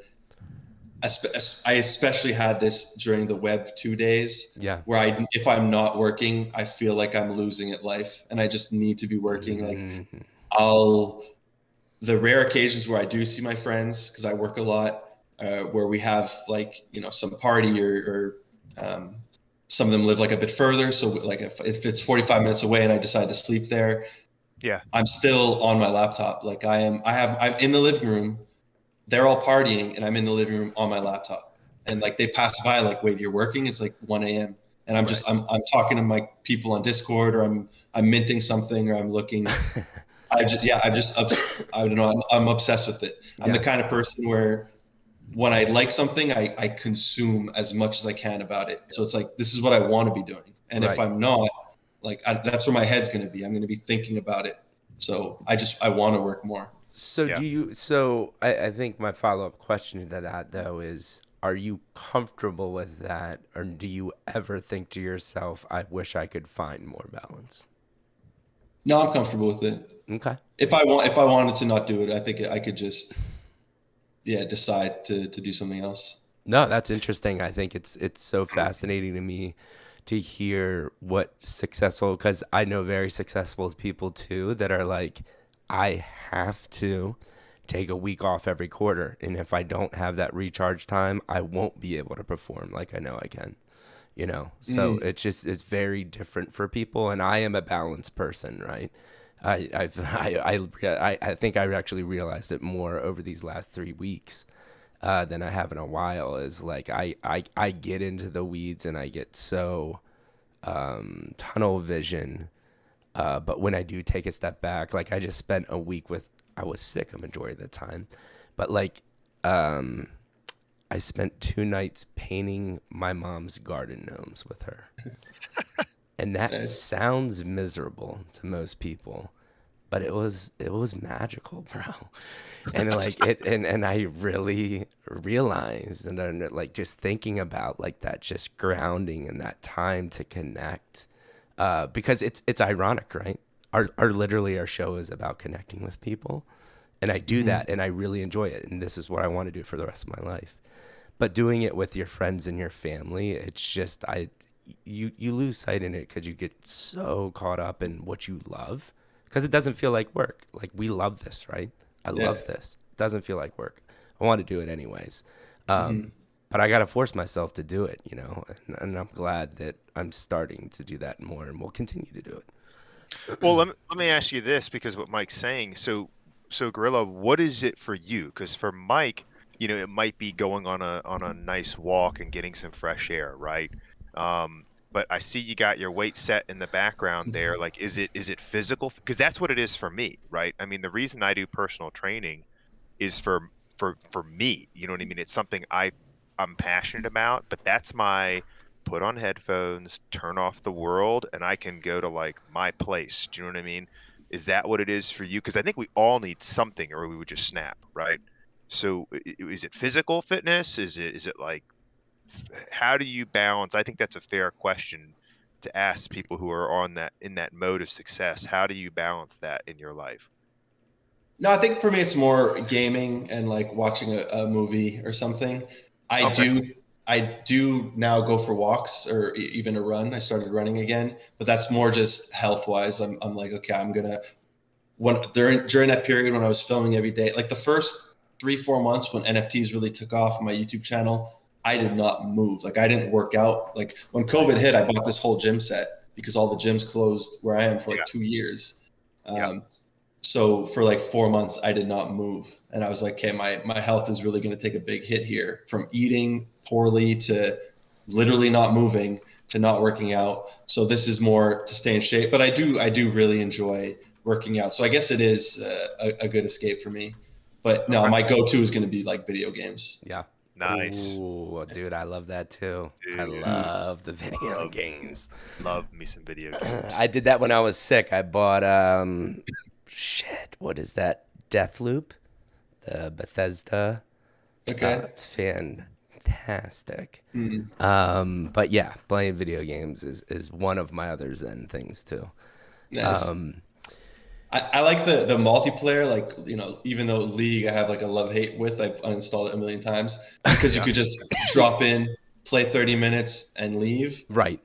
I especially had this during the Web 2 days. Yeah. Where if I'm not working, I feel like I'm losing at life, and I just need to be working. Mm-hmm. Like the rare occasions where I do see my friends because I work a lot, where we have like some party or some of them live like a bit further. So like if it's 45 minutes away and I decide to sleep there, Yeah. I'm still on my laptop. Like I'm in the living room. They're all partying and I'm in the living room on my laptop. And like they pass by like, wait, you're working? It's like 1 a.m. And I'm just I'm talking to my people on Discord, or I'm minting something, or I'm looking. I don't know. I'm obsessed with it. I'm the kind of person where when I like something, I consume as much as I can about it. So it's like, this is what I want to be doing. And if I'm not, like, that's where my head's going to be. I'm going to be thinking about it. So I want to work more. So I think my follow-up question to that though is, are you comfortable with that? Or do you ever think to yourself, I wish I could find more balance? No, I'm comfortable with it. Okay. If I wanted to not do it, I think I could just, decide to do something else. No, that's interesting. I think it's so fascinating to me to hear what successful, because I know very successful people too that are like, I have to take a week off every quarter, and if I don't have that recharge time, I won't be able to perform like I know I can. So it's very different for people, and I am a balanced person, right? I think I actually realized it more over these last 3 weeks than I have in a while. Is like I get into the weeds and I get so tunnel vision, but when I do take a step back, like I just spent a week I was sick a majority of the time, but like I spent 2 nights painting my mom's garden gnomes with her. And that sounds miserable to most people, but it was magical, bro. And like and I really realized, and then like just thinking about like that, just grounding and that time to connect, because it's ironic, right? Our show is about connecting with people, and I do that, and I really enjoy it, and this is what I want to do for the rest of my life. But doing it with your friends and your family, it's just you lose sight in it because you get so caught up in what you love, because it doesn't feel like work. Like, we love this, right? I love this. It doesn't feel like work. I want to do it anyways. But I got to force myself to do it, and I'm glad that I'm starting to do that more, and will continue to do it. Well, let me ask you this, because what Mike's saying, so Gorilla, what is it for you? Because for Mike, it might be going on a nice walk and getting some fresh air, right? But I see you got your weight set in the background there. Like, is it physical? Because that's what it is for me, right? I mean, the reason I do personal training is for me. You know what I mean? It's something I'm passionate about, but that's my put on headphones, turn off the world, and I can go to like my place. Do you know what I mean? Is that what it is for you? Because I think we all need something, or we would just snap, right? So is it physical fitness? Is it like, how do you balance? I think that's a fair question to ask people who are in that mode of success. How do you balance that in your life? No, I think for me it's more gaming and like watching a movie or something. I Okay. do I do now go for walks or even a run. I started running again, but that's more just health wise. I'm like, okay, I'm gonna when during that period when I was filming every day, like the first 3-4 months when NFTs really took off on my YouTube channel, I did not move. Like I didn't work out. Like when COVID hit, I bought this whole gym set because all the gyms closed where I am for like 2 years. Yeah. So for like 4 months, I did not move. And I was like, okay, my health is really going to take a big hit here from eating poorly to literally not moving to not working out. So this is more to stay in shape, but I do really enjoy working out. So I guess it is a good escape for me. But no, my go-to is going to be like video games. Yeah. Nice. Ooh, dude, I love that too. I Dude, love the video games. love me some video games. I did that when I was sick. I bought shit, what is that? Deathloop, the Bethesda. Okay. It's fantastic. Mm, But yeah, playing video games is one of my other Zen things too. nice. Um, I like the multiplayer, like, even though League I have like a love-hate with, I've uninstalled it a million times because you Yeah. could just drop in, play 30 minutes and leave. right.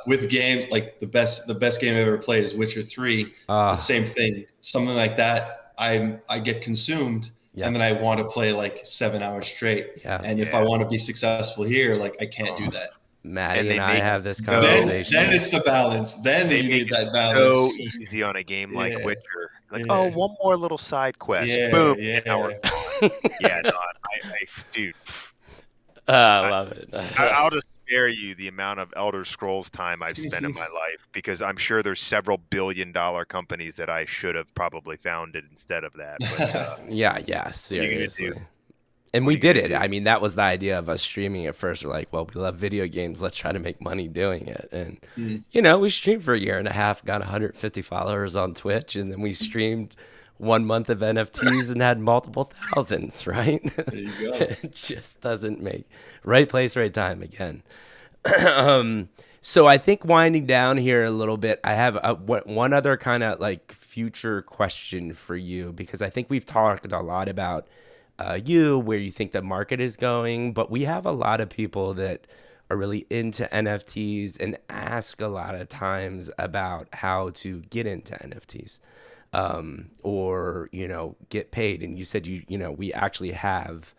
With games, like the best game I've ever played is Witcher 3. The same thing. Something like that, I get consumed Yeah. and then I want to play like 7 hours straight. Yeah. And if I want to be successful here, like I can't do that. Maddie And they and I make have this no- conversation. Then it's the balance. Then They you make need that so balance. easy on a game like Yeah. Witcher. Like, Yeah. oh, one more little side quest. Yeah, Boom. yeah. An hour. Yeah, no, dude, I love it. I'll just spare you the amount of Elder Scrolls time I've spent in my life because I'm sure there's several billion-dollar companies that I should have probably founded instead of that. But yeah, are you gonna seriously. do? And What we are you did gonna it. do? I mean, that was the idea of us streaming at first. We're like, well, we love video games. Let's try to make money doing it. And, we streamed for a year and a half, got 150 followers on Twitch. And then we streamed 1 month of NFTs and had multiple thousands, right? There you go. It just doesn't make right place, right time again. So I think winding down here a little bit, I have one other kind of like future question for you, because I think we've talked a lot about where you think the market is going, but we have a lot of people that are really into NFTs and ask a lot of times about how to get into NFTs, or get paid. And you said we actually have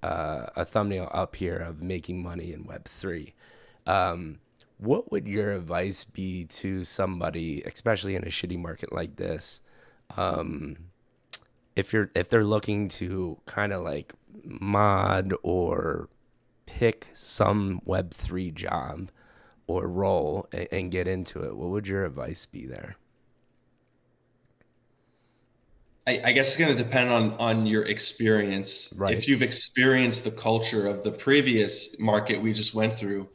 a thumbnail up here of making money in Web3. What would your advice be to somebody, especially in a shitty market like this? If they're looking to kind of like mod or pick some Web3 job or role and get into it, what would your advice be there? I guess it's going to depend on your experience. Right. If you've experienced the culture of the previous market we just went through,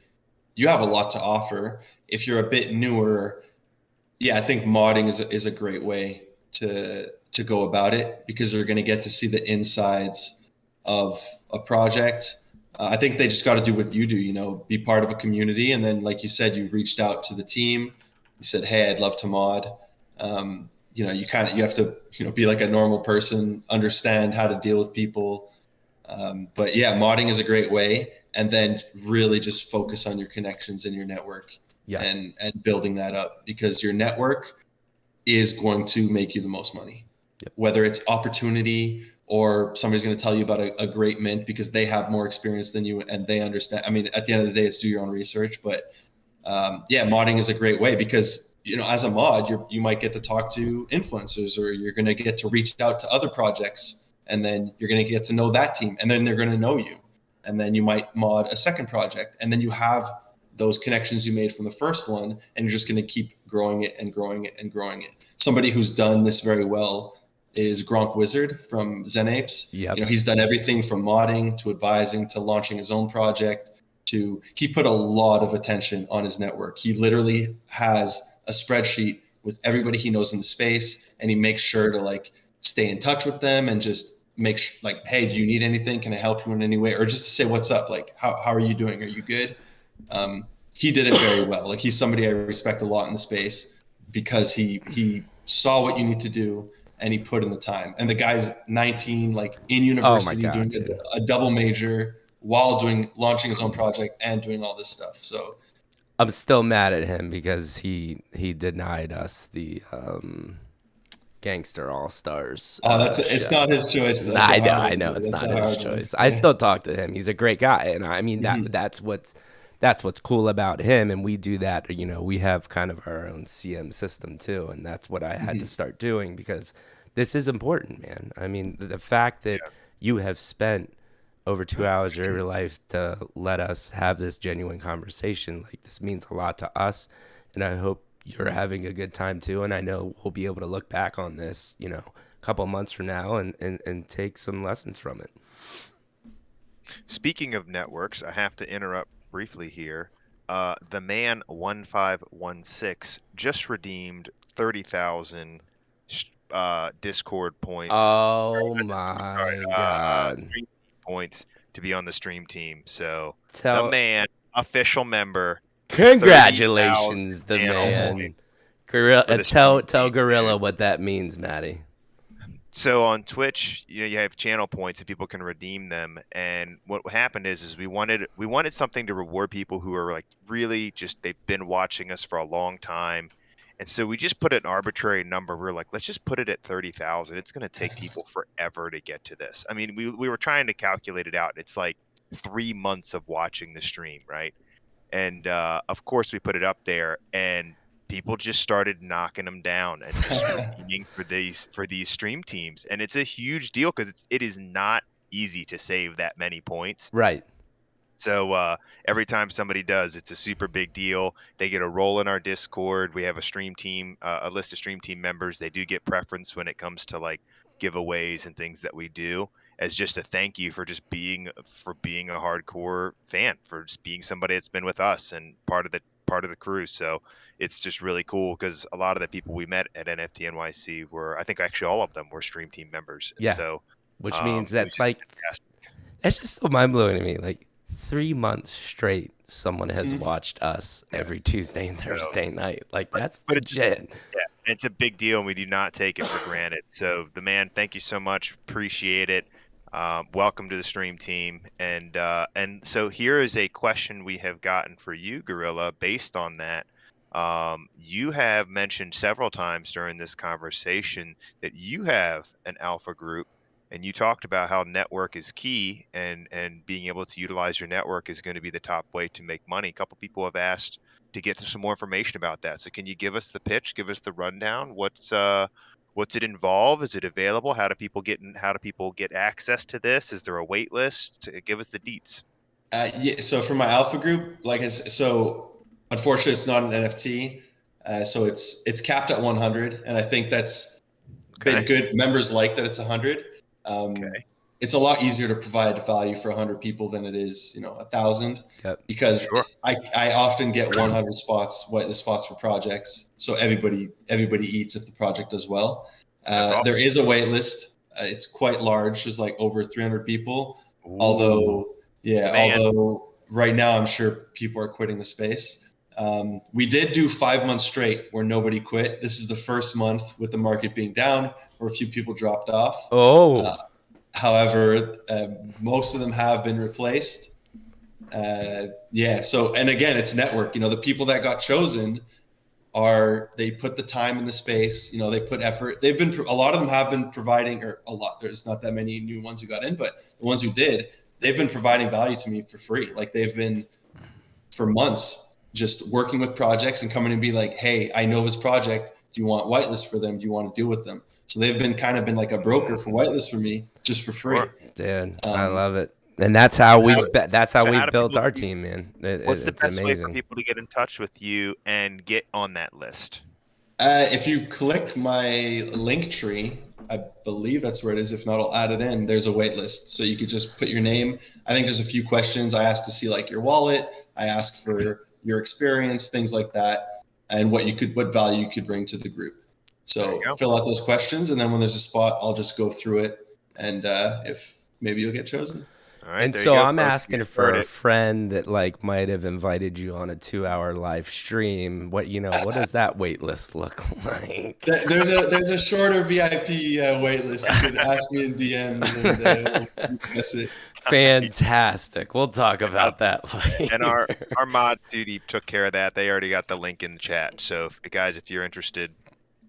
you have a lot to offer. If you're a bit newer, yeah, I think modding is a great way to go about it, because they're going to get to see the insides of a project. I think they just got to do what you do, be part of a community. And then, like you said, you reached out to the team. You said, hey, I'd love to mod. You have to, be like a normal person, understand how to deal with people. But yeah, modding is a great way. And then really just focus on your connections and your network, and building that up, because your network is going to make you the most money. Yep. Whether it's opportunity or somebody's going to tell you about a great mint because they have more experience than you and they understand. I mean, at the end of the day, it's do your own research. But modding is a great way, because as a mod, you might get to talk to influencers, or you're going to get to reach out to other projects, and then you're going to get to know that team, and then they're going to know you. And then you might mod a second project, and then you have those connections you made from the first one, and you're just going to keep growing it and growing it and growing it. Somebody who's done this very well is Gronk Wizard from Zen Apes. Yep. He's done everything from modding to advising to launching his own project. He put a lot of attention on his network. He literally has a spreadsheet with everybody he knows in the space, and he makes sure to like stay in touch with them and just like, hey, do you need anything? Can I help you in any way? Or just to say what's up, like, how are you doing? Are you good? He did it very well. Like, he's somebody I respect a lot in the space because he saw what you need to do and he put in the time. And the guy's 19, like in university, God, doing a double major while launching his own project and doing all this stuff. So I'm still mad at him because he denied us the Gangster All Stars. It's not his choice. Though. I know it's not his choice. I still talk to him. He's a great guy, and I mean that's what's cool about him. And we do that. You know, we have kind of our own CM system too, and that's what I had to start doing because this is important, man. I mean, the fact that you have spent over 2 hours of your life to let us have this genuine conversation, like this means a lot to us, and I hope you're having a good time too. And I know we'll be able to look back on this, you know, a couple months from now and take some lessons from it. Speaking of networks, I have to interrupt briefly here. The man 1516 just redeemed 30,000 Discord points. Oh my God. Points to be on the stream team. So the man, official member. Congratulations, the man. Gorilla, tell Gorilla what that means, Maddie. So on Twitch, you have channel points and people can redeem them. And what happened is we wanted something to reward people who are like really just they've been watching us for a long time. And so we just put an arbitrary number. We were like, let's just put it at 30,000. It's going to take people forever to get to this. I mean, we were trying to calculate it out. It's like 3 months of watching the stream, right? And of course, we put it up there, and people just started knocking them down and just redeeming for these stream teams. And it's a huge deal because it is not easy to save that many points. Right. So every time somebody does, it's a super big deal. They get a role in our Discord. We have a stream team, a list of stream team members. They do get preference when it comes to like giveaways and things that we do, as just a thank you for just being a hardcore fan, for just being somebody that's been with us and part of the crew. So it's just really cool because a lot of the people we met at NFT NYC were, I think actually all of them were stream team members. And yeah. So which means that's like fantastic. That's just so mind blowing to me. Like 3 months straight, someone has watched us every Tuesday and Thursday night. Like that's legit. Yeah, it's a big deal, and we do not take it for granted. So the man, thank you so much. Appreciate it. Welcome to the stream team. And so here is a question we have gotten for you, Gorilla, based on that. You have mentioned several times during this conversation that you have an alpha group, and you talked about how network is key, and being able to utilize your network is going to be the top way to make money. A couple people have asked to get some more information about that. So can you give us the pitch, give us the rundown? What's it involve? Is it available? How do people get access to this? Is there a wait list? Give us the deets. Yeah. So for my alpha group, unfortunately it's not an NFT. So it's capped at 100, and I think that's been good. Members like that it's 100. It's a lot easier to provide value for 100 people than it is, 1,000. Yep. Because I often get 100 whitelist spots for projects, so everybody eats if the project does well. Awesome. There is a wait list. It's quite large. There's like over 300 people. Ooh. Although right now I'm sure people are quitting the space. We did do 5 months straight where nobody quit. This is the first month with the market being down where a few people dropped off. However, most of them have been replaced. So, and again, it's network. The people that got chosen they put the time in the space. They put effort. A lot of them have been providing, there's not that many new ones who got in, but the ones who did, they've been providing value to me for free. Like they've been for months just working with projects and coming and be like, hey, I know this project. Do you want whitelist for them? Do you want to deal with them? So they've been like a broker for whitelist for me, just for free. Dude, I love it. And that's how we've built our team, man. What's the best way for people to get in touch with you and get on that list? If you click my link tree, I believe that's where it is. If not, I'll add it in. There's a wait list. So you could just put your name. I think there's a few questions. I ask to see like your wallet. I ask for your experience, things like that, and what value you could bring to the group. So fill out those questions, and then when there's a spot, I'll just go through it and if maybe you'll get chosen. All right, And there so you go, I'm folks. asking You've for heard a it. friend that like might have invited you on a 2-hour live stream. What what does that wait list look like? There's a shorter VIP wait list. You could ask me in DMs and we'll discuss it. Fantastic. We'll talk about that later. And our mod duty took care of that. They already got the link in the chat. So guys, if you're interested,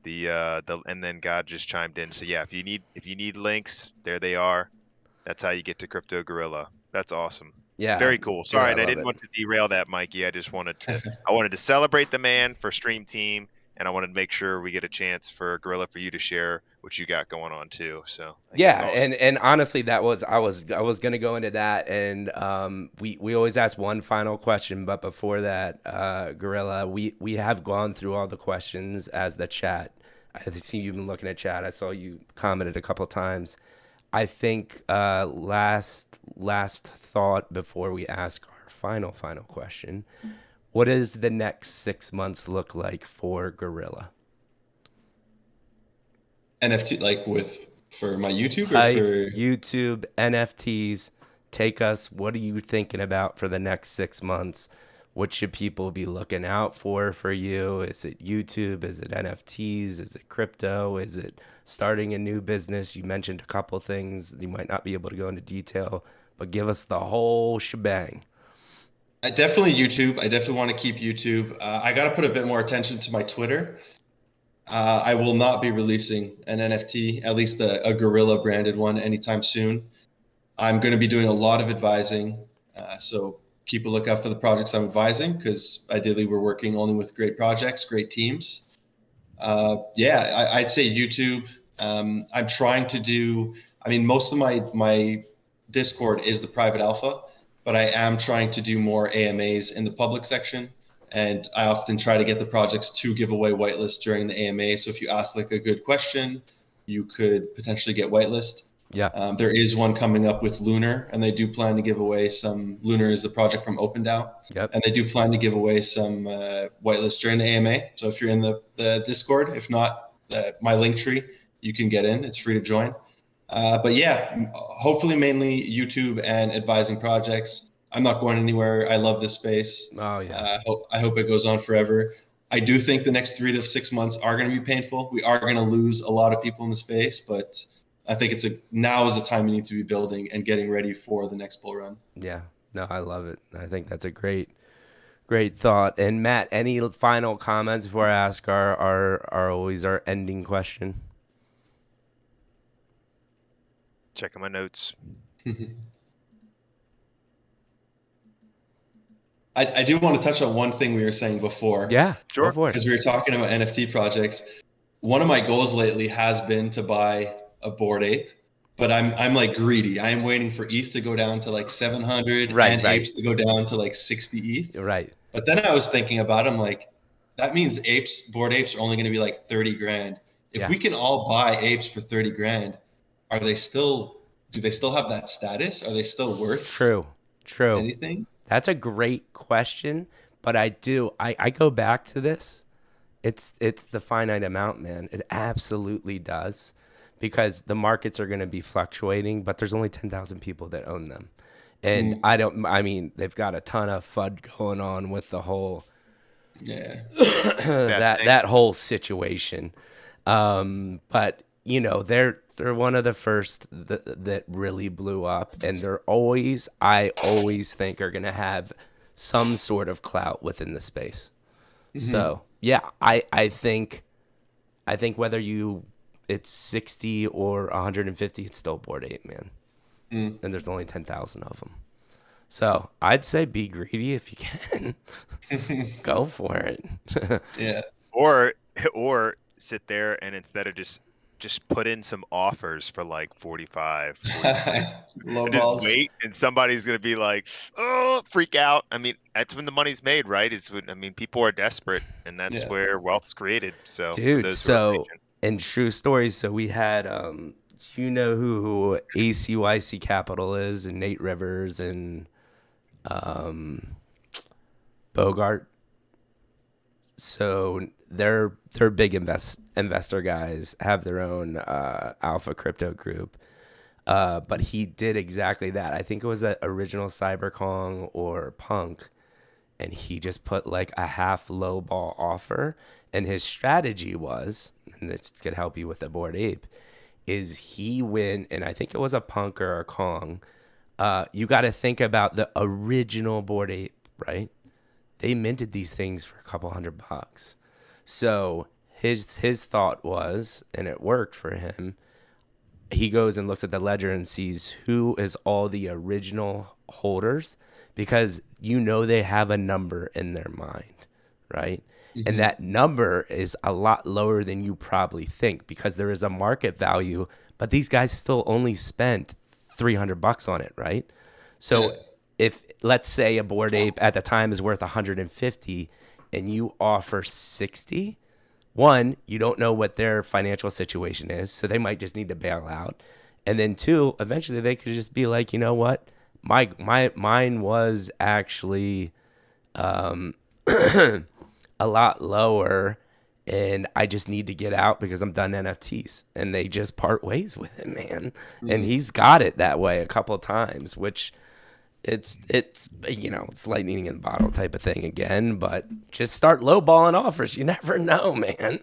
and then God just chimed in. So yeah, if you need links, there they are. That's how you get to CryptoGorilla. That's awesome. Yeah. Very cool. Yeah, Sorry, I and I love didn't it. want to derail that, Mikey. I just wanted to celebrate the man for Stream Team, and I wanted to make sure we get a chance for Gorilla for you to share what you got going on too. So I think that's Yeah, awesome. and honestly, that was I was gonna go into that, and we always ask one final question, but before that, Gorilla, we have gone through all the questions as the chat. I see you've been looking at chat. I saw you commented a couple of times. I think last thought before we ask our final question, what does the next 6 months look like for Gorilla? NFT, like for my YouTube or Life, for YouTube, NFTs. Take us. What are you thinking about for the next 6 months? What should people be looking out for you? Is it YouTube? Is it NFTs? Is it crypto? Is it starting a new business? You mentioned a couple things. You might not be able to go into detail, but give us the whole shebang. definitely YouTube. I definitely want to keep YouTube. I got to put a bit more attention to my Twitter. I will not be releasing an NFT, at least a Gorilla branded one, anytime soon. I'm going to be doing a lot of advising. So keep a lookout for the projects I'm advising, because ideally we're working only with great projects, great teams. I'd say YouTube. I'm trying to do, most of my Discord is the private alpha, but I am trying to do more AMAs in the public section. And I often try to get the projects to give away whitelist during the AMA. So if you ask like a good question, you could potentially get whitelist. Yeah. There is one coming up with Lunar, and they do plan to give away some. Lunar is the project from OpenDAO, Yep. and they do plan to give away some whitelist during the AMA. So if you're in the Discord, if not my link tree, you can get in. It's free to join. But yeah, hopefully mainly YouTube and advising projects. I'm not going anywhere. I love this space. Oh yeah. I hope it goes on forever. I do think the next 3 to 6 months are going to be painful. We are going to lose a lot of people in the space, but I think now is the time you need to be building and getting ready for the next bull run. Yeah. No, I love it. I think that's a great thought. And Matt, any final comments before I ask our always our ending question? Checking my notes. I do want to touch on one thing we were saying before. Yeah, sure. Go for it. Because we were talking about NFT projects. One of my goals lately has been to buy a Bored Ape, but I'm like greedy. I'm waiting for ETH to go down to like 700 and apes to go down to like 60 ETH. Right. But then I was thinking about it, I'm like, that means Bored Apes are only going to be like 30 grand. If we can all buy apes for 30 grand, do they still have that status? Are they still worth True. anything? That's a great question, but I go back to this. It's the finite amount, man. It absolutely does, because the markets are going to be fluctuating, but there's only 10,000 people that own them. And they've got a ton of FUD going on with the whole that whole situation. But they're one of the first that really blew up, and I always think are going to have some sort of clout within the space. Mm-hmm. So yeah, I think whether it's 60 or 150, it's still Bored Ape, man. And there's only 10,000 of them. So I'd say be greedy if you can. Go for it. Yeah. Or sit there and instead of just put in some offers for like 45, 46. Just wait, and somebody's gonna be like, oh, freak out. I mean, that's when the money's made, right? People are desperate, and that's where wealth's created. So, dude. And true stories. So we had, you know who ACYC Capital is, and Nate Rivers and Bogart. So they're big investor guys, have their own alpha crypto group. But he did exactly that. I think it was an original Cyberkong or Punk, and he just put like a half low ball offer. And his strategy was, and this could help you with the Bored Ape, is he went, and I think it was a Punk or a Kong. You got to think about the original Bored Ape, right? They minted these things for a couple $100. So his thought was, and it worked for him, he goes and looks at the ledger and sees who is all the original holders, because they have a number in their mind, right? Mm-hmm. And that number is a lot lower than you probably think, because there is a market value, but these guys still only spent $300 on it, right? So if, let's say, a Bored Ape at the time is worth 150 and you offer 60, one, you don't know what their financial situation is, so they might just need to bail out. And then two, eventually they could just be like, you know what? Mine was actually a lot lower, and I just need to get out because I'm done NFTs. And they just part ways with him, man. And he's got it that way a couple of times, which it's lightning in the bottle type of thing again. But just start lowballing offers. You never know, man.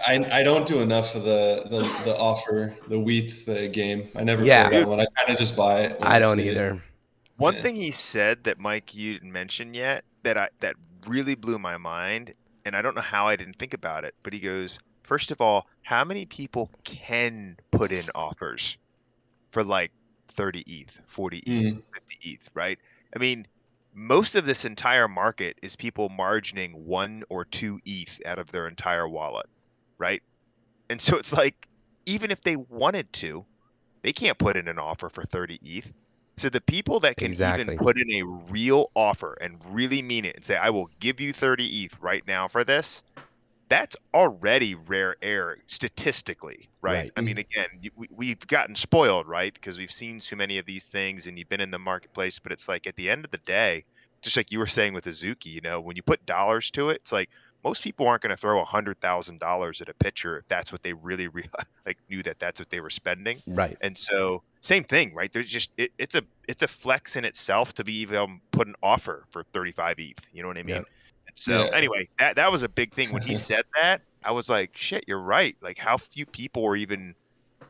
I don't do enough of the offer, the WETH game. I never Yeah. play that one. I kind of just buy it. when I don't see it. either. One thing he said that, Mike, you didn't mention yet, that really blew my mind, and I don't know how I didn't think about it, but he goes, first of all, how many people can put in offers for like 30 ETH, 40 ETH, 50 ETH, right? I mean, most of this entire market is people margining 1 or 2 ETH out of their entire wallet, right? And so it's like, even if they wanted to, they can't put in an offer for 30 ETH. So the people that can Exactly. even put in a real offer and really mean it and say, I will give you 30 ETH right now for this, that's already rare air statistically, right? Right. I mean, again, we've gotten spoiled, right? Because we've seen too many of these things and you've been in the marketplace, but it's like at the end of the day, just like you were saying with Azuki, when you put dollars to it, it's like most people aren't going to throw $100,000 at a pitcher if that's what they really knew that that's what they were spending. Right. And so same thing, right? There's just it's a flex in itself to be even put an offer for 35 ETH. You know what I mean? Yep. So Yeah. anyway, that was a big thing when he said that. I was like, shit, you're right. Like, how few people were even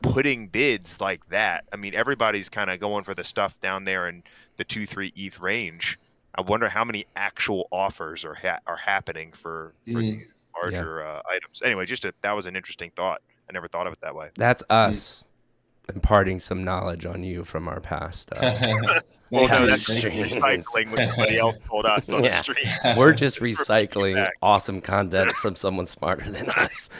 putting bids like that. I mean, everybody's kind of going for the stuff down there in the 2-3 ETH range. I wonder how many actual offers are happening for these larger items. Anyway, that was an interesting thought. I never thought of it that way. That's us imparting some knowledge on you from our past. Well, no, Past that's streams. recycling what somebody else told us on the Yeah. stream. We're just It's for recycling feedback. awesome content from someone smarter than us.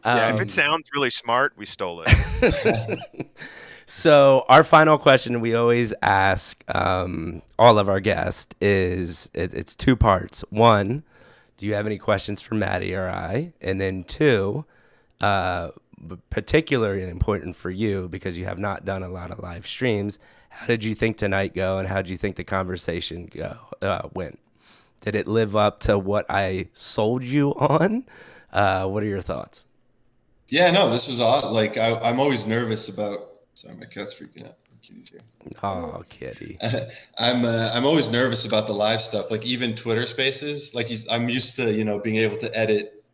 Yeah, if it sounds really smart, we stole it. So our final question we always ask all of our guests is, it's two parts. One, do you have any questions for Maddie or I? And then two, particularly important for you because you have not done a lot of live streams, how did you think tonight go, and how did you think the conversation went? Did it live up to what I sold you on? What are your thoughts? Yeah, no, this was odd. Like I'm always nervous about. Sorry, my cat's freaking out. Kitty's here. Oh, kitty. I'm always nervous about the live stuff. Like even Twitter Spaces. Like I'm used to being able to edit.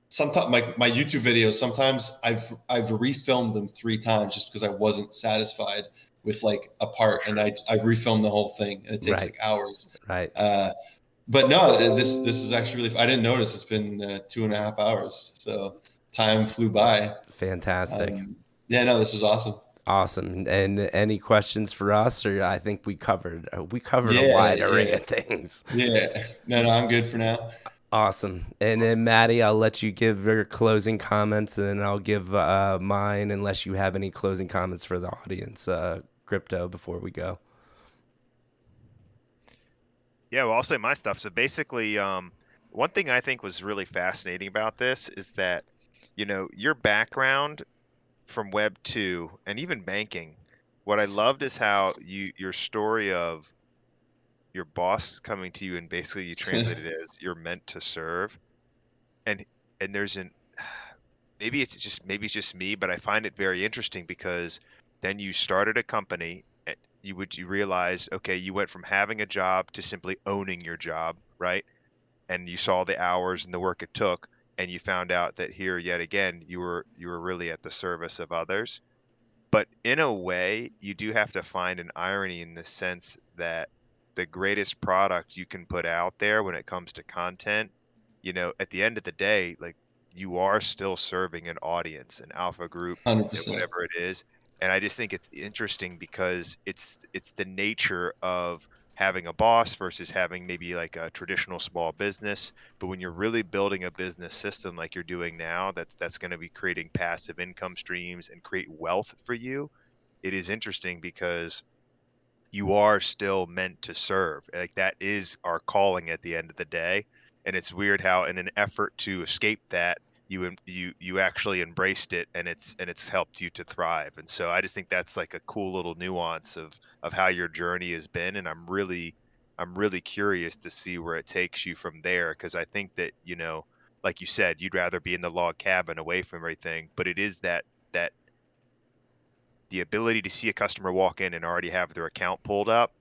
Sometimes my YouTube videos. Sometimes I've refilmed them 3 times just because I wasn't satisfied with like a part, and I refilmed the whole thing, and it takes like hours. Right. But no, this is actually really. I didn't notice it's been 2.5 hours, so time flew by. Fantastic. Yeah, no, this was awesome. Awesome. And any questions for us? Or I think we covered a wide array of things. Yeah. No, I'm good for now. Awesome. And then Maddie, I'll let you give your closing comments, and then I'll give mine, unless you have any closing comments for the audience, Crypto, before we go. Yeah, well, I'll say my stuff. So basically, one thing I think was really fascinating about this is that, your background from Web 2 and even banking, what I loved is how your story of your boss coming to you and basically you translate it as you're meant to serve. And there's maybe it's just me, but I find it very interesting because then you started a company. You realize, okay, you went from having a job to simply owning your job, right? And you saw the hours and the work it took, and you found out that here yet again you were really at the service of others. But in a way, you do have to find an irony in the sense that the greatest product you can put out there when it comes to content, at the end of the day, like, you are still serving an audience, an alpha group, 100%. whatever it is. And I just think it's interesting because it's the nature of having a boss versus having maybe like a traditional small business. But when you're really building a business system like you're doing now, that's going to be creating passive income streams and create wealth for you. It is interesting because you are still meant to serve. Like, that is our calling at the end of the day. And it's weird how in an effort to escape that, you actually embraced it, and it's helped you to thrive. And so I just think that's like a cool little nuance of how your journey has been. And I'm really curious to see where it takes you from there, because I think that, like you said, you'd rather be in the log cabin away from everything, but it is that the ability to see a customer walk in and already have their account pulled up.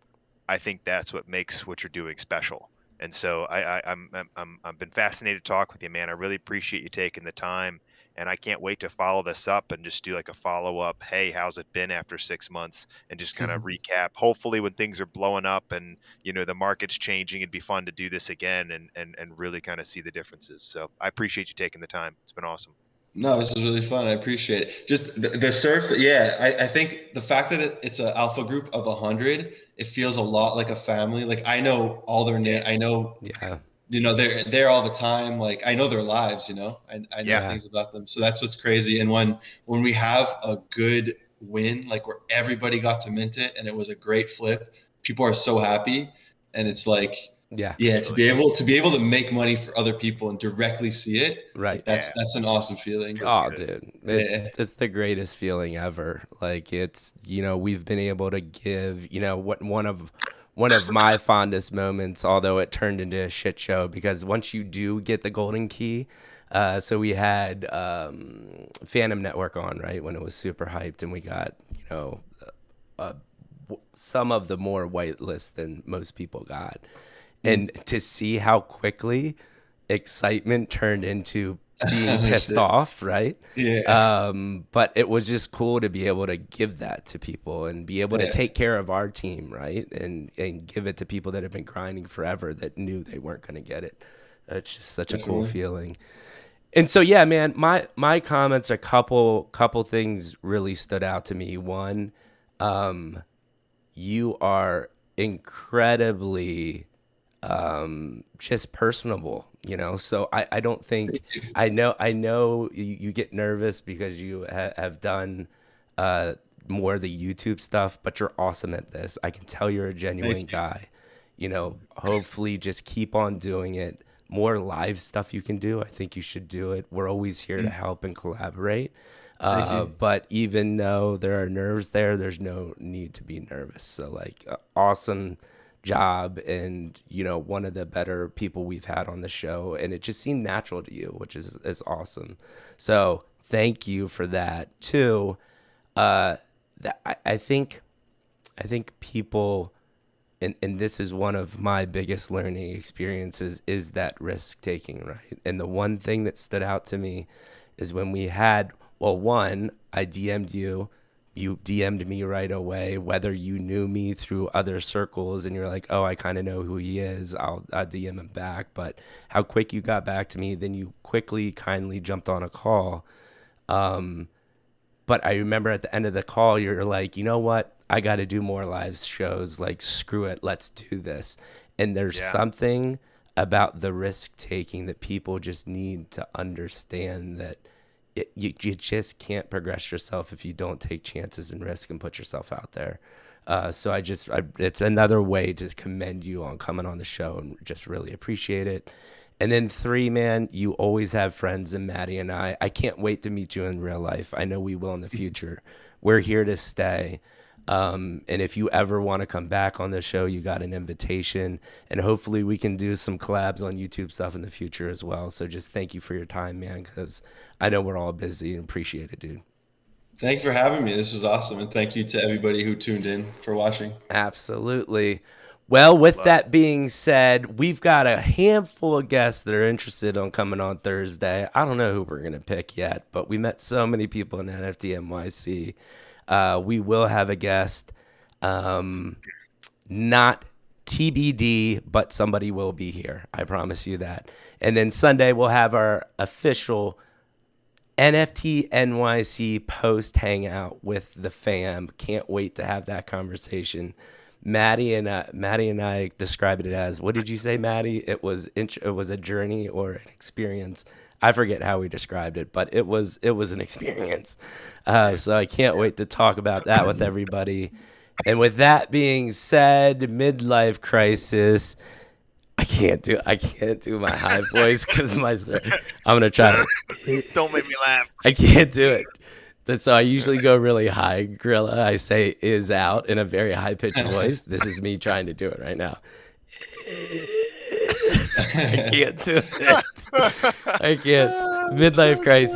I think that's what makes what you're doing special. And so I've been fascinated to talk with you, man. I really appreciate you taking the time, and I can't wait to follow this up and just do like a follow up. Hey, how's it been after 6 months? And just kind of recap. Hopefully, when things are blowing up and the market's changing, it'd be fun to do this again and really kind of see the differences. So I appreciate you taking the time. It's been awesome. No, this is really fun. I appreciate it. Just the surf. Yeah, I think the fact that it's an alpha group of 100, it feels a lot like a family. Like, I know all their name. I know, Yeah. they're there all the time. Like, I know their lives, I know Yeah. things about them. So that's what's crazy. And when we have a good win, like where everybody got to mint it and it was a great flip, people are so happy. And it's like, Yeah. yeah, to be able to make money for other people and directly see it, Right. like, that's an awesome feeling. Feels Oh, good. dude, it's the greatest feeling ever. Like, it's, we've been able to give, what one of my fondest moments, although it turned into a shit show, because once you do get the golden key, so we had Phantom Network on, right, when it was super hyped, and we got, uh, some of the more whitelist than most people got. And to see how quickly excitement turned into being pissed off, right? Yeah. But it was just cool to be able to give that to people and be able to take care of our team, right? And give it to people that have been grinding forever that knew they weren't going to get it. It's just such a cool feeling. And so, yeah, man, my comments, a couple things really stood out to me. One, you are incredibly just personable, so I don't think, I know you get nervous because you have done more of the YouTube stuff, but you're awesome at this. I can tell you're a genuine guy. Hopefully just keep on doing it. More live stuff you can do, I think you should do it. We're always here to help and collaborate. But even though there are nerves there's no need to be nervous. So, like, awesome job, and one of the better people we've had on the show, and it just seemed natural to you, which is awesome. So thank you for that too. That I think people, and this is one of my biggest learning experiences, is that risk taking, right? And the one thing that stood out to me is when we had, one, I DM'd you. You DM'd me right away, whether you knew me through other circles and you're like, oh, I kind of know who he is, I'll DM him back. But how quick you got back to me, then you quickly, kindly jumped on a call. But I remember at the end of the call, you're like, you know what? I got to do more live shows. Like, screw it. Let's do this. And there's something about the risk taking that people just need to understand, that you just can't progress yourself if you don't take chances and risk and put yourself out there. So it's another way to commend you on coming on the show, and just really appreciate it. And then 3, man, you always have friends, and Maddie and I can't wait to meet you in real life. I know we will in the future. We're here to stay. And if you ever want to come back on the show, you got an invitation, and hopefully we can do some collabs on YouTube stuff in the future as well. So just thank you for your time, man, because I know we're all busy, and appreciate it, dude. Thank you for having me. This was awesome. And thank you to everybody who tuned in for watching. Absolutely. Well, with that being said, we've got a handful of guests that are interested on coming on Thursday. I don't know who we're going to pick yet, but we met so many people in NFT NYC. We will have a guest, not TBD, but somebody will be here. I promise you that. And then Sunday, we'll have our official NFT NYC post hangout with the fam. Can't wait to have that conversation. Maddie and I described it as, what did you say, Maddie? It was a journey or an experience. I forget how we described it, but it was an experience. So I can't wait to talk about that with everybody. And with that being said, midlife crisis. I can't do my high voice because I'm gonna try to. Don't make me laugh. I can't do it. So I usually go really high. Gorilla, I say is out in a very high pitched voice. This is me trying to do it right now. I can't do it. I can't. Midlife crisis.